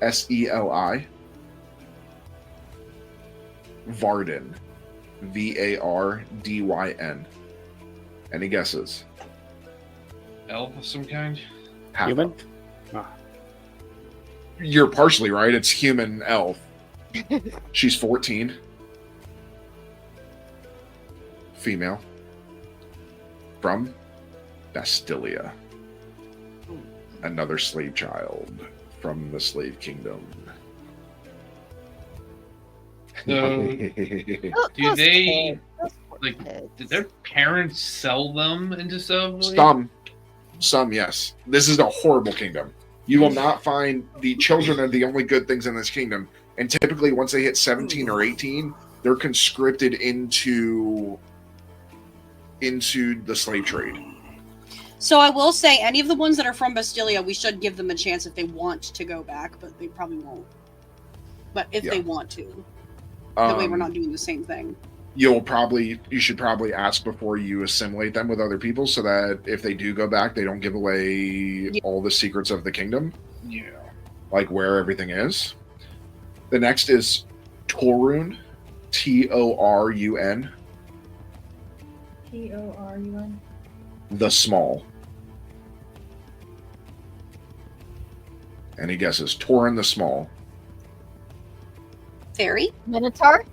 Seli. Vardyn, Vardyn. Any guesses? Elf of some kind? Half Human? elf. You're partially right. It's human elf. She's 14. Female. From Bastilia. Another slave child from the slave kingdom. So, do they did their parents sell them into slavery? Some, yes. This is a horrible kingdom. You will not find the children are the only good things in this kingdom. And typically, once they hit 17 or 18, they're conscripted into the slave trade. So I will say, any of the ones that are from Bastilia, we should give them a chance if they want to go back, but they probably won't. But if they want to. That way we're not doing the same thing. You should probably ask before you assimilate them with other people so that if they do go back, they don't give away all the secrets of the kingdom. Yeah. Like where everything is. The next is Torun, Torun. Torun. The Small. Any guesses? Torun the Small. Fairy? Minotaur?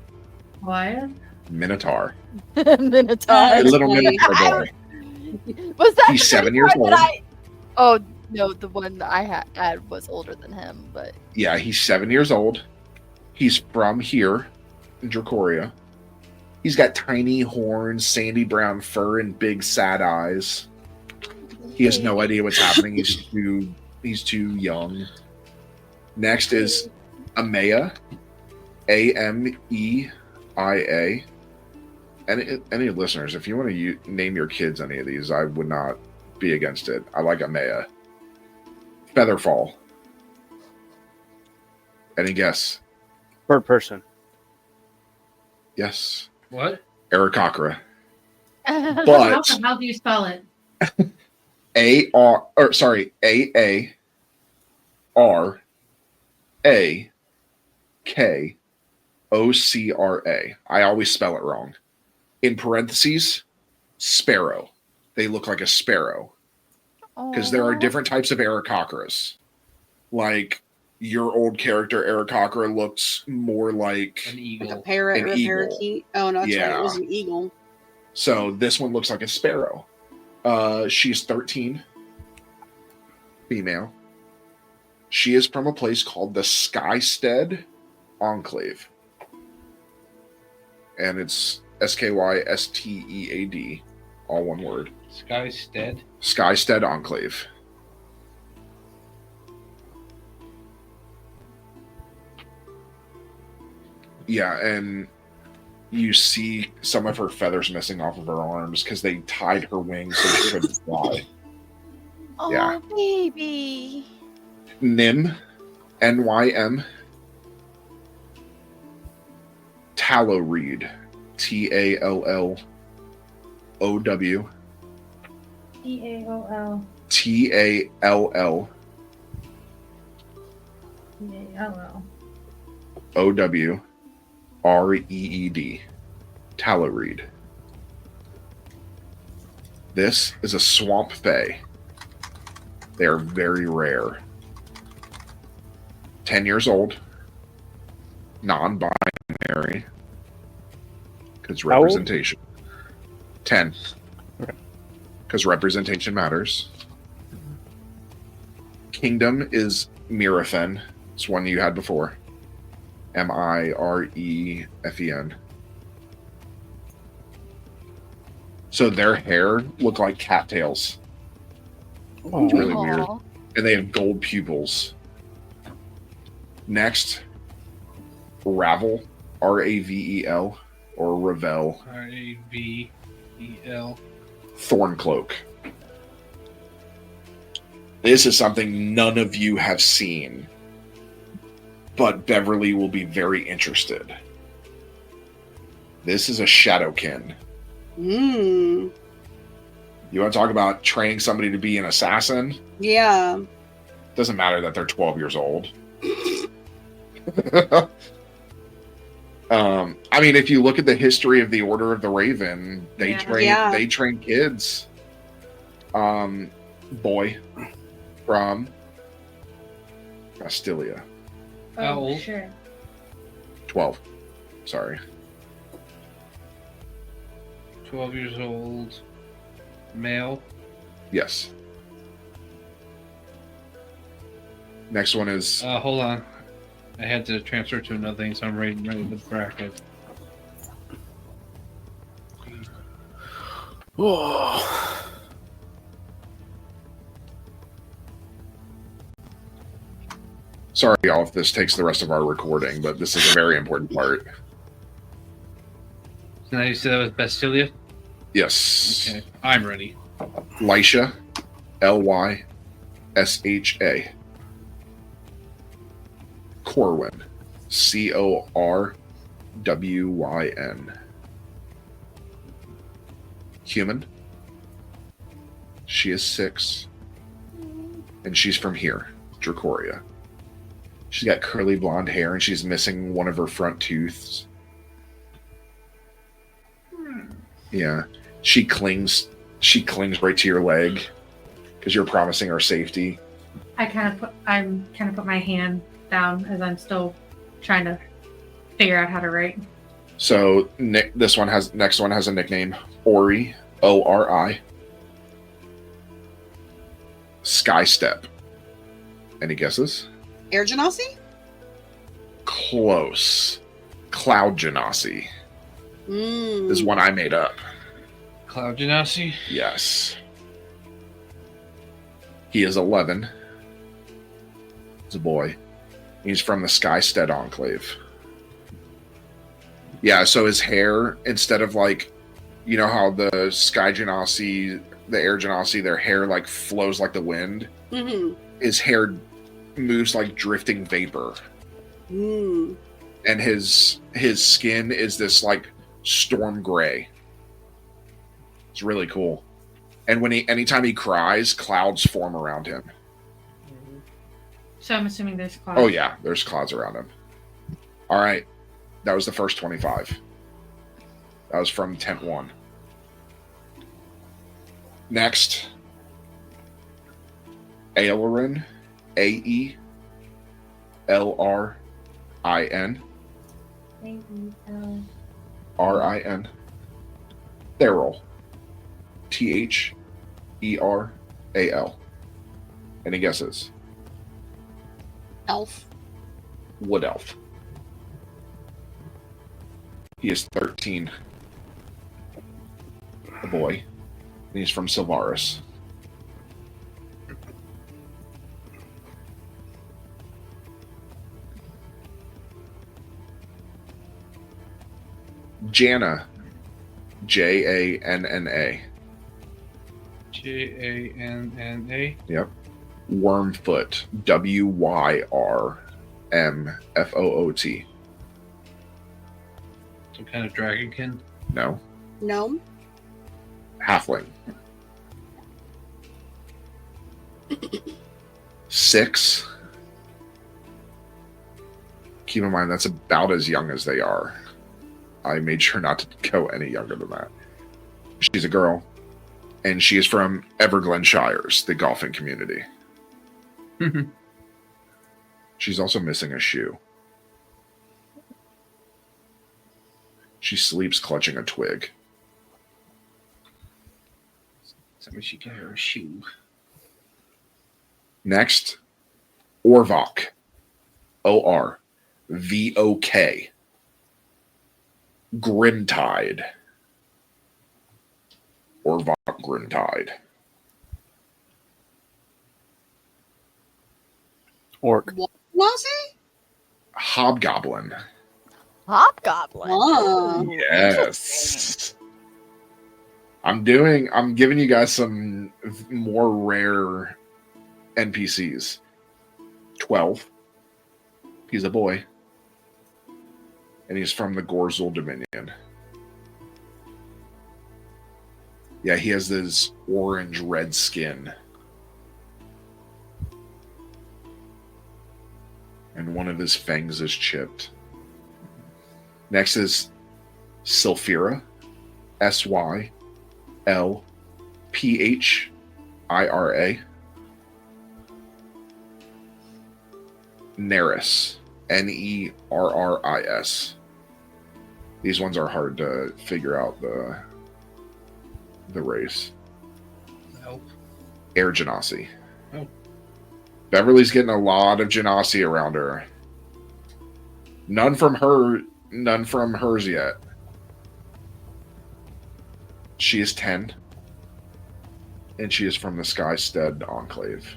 What? Minotaur. Minotaur. A little Minotaur boy. Was that He's the 7 years Minotaur old. Oh, no, the one that I had was older than him, but... Yeah, he's 7 years old. He's from here in Dracoria. He's got tiny horns, sandy brown fur, and big sad eyes. He has no idea what's happening. He's too young. Next is Amaya. Ameia. Any listeners, if you want to name your kids any of these, I would not be against it. I like Amaya. Featherfall. Any guess? Bird person. Yes. What? Aarakocra. But How do you spell it? Aarakocra. I always spell it wrong. In parentheses, sparrow. They look like a sparrow. Because there are different types of Aarakocras. Like your old character Aarakocra looks more like an eagle. Like a parrot or a parakeet. Oh, no, that's right. It was an eagle. So this one looks like a sparrow. She's 13. Female. She is from a place called the Skystead Enclave. And it's Skystead, all one word. Skystead? Skystead Enclave. Yeah, and you see some of her feathers missing off of her arms because they tied her wings so she couldn't fly. Oh, yeah. Baby. Nym, Nym. Tallow Reed, Tallow. Tall. Tall. OWREED. Tallow Reed. This is a swamp fae. They are very rare. 10 years old. Non-binary. Because representation. 10. Because representation matters. Kingdom is Mirafen. It's one you had before. Mirefen. So their hair look like cattails. It's really weird. And they have gold pupils. Next, Ravel. Ravel. Or Ravel. Ravel. Thorncloak. This is something none of you have seen, but Beverly will be very interested. This is a Shadowkin. Mm. You want to talk about training somebody to be an assassin? Yeah. Doesn't matter that they're 12 years old. I mean, if you look at the history of the Order of the Raven, they train kids. Boy from Castilia. How old? Sure. 12. Sorry. 12 years old. Male. Yes. Next one is... hold on. I had to transfer to another thing, so I'm ready with the bracket. Oh. Sorry, y'all, if this takes the rest of our recording, but this is a very important part. So now you said that was Bastilia? Yes. Okay, I'm ready. Lysha. Lysha. Corwin. Corwyn. Human. She is 6. And she's from here, Dracoria. She's got curly blonde hair and she's missing one of her front tooths. Yeah. She clings right to your leg because you're promising her safety. I'm kind of put my hand down as I'm still trying to figure out how to write. So next one has a nickname, Ori, Ori. Skystep. Any guesses? Air Genasi? Close. Cloud Genasi. This is one I made up. Cloud Genasi? Yes. He is 11. He's a boy. He's from the Skystead Enclave. Yeah, so his hair, instead of like, you know how the Sky Genasi, the Air Genasi, their hair like flows like the wind? Mm-hmm. His hair moves like drifting vapor. Mm. And his skin is this like storm gray. It's really cool. And anytime he cries, clouds form around him. So I'm assuming there's clouds. Oh yeah, there's clouds around him. All right. That was the first 25. That was from Tent 1. Next, Aelrin, Aelrin, Rin, Theral, Theral. Any guesses? Elf. Wood elf. He is 13. A boy. And he's from Sylvaris. Janna. Janna. Janna? Yep. Wormfoot. Wyrmfoot. Some kind of dragonkin? No. Gnome. Halfling. 6. Keep in mind, that's about as young as they are. I made sure not to go any younger than that. She's a girl, and she is from Everglen Shires, the golfing community. She's also missing a shoe. She sleeps clutching a twig. Somebody should get her a shoe. Next, Orvok. Orvok. Grintide. Orvok Grintide. Orc. What was he? Hobgoblin. Hobgoblin. Oh. Yes. I'm giving you guys some more rare NPCs. 12. He's a boy. And he's from the Gorzel Dominion. Yeah, he has this orange-red skin. And one of his fangs is chipped. Next is Sylphira. Sylphira. Neris. Nerris. These ones are hard to figure out the race. Nope. Air Genasi. Oh. Beverly's getting a lot of Genasi around her. None from hers yet. She is 10. And she is from the Skystead Enclave.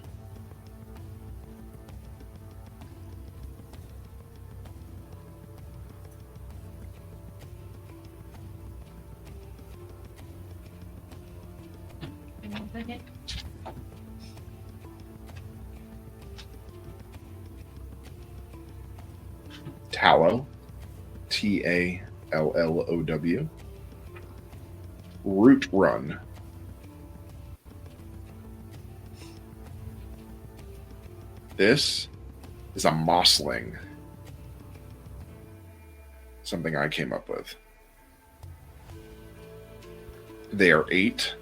Tallow. Tallow. Root Run. This is a mossling. Something I came up with. They are 8.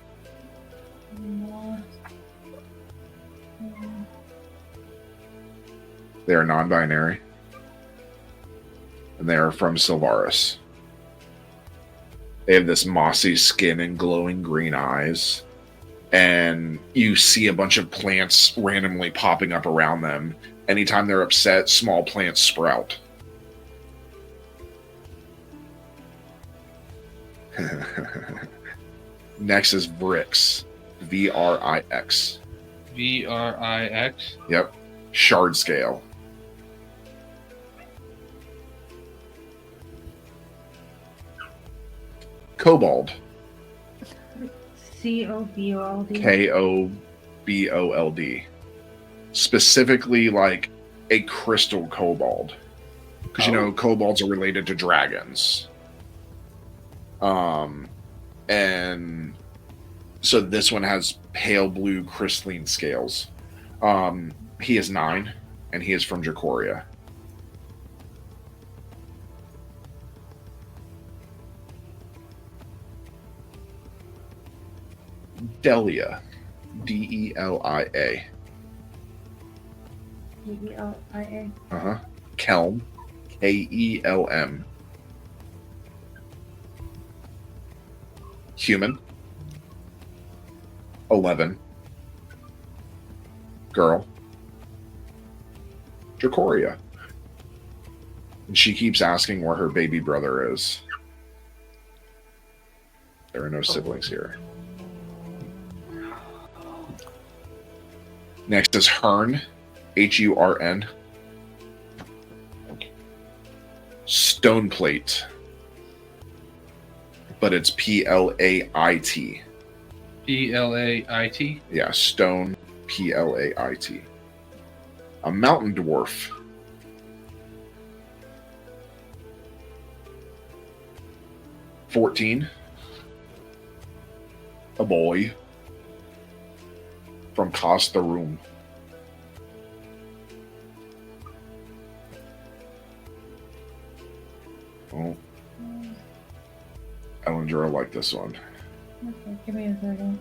They are non-binary. And they are from Sylvaris. They have this mossy skin and glowing green eyes. And you see a bunch of plants randomly popping up around them. Anytime they're upset, small plants sprout. Next is Vrix. Vrix. Vrix? Yep. Shard scale. Kobold. Kobold. Kobold. Specifically, like a crystal kobold. Because, you know, kobolds are related to dragons. And so this one has pale blue crystalline scales. He is 9, and he is from Jacoria. Delia. Delia. Delia. Kelm. Kelm. Human. 11. Girl. Jacoria. And she keeps asking where her baby brother is. There are no siblings here. Next is Hurn. Hurn. Stone plate. But it's Plait. Plait? Yeah, stone. Plait. A mountain dwarf. $14. A boy. From Costa Room. Oh. Elyndor, I like this one. Okay, give me a second.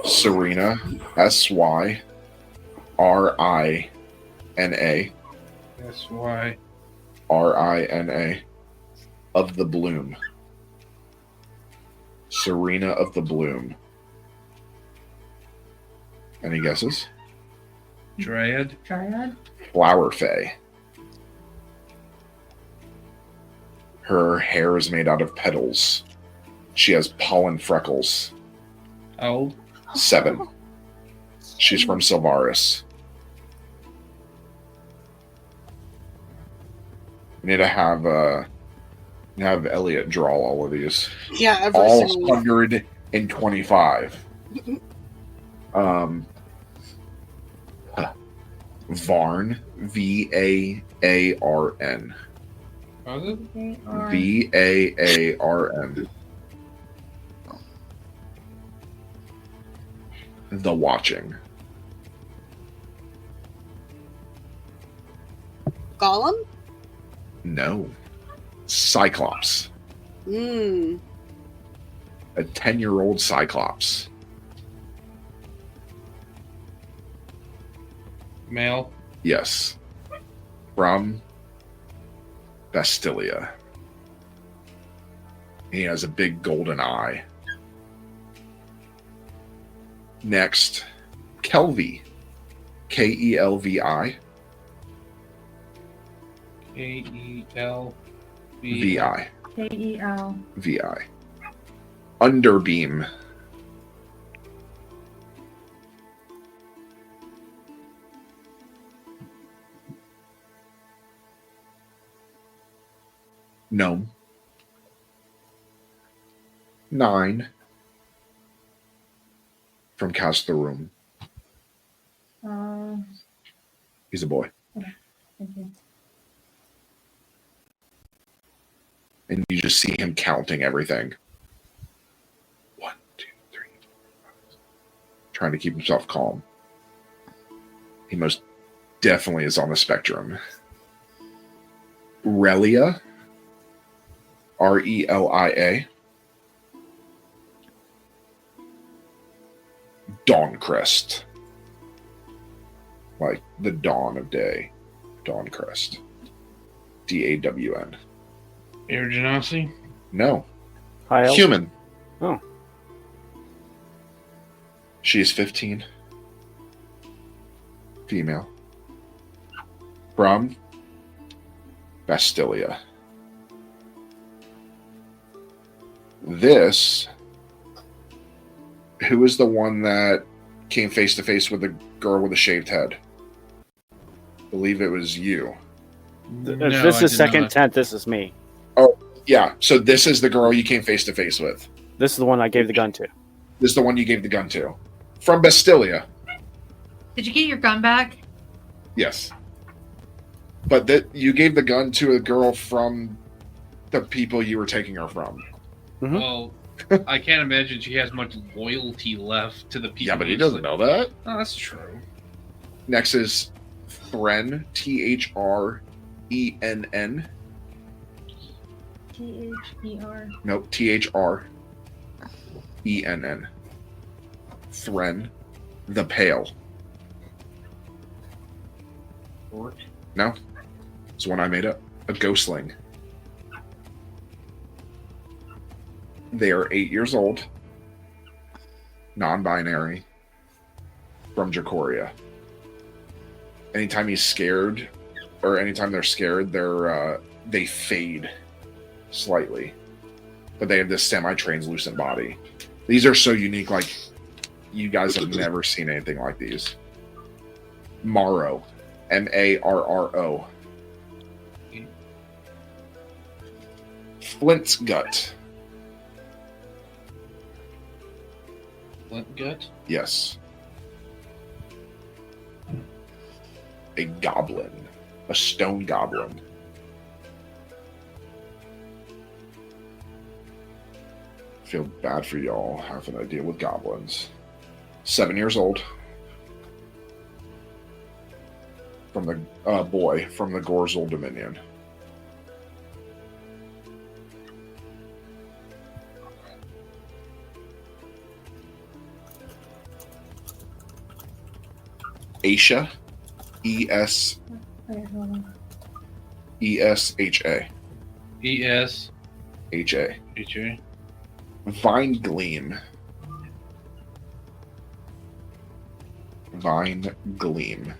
Serena. Syrina. Syrina. Of the Bloom. Serena of the Bloom. Any guesses? Dryad? Flower Fae. Her hair is made out of petals. She has pollen freckles. How old? 7. She's from Sylvaris. We need to have Elliot draw all of these. Yeah, every all single 180 in 25. Varn, Vaarn. Vaarn. The Watching. Gollum? No. Cyclops. Hmm. A 10-year-old Cyclops. Male? Yes. From Bastilia. He has a big golden eye. Next, Kelvy. Kelvi. Kelvi. Kel. Underbeam. Gnome. 9. From Cast the Room. He's a boy. Okay. Thank you. And you just see him counting everything. 1, 2, 3, 4, 5. Trying to keep himself calm. He most definitely is on the spectrum. Relia. Relia. Dawncrest. Like the dawn of day. Dawncrest. DAWN. Air Genasi? No. Hi, Elf. Human. Oh. She is 15. Female. From Bastilia. This. Who is the one that came face to face with the girl with the shaved head? I believe it was you. If this is second tent, this is me. Oh, yeah. So this is the girl you came face to face with. This is the one I gave the gun to. This is the one you gave the gun to. From Bastilia. Did you get your gun back? Yes. But that you gave the gun to a girl from the people you were taking her from. Mm-hmm. Well, I can't imagine she has much loyalty left to the people. Yeah, but he doesn't know that. Oh, that's true. Next is Threnn. THRENN. THER. Nope. THRENN. Threnn. The Pale. Orc? No. It's one I made up. A ghostling. They are 8 years old. Non-binary. From Jacoria. Anytime he's scared, or anytime they're scared, they fade slightly. But they have this semi-translucent body. These are so unique, like, you guys have never seen anything like these. Marrow. Marro. Flint's Gut. Flint Gut? Yes. A goblin. A stone goblin. Feel bad for y'all having to deal with goblins. 7 years old. From the boy from the Gorzel Dominion. Aisha. ESHA. ES. HA. HA. Vine Gleam. Vine Gleam.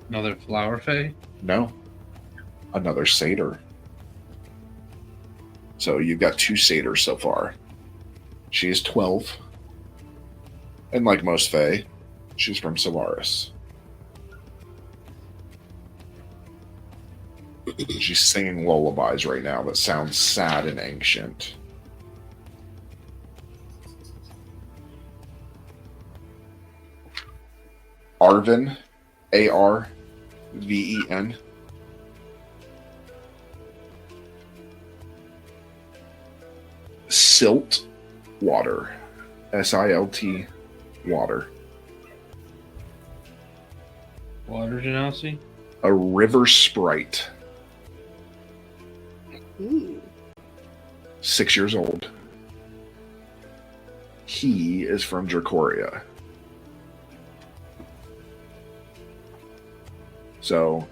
Another flower fae? No. Another satyr. So you've got 2 satyrs so far. She is 12. And like most fae, she's from Solaris. She's singing lullabies right now that sound sad and ancient. Arven, Arven. Silt water, Silt water. Water Genasi? A river sprite. Ooh. 6 years old. He is from Dracoria. So,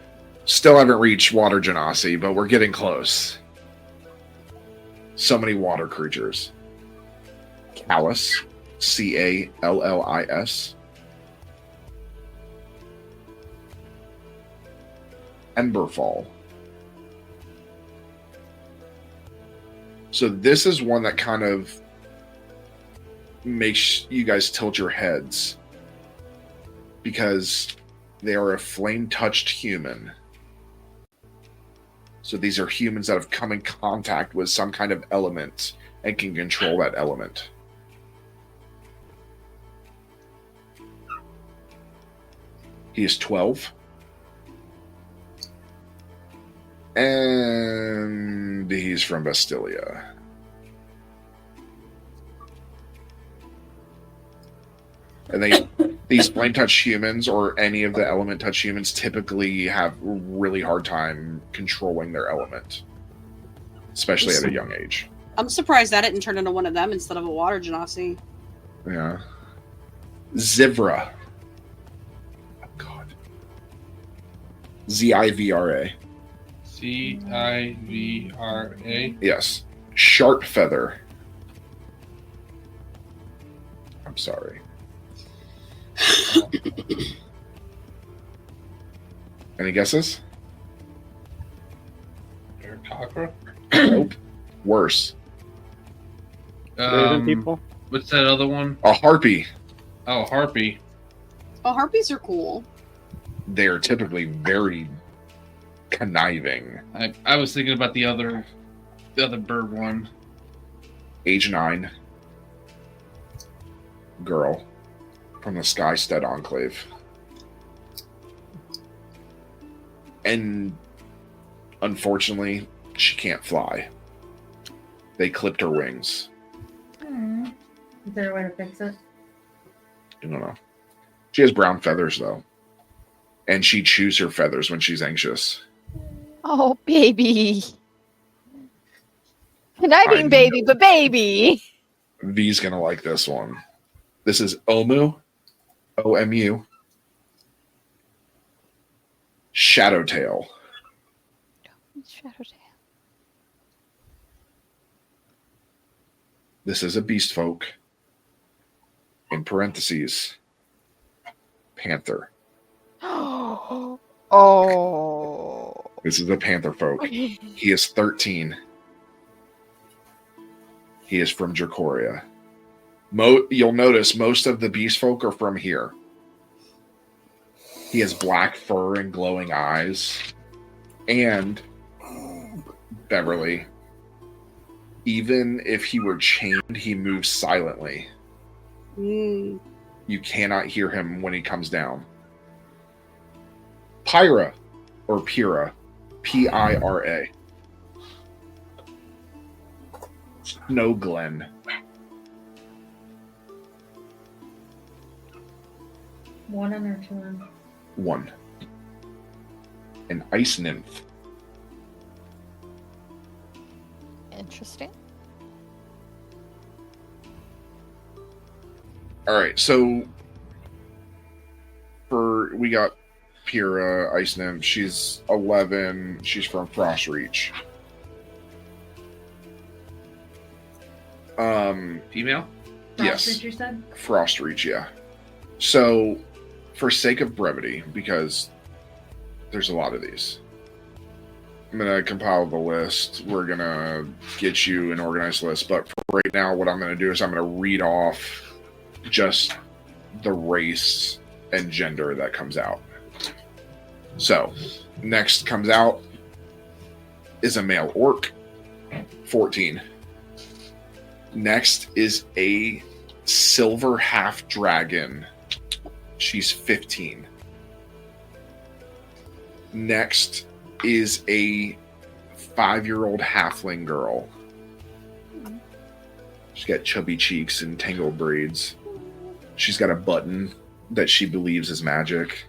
still haven't reached Water Genasi, but we're getting close. So many water creatures. Callus, Callis. Emberfall. So this is one that kind of makes you guys tilt your heads because they are a flame-touched human. So these are humans that have come in contact with some kind of element and can control that element. He is 12. And he's from Bastilia. And these flame touch humans or any of the element touch humans typically have a really hard time controlling their element, especially at a young age. I'm surprised that didn't turn into one of them instead of a water genasi. Yeah. Zivra. Oh, God. Zivra. Civra. Yes. Sharp feather. I'm sorry. Any guesses? Aarakocra? Nope. Worse. Raven people? What's that other one? A harpy. Oh, harpy. Oh, harpies are cool. They're typically very conniving. I was thinking about the other bird one. Age 9. Girl. From the Skystead Enclave. And unfortunately, she can't fly. They clipped her wings. Is there a way to fix it? I don't know. She has brown feathers, though. And she chews her feathers when she's anxious. Oh, baby. Conniving baby, but baby. V's gonna like this one. This is Omu. O-M-U. Shadowtail. Shadowtail. This is a beast folk. In parentheses, panther. Oh. This is a panther folk. He is 13. He is from Dracoria. You'll notice most of the beast folk are from here. He has black fur and glowing eyes. And Beverly, even if he were chained, he moves silently. Mm. You cannot hear him when he comes down. Pyra, or Pira, P-I-R-A. Snow Glen. One in or two in? 1. An ice nymph. Interesting. All right, so we got Pira, ice nymph. She's 11. She's from Frostreach. Female? Yes. Frostreach, you said? Frostreach, yeah. So, for sake of brevity, because there's a lot of these, I'm going to compile the list. We're going to get you an organized list. But for right now, what I'm going to do is I'm going to read off just the race and gender that comes out. So, next comes out is a male orc, 14. Next is a silver half dragon, She's 15. Next is a 5-year-old halfling girl. She's got chubby cheeks and tangled braids. She's got a button that she believes is magic.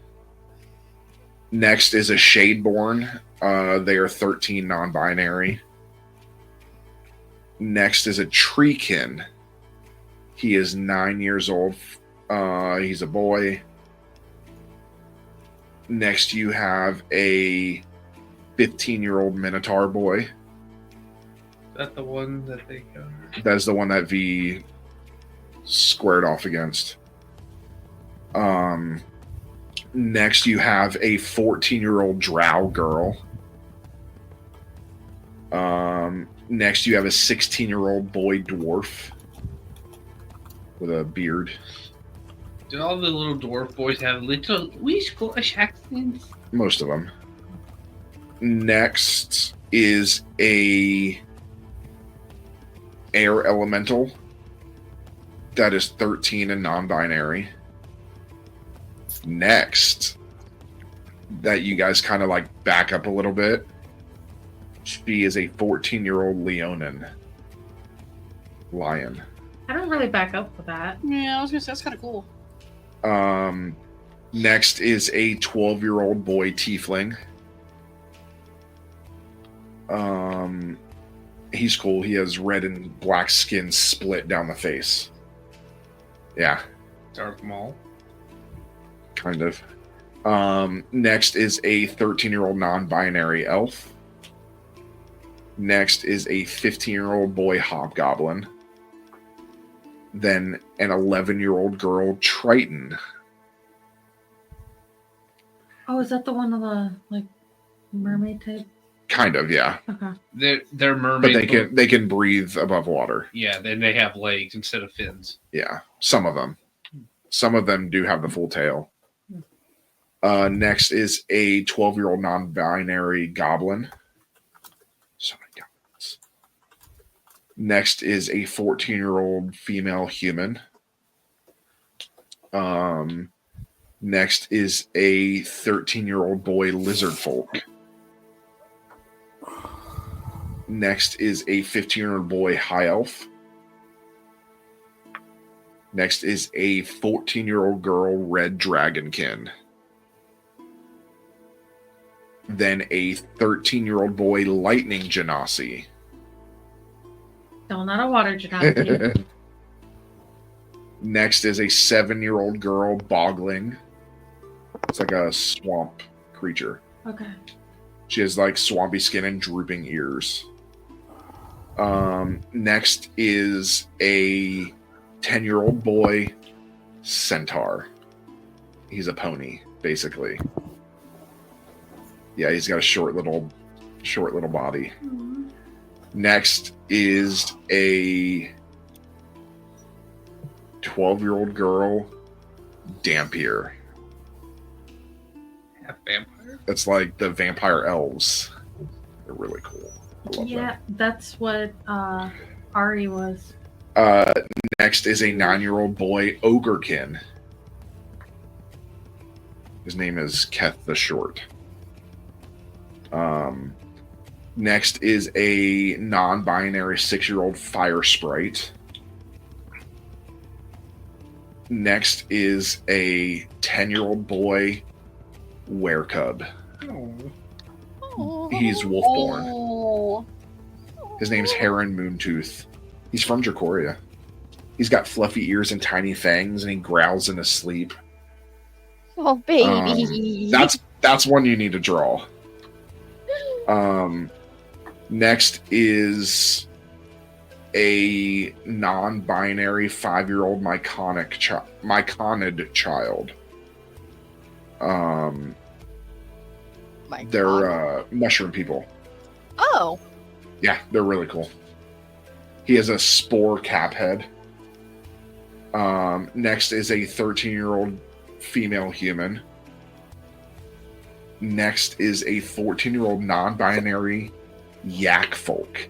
Next is a Shadeborn. They are 13, non-binary. Next is a Treekin. He is 9 years old. He's a boy. Next you have a 15-year-old Minotaur boy. Is that the one that they got? That's the one that V squared off against. Next you have a 14-year-old drow girl. Next you have a 16-year-old boy dwarf with a beard. Do all the little dwarf boys have little wee Scottish accents? Most of them. Next is a air elemental that is 13 and non-binary. Next, that you guys kind of like back up a little bit, she is a 14-year-old Leonin lion. I don't really back up with that. Yeah, I was gonna say that's kind of cool. Next is a 12-year-old boy tiefling. He's cool. He has red and black skin split down the face. Yeah. Dark Maul. Kind of. Next is a 13-year-old non-binary elf. Next is a 15-year-old boy hobgoblin. Then an 11-year-old girl Triton. Oh, is that the one of the like mermaid type? Kind of, yeah. Okay. They're mermaids. But they can breathe above water. Yeah, then they have legs instead of fins. Yeah, some of them. Some of them do have the full tail. Next is a 12-year-old non-binary goblin. So many goblins. Next is a 14-year-old female human. Next is a 13-year-old boy lizard folk. Next is a 15-year-old boy high elf. Next is a 14-year-old girl red dragonkin. Then a 13-year-old boy lightning genasi. No, not a water genasi. Next is a 7-year-old girl bogling. It's like a swamp creature. Okay. She has like swampy skin and drooping ears. Next is a 10-year-old boy centaur. He's a pony, basically. Yeah, he's got a short little body. Mm-hmm. Next is a 12-year-old girl Dampier. Half vampire? It's like the vampire elves. They're really cool. I love Yeah, them. that's what Ari was. Next is a 9-year-old boy ogrekin. His name is Keth the Short. Next is a non-binary 6-year-old fire sprite. Next is a 10-year-old boy werecub. Oh. He's wolfborn. Oh. His name's Heron Moontooth. He's from Dracoria. He's got fluffy ears and tiny fangs, and he growls in his sleep. Oh, baby. That's one you need to draw. Next is a non-binary 5-year-old Myconid child. My God. They're mushroom people. Oh. Yeah, they're really cool. He has a spore cap head. Next is a 13-year-old female human. Next is a 14-year-old non-binary yak folk.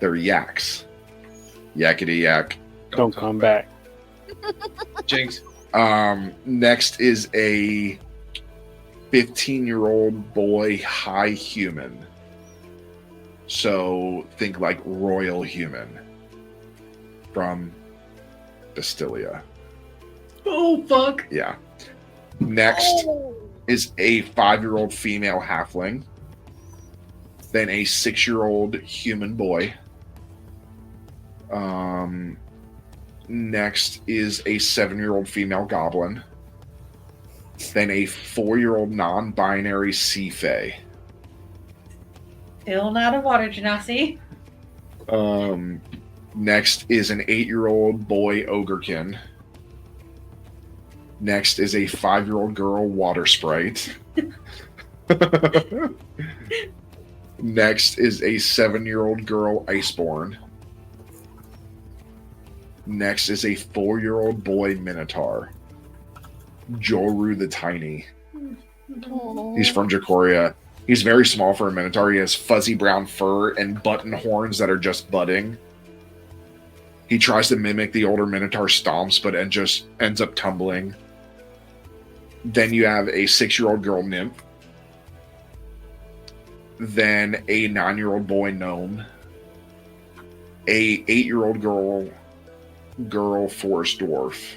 They're yaks. Yakety yak. Don't come back. Jinx. Next is a 15-year-old boy high human. So think like royal human from Bastilia. Oh, fuck. Yeah. Next is a 5-year-old female halfling. Then a 6-year-old human boy. Next is a 7-year-old female goblin. Then a 4-year-old non-binary sea fae. Still not a water genasi. Next is an 8-year-old boy ogrekin. Next is a 5-year-old girl water sprite. Next is a 7-year-old girl iceborn. Next is a 4-year-old boy minotaur. Joru the Tiny. Aww. He's from Jacoria. He's very small for a minotaur. He has fuzzy brown fur and button horns that are just budding. He tries to mimic the older minotaur stomps, but just ends up tumbling. Then you have a 6-year-old girl nymph. Then a 9-year-old boy gnome. A 8-year-old girl forest dwarf.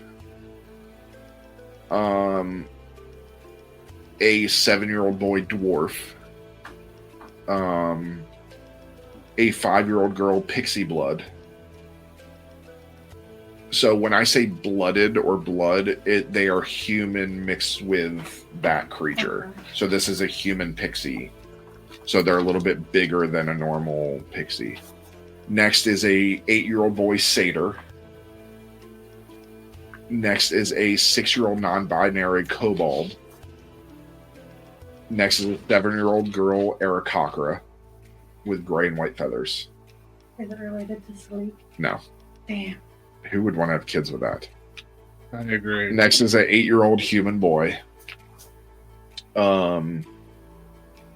A 7-year-old boy dwarf. A 5-year-old girl pixie blood. So when I say blooded or blood, they are human mixed with bat creature. So this is a human pixie. So they're a little bit bigger than a normal pixie. Next is a 8-year-old boy satyr. Next is a 6-year-old non-binary kobold. Next is a 7-year-old girl Aarakocra with gray and white feathers. Is it related to sleep? No. Damn. Who would want to have kids with that? I agree. Next is an 8-year-old human boy.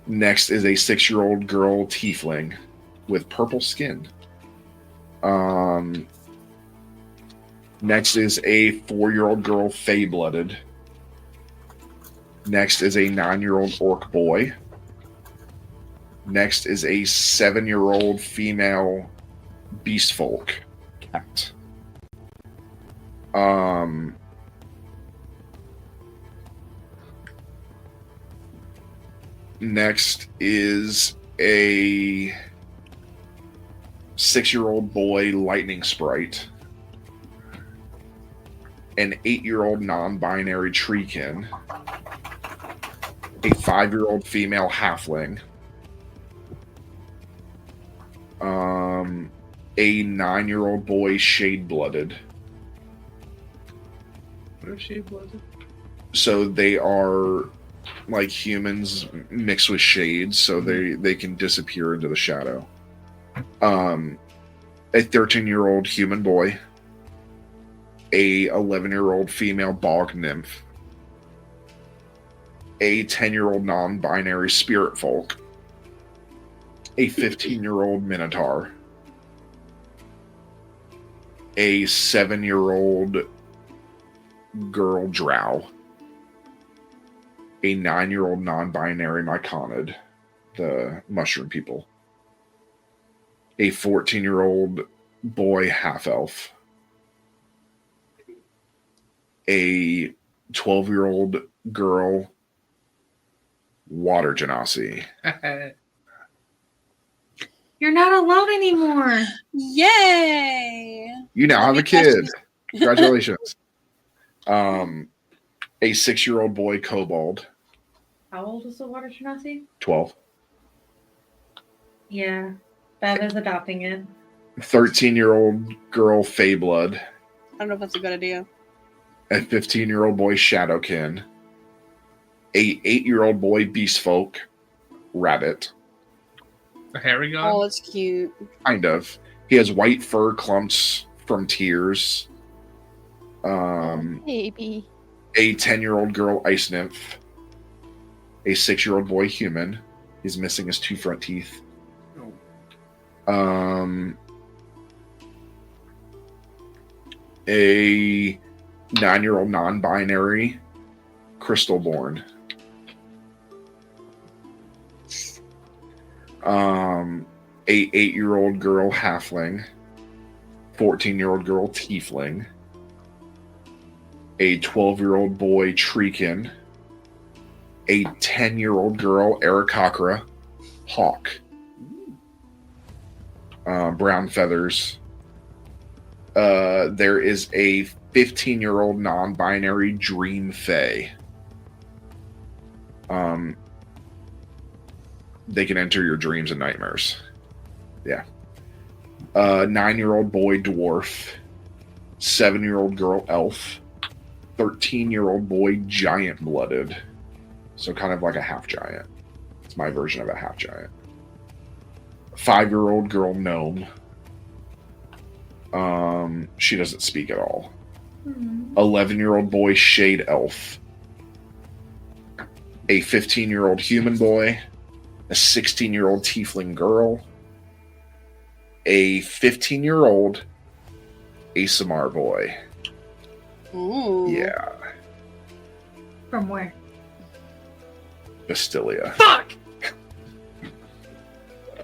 Next is a 6-year-old girl tiefling with purple skin. Next is a 4-year-old girl fey-blooded. Next is a 9-year-old orc boy. Next is a 7-year-old female beast folk cat. Next is a 6-year-old boy lightning sprite. An 8-year-old non-binary treekin. A 5-year-old female halfling. A 9-year-old boy shade-blooded. What is shade-blooded? So they are like humans mixed with shades, so they can disappear into the shadow. A 13-year-old human boy. A 11-year-old female bog nymph. A 10-year-old non-binary spirit folk. A 15-year-old minotaur. A 7-year-old girl drow. A 9-year-old non-binary myconid, the mushroom people. A 14-year-old boy half-elf. A 12-year-old girl water genasi. You're not alone anymore. Yay! You now have a kid. Congratulations. A 6-year-old boy kobold. How old is the water genasi? 12. Yeah, Bev is adopting it. 13-year-old girl Feyblood. I don't know if that's a good idea. A 15-year-old boy Shadowkin. A 8-year-old boy Beastfolk Rabbit. A Harrigan? Oh, it's cute. Kind of. He has white fur clumps from tears. Maybe. A 10-year-old girl Ice Nymph. A 6-year-old boy human. He's missing his 2 front teeth. A 9-year-old non-binary crystalborn. A 8-year-old girl halfling. 14-year-old girl tiefling. A 12-year-old boy treekin. A 10-year-old girl Aarakocra hawk. Brown feathers. There is a 15-year-old non-binary dream fae. They can enter your dreams and nightmares. Yeah. 9-year-old boy dwarf. 7-year-old girl elf. 13-year-old boy giant blooded. So kind of like a half giant. It's my version of a half giant. 5-year-old girl gnome. She doesn't speak at all. 11-year-old boy shade elf. A 15-year-old human boy. A 16-year-old tiefling girl. A 15-year-old ASMR boy. Ooh. Yeah. From where? Bastilia. Fuck!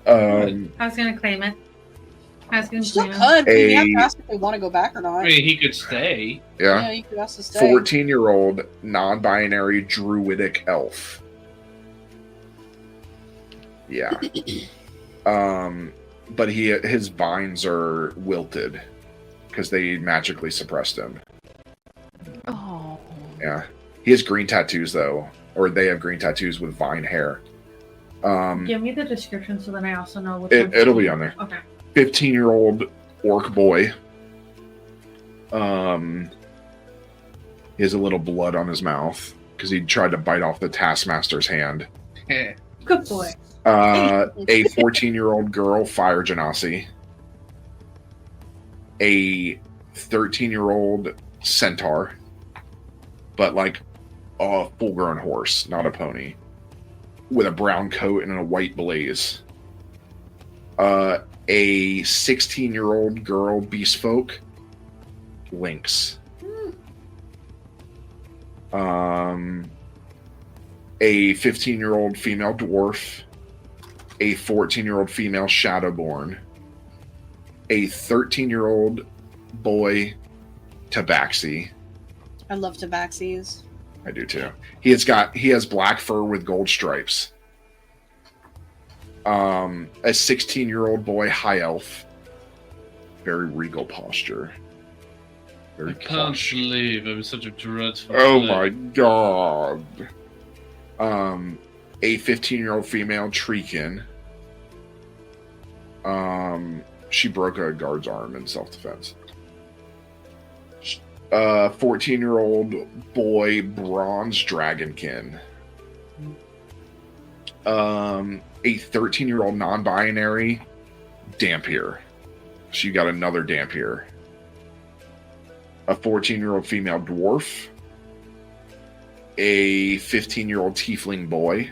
Um, I was gonna claim it. I was gonna Still claim it. could. We have to ask if they want to go back or not. I mean, he could stay. yeah. You could ask to stay. 14-year-old non-binary druidic elf. Yeah. But his vines are wilted because they magically suppressed him. Oh. Yeah. He has green tattoos though, or they have green tattoos with vine hair. Give me the description so then I also know which It'll be on there. Okay. 15-year-old orc boy. He has a little blood on his mouth because he tried to bite off the Taskmaster's hand. Good boy. A 14-year-old girl, Fire Genasi. A 13-year-old centaur, but like a full-grown horse, not a pony, with a brown coat and a white blaze. A 16-year-old girl, beast folk, lynx. A 15-year-old female dwarf. A 14-year-old female shadowborn. A 13-year-old boy Tabaxi. I love tabaxis. I do too. He has black fur with gold stripes. A 16-year-old boy high elf. Very regal posture. Very I can't posh. believe it was such a dreadful. Oh thing. my god. A 15-year-old female treekin. She broke a guard's arm in self-defense. 14-year-old boy bronze dragonkin. A 13-year-old non-binary Dampier. So you got another Dampier. A 14-year-old female dwarf. A 15-year-old tiefling boy.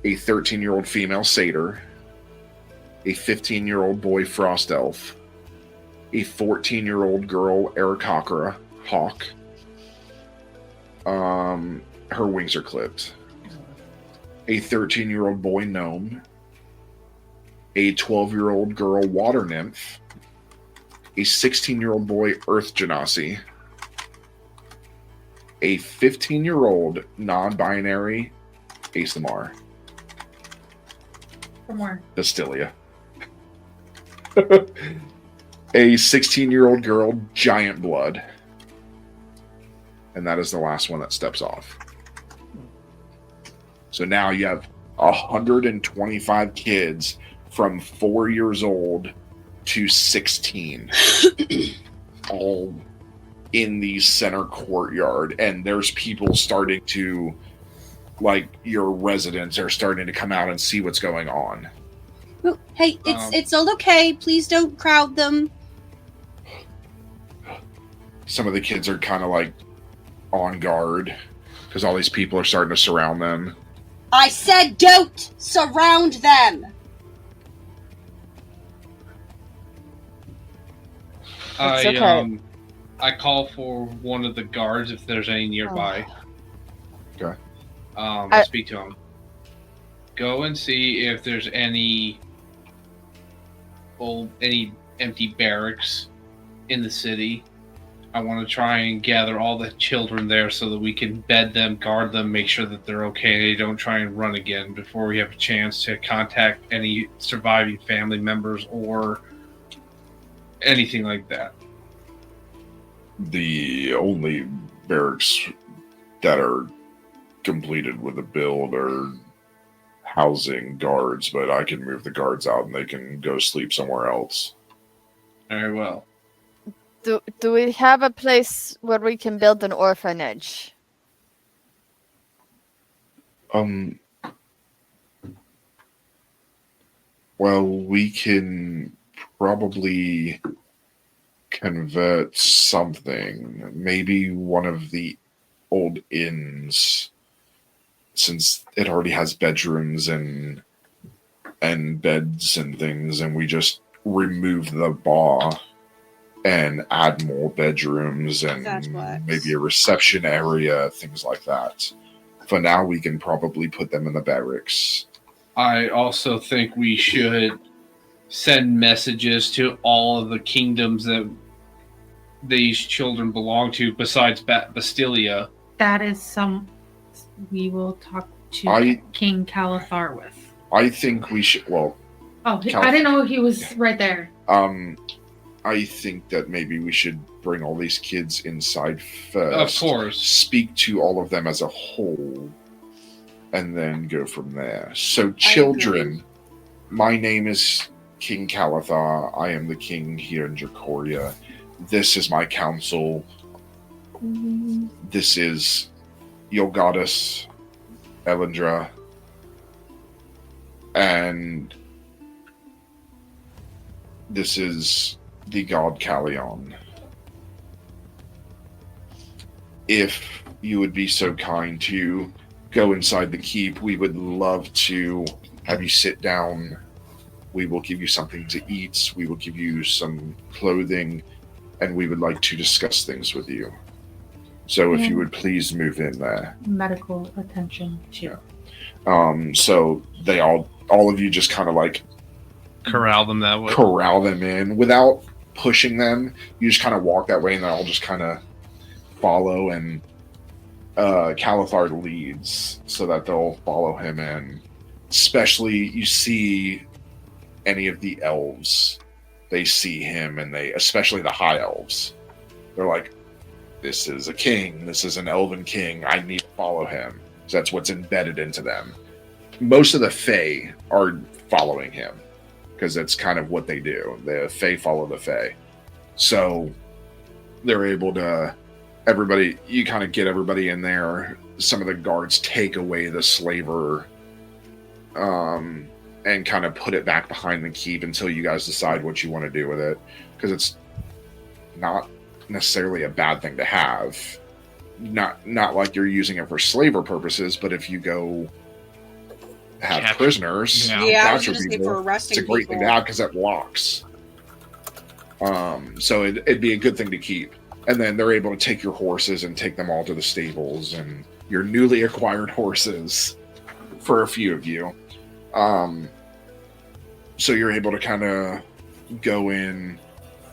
A 13-year-old female satyr. A 15-year-old boy frost elf. A 14-year-old girl Aarakocra hawk. Her wings are clipped. A 13-year-old boy gnome. A 12-year-old girl water nymph. A 16-year-old boy earth genasi. A 15-year-old non-binary ASMR. From where? Bastilia. A 16-year-old girl, giant blood. And that is the last one that steps off. So now you have 125 kids from 4 years old to 16. All in the center courtyard. And there's people starting to, like, your residents are starting to come out and see what's going on. Ooh, hey, it's all okay. Please don't crowd them. Some of the kids are kind of like on guard because all these people are starting to surround them. I said don't surround them. It's okay. I call for one of the guards if there's any nearby. Okay. I speak to him. Go and see if there's any empty barracks in the city. I want to try and gather all the children there so that we can bed them, guard them, make sure that they're okay and they don't try and run again before we have a chance to contact any surviving family members or anything like that. The only barracks that are completed with a build are housing guards, but I can move the guards out and they can go sleep somewhere else. Very well. Do we have a place where we can build an orphanage? Well, we can probably convert something. Maybe one of the old inns, since it already has bedrooms and beds and things, and we just remove the bar and add more bedrooms and maybe a reception area, things like that. For now, we can probably put them in the barracks. I also think we should send messages to all of the kingdoms that these children belong to besides Bastilia. That is we will talk to King Calathar with. I think we should, I didn't know he was right there. I think that maybe we should bring all these kids inside first. Of course. Speak to all of them as a whole, and then go from there. So, children, my name is King Calathar. I am the king here in Dracoria. This is my council. This is your goddess, Elyndor. And this is the god Callion. If you would be so kind to go inside the keep, we would love to have you sit down. We will give you something to eat. We will give you some clothing, and we would like to discuss things with you. So if you would please move in there. Medical attention too. So they all of you just kind of like corral them that way. Corral them in without pushing them. You just kind of walk that way, and they all just kind of follow. And Calathar leads, so that they'll follow him in. Especially, you see any of the elves. They see him, and especially the high elves. They're like, "This is a king. This is an elven king. I need to follow him." So that's what's embedded into them. Most of the Fae are following him, because that's kind of what they do. The Fae follow the Fae. So they're able to, you kind of get everybody in there. Some of the guards take away the slaver and kind of put it back behind the keep until you guys decide what you want to do with it. Because it's not necessarily a bad thing to have. Not like you're using it for slaver purposes, but if you go have prisoners, capture people, it's a great thing to have because it locks. So it'd be a good thing to keep. And then they're able to take your horses and take them all to the stables and your newly acquired horses for a few of you. So you're able to kind of go in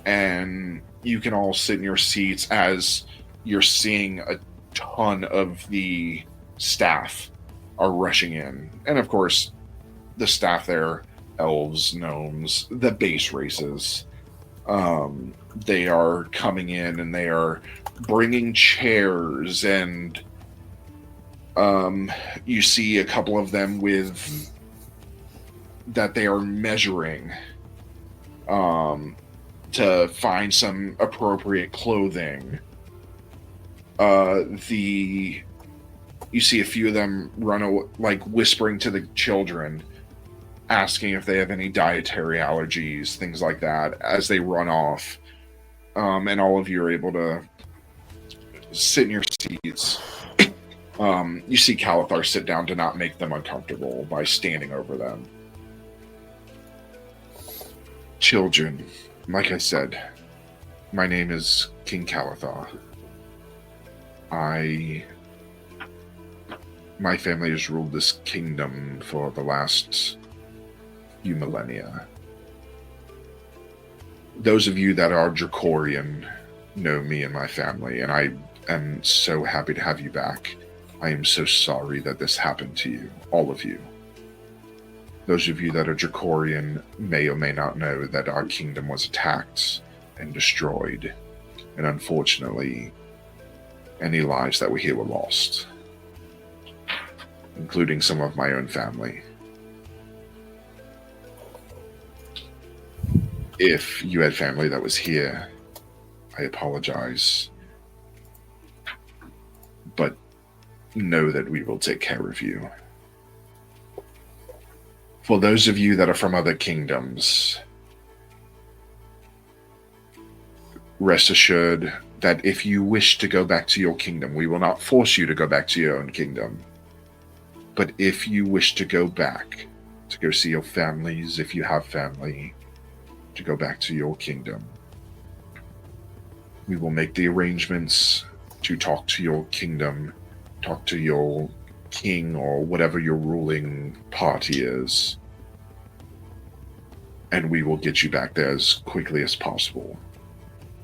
and you can all sit in your seats as you're seeing a ton of the staff are rushing in. And of course, the staff there, elves, gnomes, the base races, they are coming in and they are bringing chairs, and you see a couple of them with that they are measuring to find some appropriate clothing. You see a few of them run away, like whispering to the children, asking if they have any dietary allergies, things like that, as they run off. And all of you are able to sit in your seats. You see Calathar sit down to not make them uncomfortable by standing over them. Children, like I said, My name is King Calathar. My family has ruled this kingdom for the last few millennia. Those of you that are Dracorian know me and my family, and I am so happy to have you back. I am so sorry that this happened to you, all of you. Those of you that are Dracorian may or may not know that our kingdom was attacked and destroyed, and unfortunately, any lives that were here were lost, including some of my own family. If you had family that was here, I apologize. But know that we will take care of you. For those of you that are from other kingdoms, rest assured that if you wish to go back to your kingdom, we will not force you to go back to your own kingdom. But if you wish to go back, to go see your families, if you have family, to go back to your kingdom, we will make the arrangements to talk to your kingdom, talk to your king or whatever your ruling party is, and we will get you back there as quickly as possible.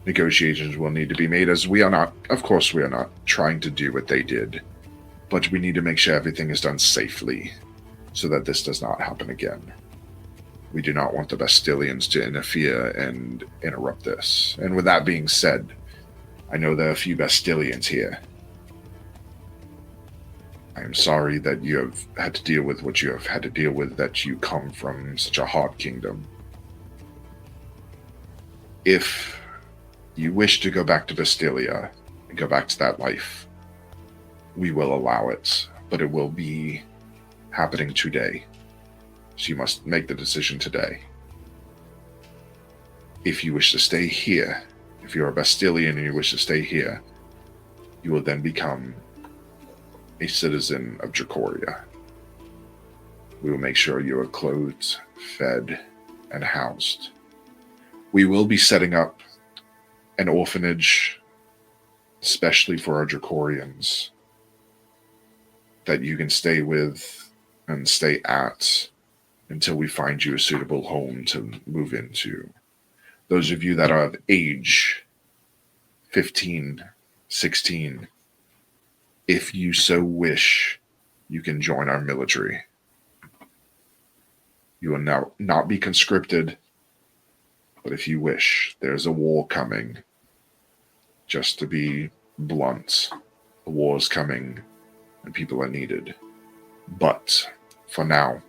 Negotiations will need to be made, as we are not trying to do what they did, but we need to make sure everything is done safely so that this does not happen again. We do not want the Bastilians to interfere and interrupt this. And with that being said, I know there are a few Bastilians here. I am sorry that you have had to deal with what you have had to deal with, that you come from such a hard kingdom. If you wish to go back to Bastilia and go back to that life, we will allow it, but it will be happening today. So you must make the decision today. If you wish to stay here, if you're a Bastilian and you wish to stay here, you will then become a citizen of Dracoria. We will make sure you are clothed, fed, and housed. We will be setting up an orphanage, especially for our Dracorians, that you can stay with and stay at until we find you a suitable home to move into. Those of you that are of age 15, 16, if you so wish, you can join our military. You will now not be conscripted, but if you wish, there's a war coming. Just to be blunt, a war is coming and people are needed. But for now,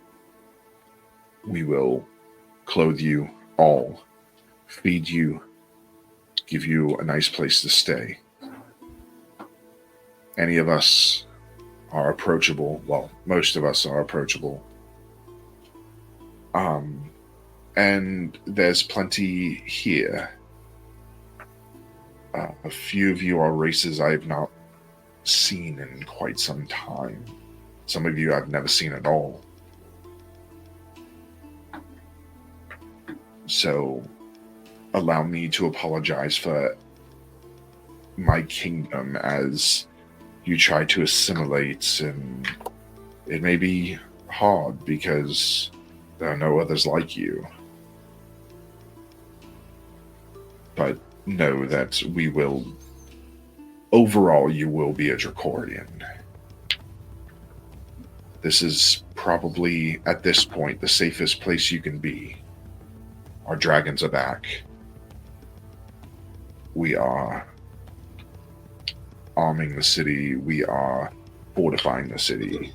we will clothe you all, feed you, give you a nice place to stay. Any of us are approachable. Well, most of us are approachable. And there's plenty here. A few of you are races I have not seen in quite some time. Some of you I've never seen at all. So allow me to apologize for my kingdom as you try to assimilate, and it may be hard because there are no others like you. But know that we will, overall, you will be a Dracorian. This is probably, at this point, the safest place you can be. Our dragons are back. We are arming the city. We are fortifying the city.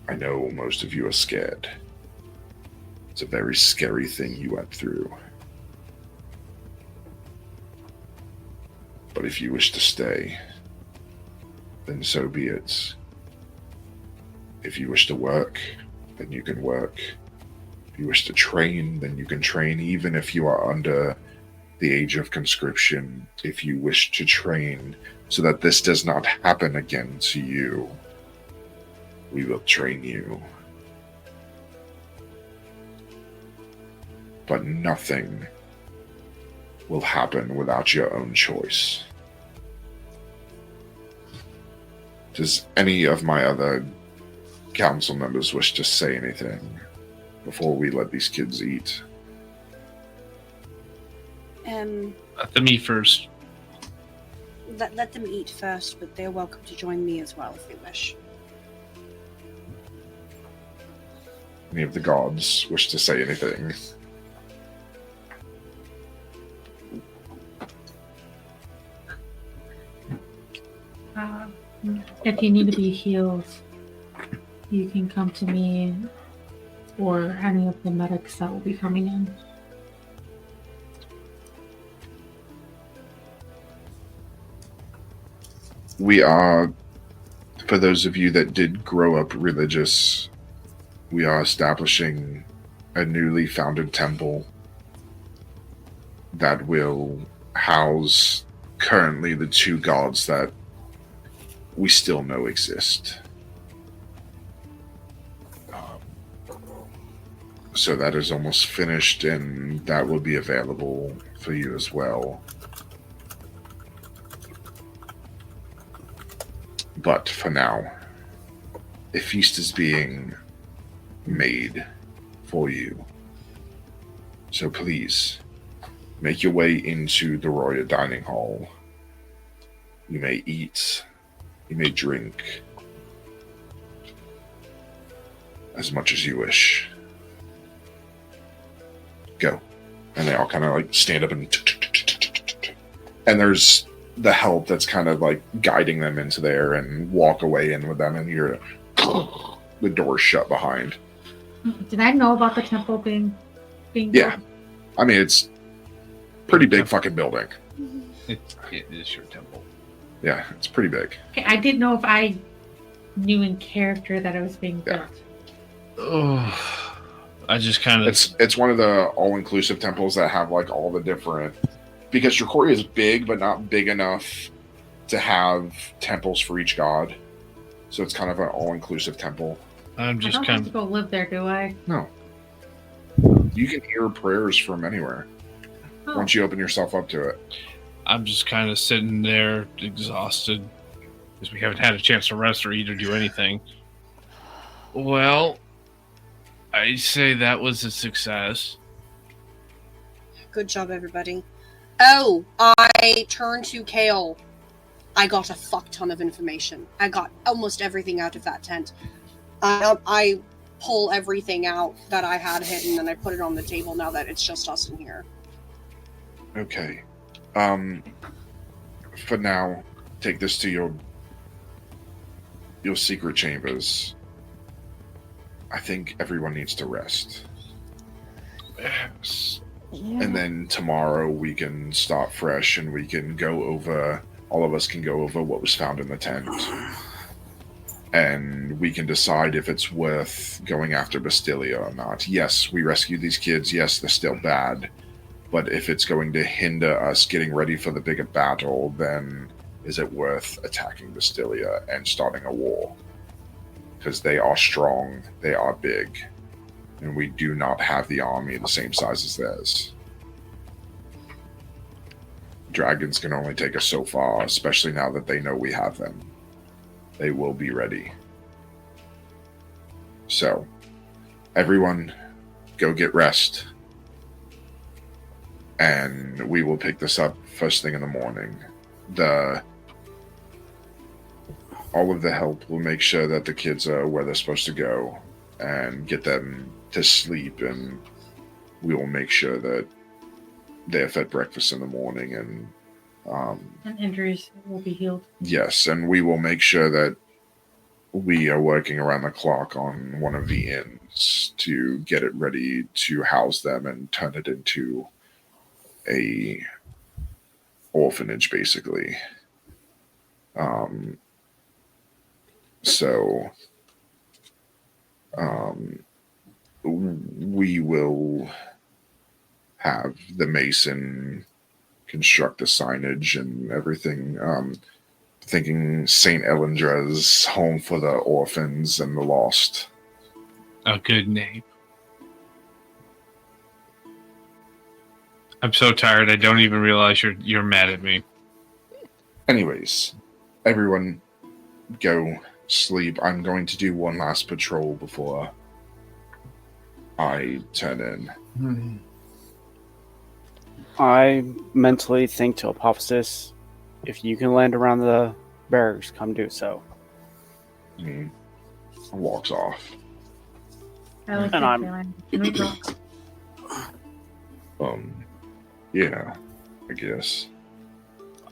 I know most of you are scared. It's a very scary thing you went through. But if you wish to stay, then so be it. If you wish to work, then you can work. If you wish to train, then you can train, even if you are under the age of conscription. If you wish to train so that this does not happen again to you, we will train you. but nothing will happen without your own choice. Does any of my other council members wish to say anything before we let these kids eat? Let them eat first. Let them eat first, but they're welcome to join me as well if they wish. Any of the gods wish to say anything? If you need to be healed, you can come to me or any of the medics that will be coming in. We are, for those of you that did grow up religious, we are establishing a newly founded temple that will house currently the 2 gods that we still know exist. So that is almost finished, and that will be available for you as well. But for now, a feast is being made for you. So please, make your way into the royal dining hall. You may eat, you may drink, as much as you wish. Go. And they all kind of like stand up and there's the help that's kind of like guiding them into there and walk away in with them, and you're the door shut behind. Did I know about the temple being yeah built? I mean, it's pretty big fucking building. It is your temple. Yeah, it's pretty big. Okay, I didn't know if I knew in character that it was being built. Oh, I just kind of... It's one of the all-inclusive temples that have like all the different... Because Dracoria is big, but not big enough to have temples for each god. So it's kind of an all-inclusive temple. I'm just I don't have to go live there, do I? No. You can hear prayers from anywhere once you open yourself up to it. I'm just kind of sitting there exhausted because we haven't had a chance to rest or eat or do anything. Well, I say that was a success. Good job, everybody. Oh, I turned to Kale. I got a fuck ton of information. I got almost everything out of that tent. I pull everything out that I had hidden and I put it on the table now that it's just us in here. Okay. For now, take this to your secret chambers. I think everyone needs to rest. Yes. Yeah. And then tomorrow we can start fresh and we can go over, all of us can go over what was found in the tent. And we can decide if it's worth going after Bastilia or not. Yes, we rescued these kids. Yes, they're still bad. But if it's going to hinder us getting ready for the bigger battle, then is it worth attacking Bastilia and starting a war? Because they are strong, they are big, and we do not have the army the same size as theirs. Dragons can only take us so far, especially now that they know we have them. They will be ready. So, everyone, go get rest. And we will pick this up first thing in the morning. All of the help will make sure that the kids are where they're supposed to go and get them to sleep, and we will make sure that they are fed breakfast in the morning, and injuries will be healed. Yes, and we will make sure that we are working around the clock on one of the inns to get it ready to house them and turn it into a orphanage, basically. We will have the mason construct the signage and everything. Thinking St. Elyndra's home for the orphans and the lost. A good name. I'm so tired. I don't even realize you're mad at me. Anyways, everyone go sleep. I'm going to do one last patrol before I turn in. I mentally think to Apophis, if you can land around the barracks, come do so. Walks off. I like And that, I'm- Caroline. Can we go? Yeah, I guess.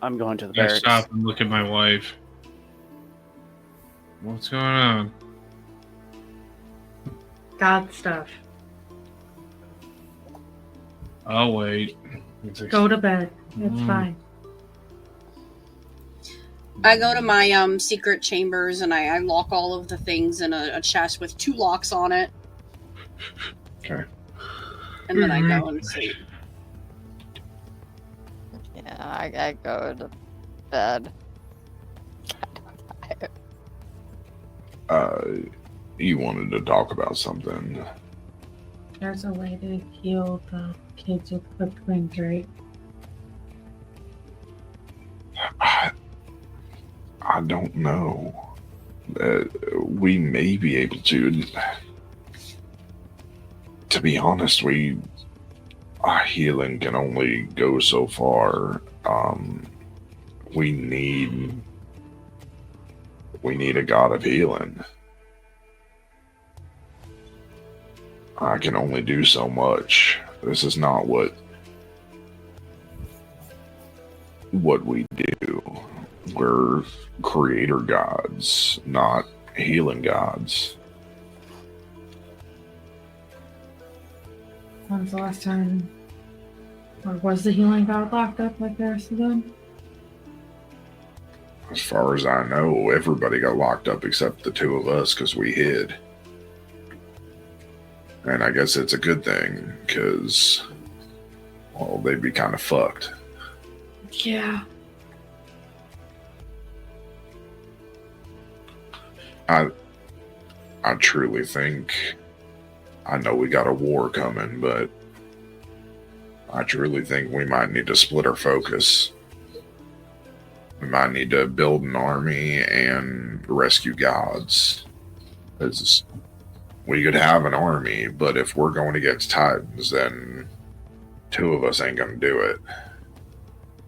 I'm going to the I barracks. stop and look at my wife. What's going on? God stuff. I'll wait. Go to bed. It's fine. I go to my secret chambers and I lock all of the things in a chest with 2 locks on it. Okay. And then I go and sleep. Yeah, I go to bed. You wanted to talk about something. There's a way to heal the kids with quick wings, right? I don't know. We may be able to. To be honest, our healing can only go so far. We need a god of healing. I can only do so much. This is not what we do. We're creator gods, not healing gods. When's the last time, or was the healing god locked up like the rest of them? As far as I know, everybody got locked up except the 2 of us because we hid. And I guess it's a good thing because, well, they'd be kind of fucked. Yeah. I truly think, I know we got a war coming, but I truly think we might need to split our focus. We might need to build an army and rescue gods. Because we could have an army, but if we're going against Titans, then 2 of us ain't going to do it.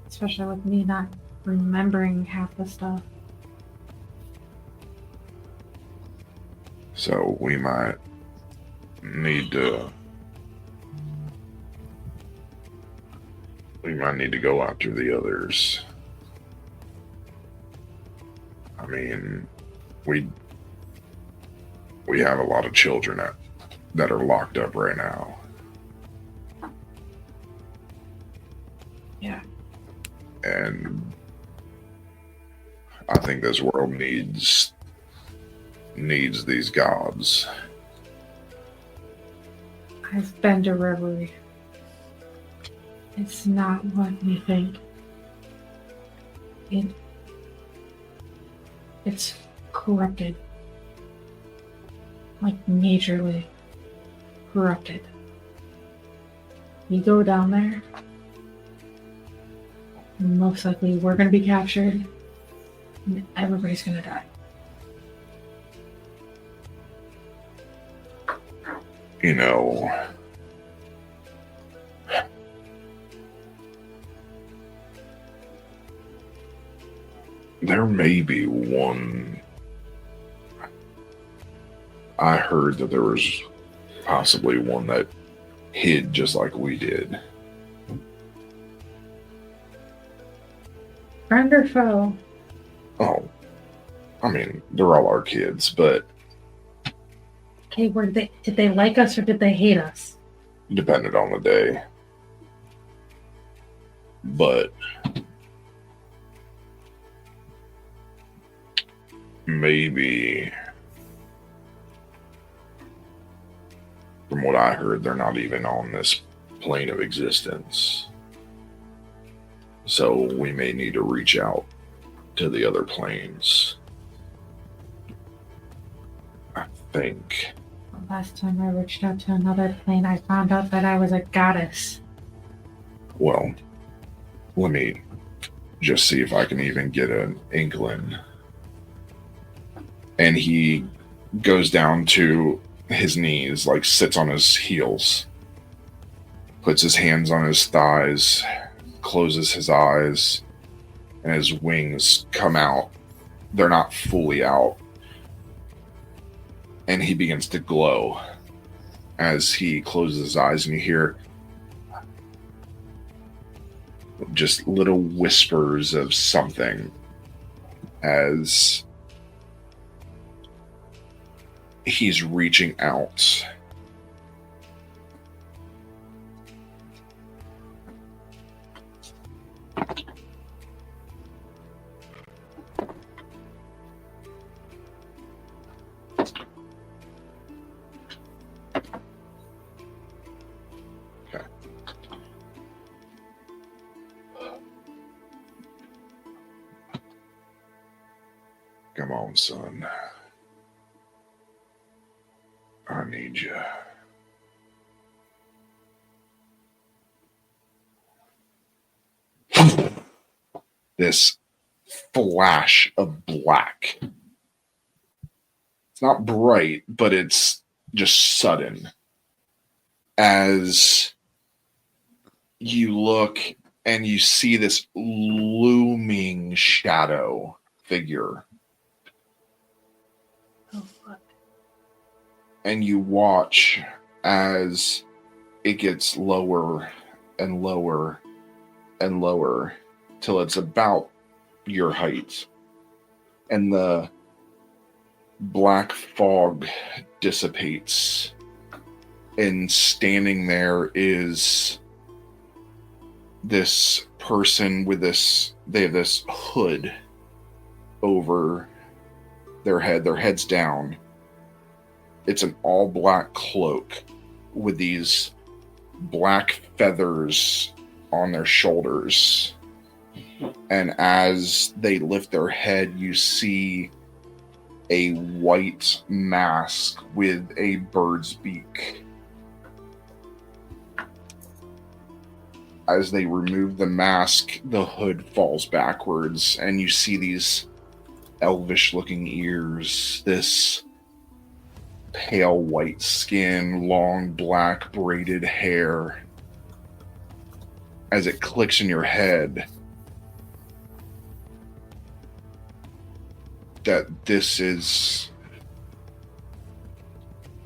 Especially with me not remembering half the stuff. So we might need to go after the others. I mean, we have a lot of children that are locked up right now. Yeah. And I think this world needs these gods. I've been to Reverie. It's not what you think. It's corrupted. Like majorly corrupted. You go down there, most likely we're gonna be captured, and everybody's gonna die. You know, there may be one. I heard that there was possibly one that hid just like we did. Friend or foe? Oh, I mean, they're all our kids, but Okay, did they like us or did they hate us? depended on the day. But maybe, from what I heard, they're not even on this plane of existence. So we may need to reach out to the other planes. I think. Last time I reached out to another plane, I found out that I was a goddess. Well, let me just see if I can even get an inkling. And he goes down to his knees, like sits on his heels, puts his hands on his thighs, closes his eyes, and his wings come out. They're not fully out. And he begins to glow as he closes his eyes, and you hear just little whispers of something as he's reaching out. Come on, son. I need you. This flash of black. It's not bright, but it's just sudden. As you look and you see this looming shadow figure. Oh, fuck. And you watch as it gets lower and lower and lower till it's about your height. And the black fog dissipates. And standing there is this person with this, they have this hood over their head. Their head's down. It's an all black cloak with these black feathers on their shoulders. And as they lift their head, you see a white mask with a bird's beak. As they remove the mask, the hood falls backwards, and you see these elvish-looking ears, this pale white skin, long black braided hair. As it clicks in your head that this is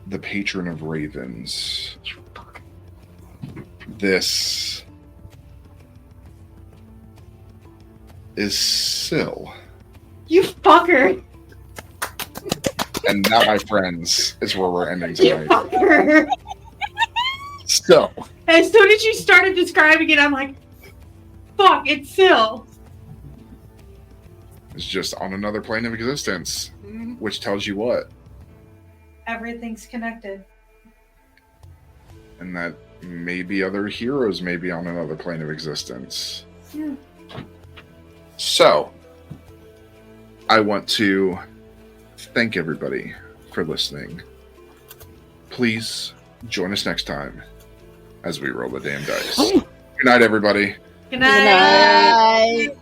the patron of ravens. This is Syl. You fucker! And that, my friends, is where we're ending You tonight. fucker! So, As soon as you started describing it, I'm like, fuck, it's Syl. it's just on another plane of existence, which tells you what? Everything's connected. And that maybe other heroes may be on another plane of existence. Yeah. So, I want to thank everybody for listening. Please join us next time as we roll the damn dice. Good night, everybody. Good night. Good night.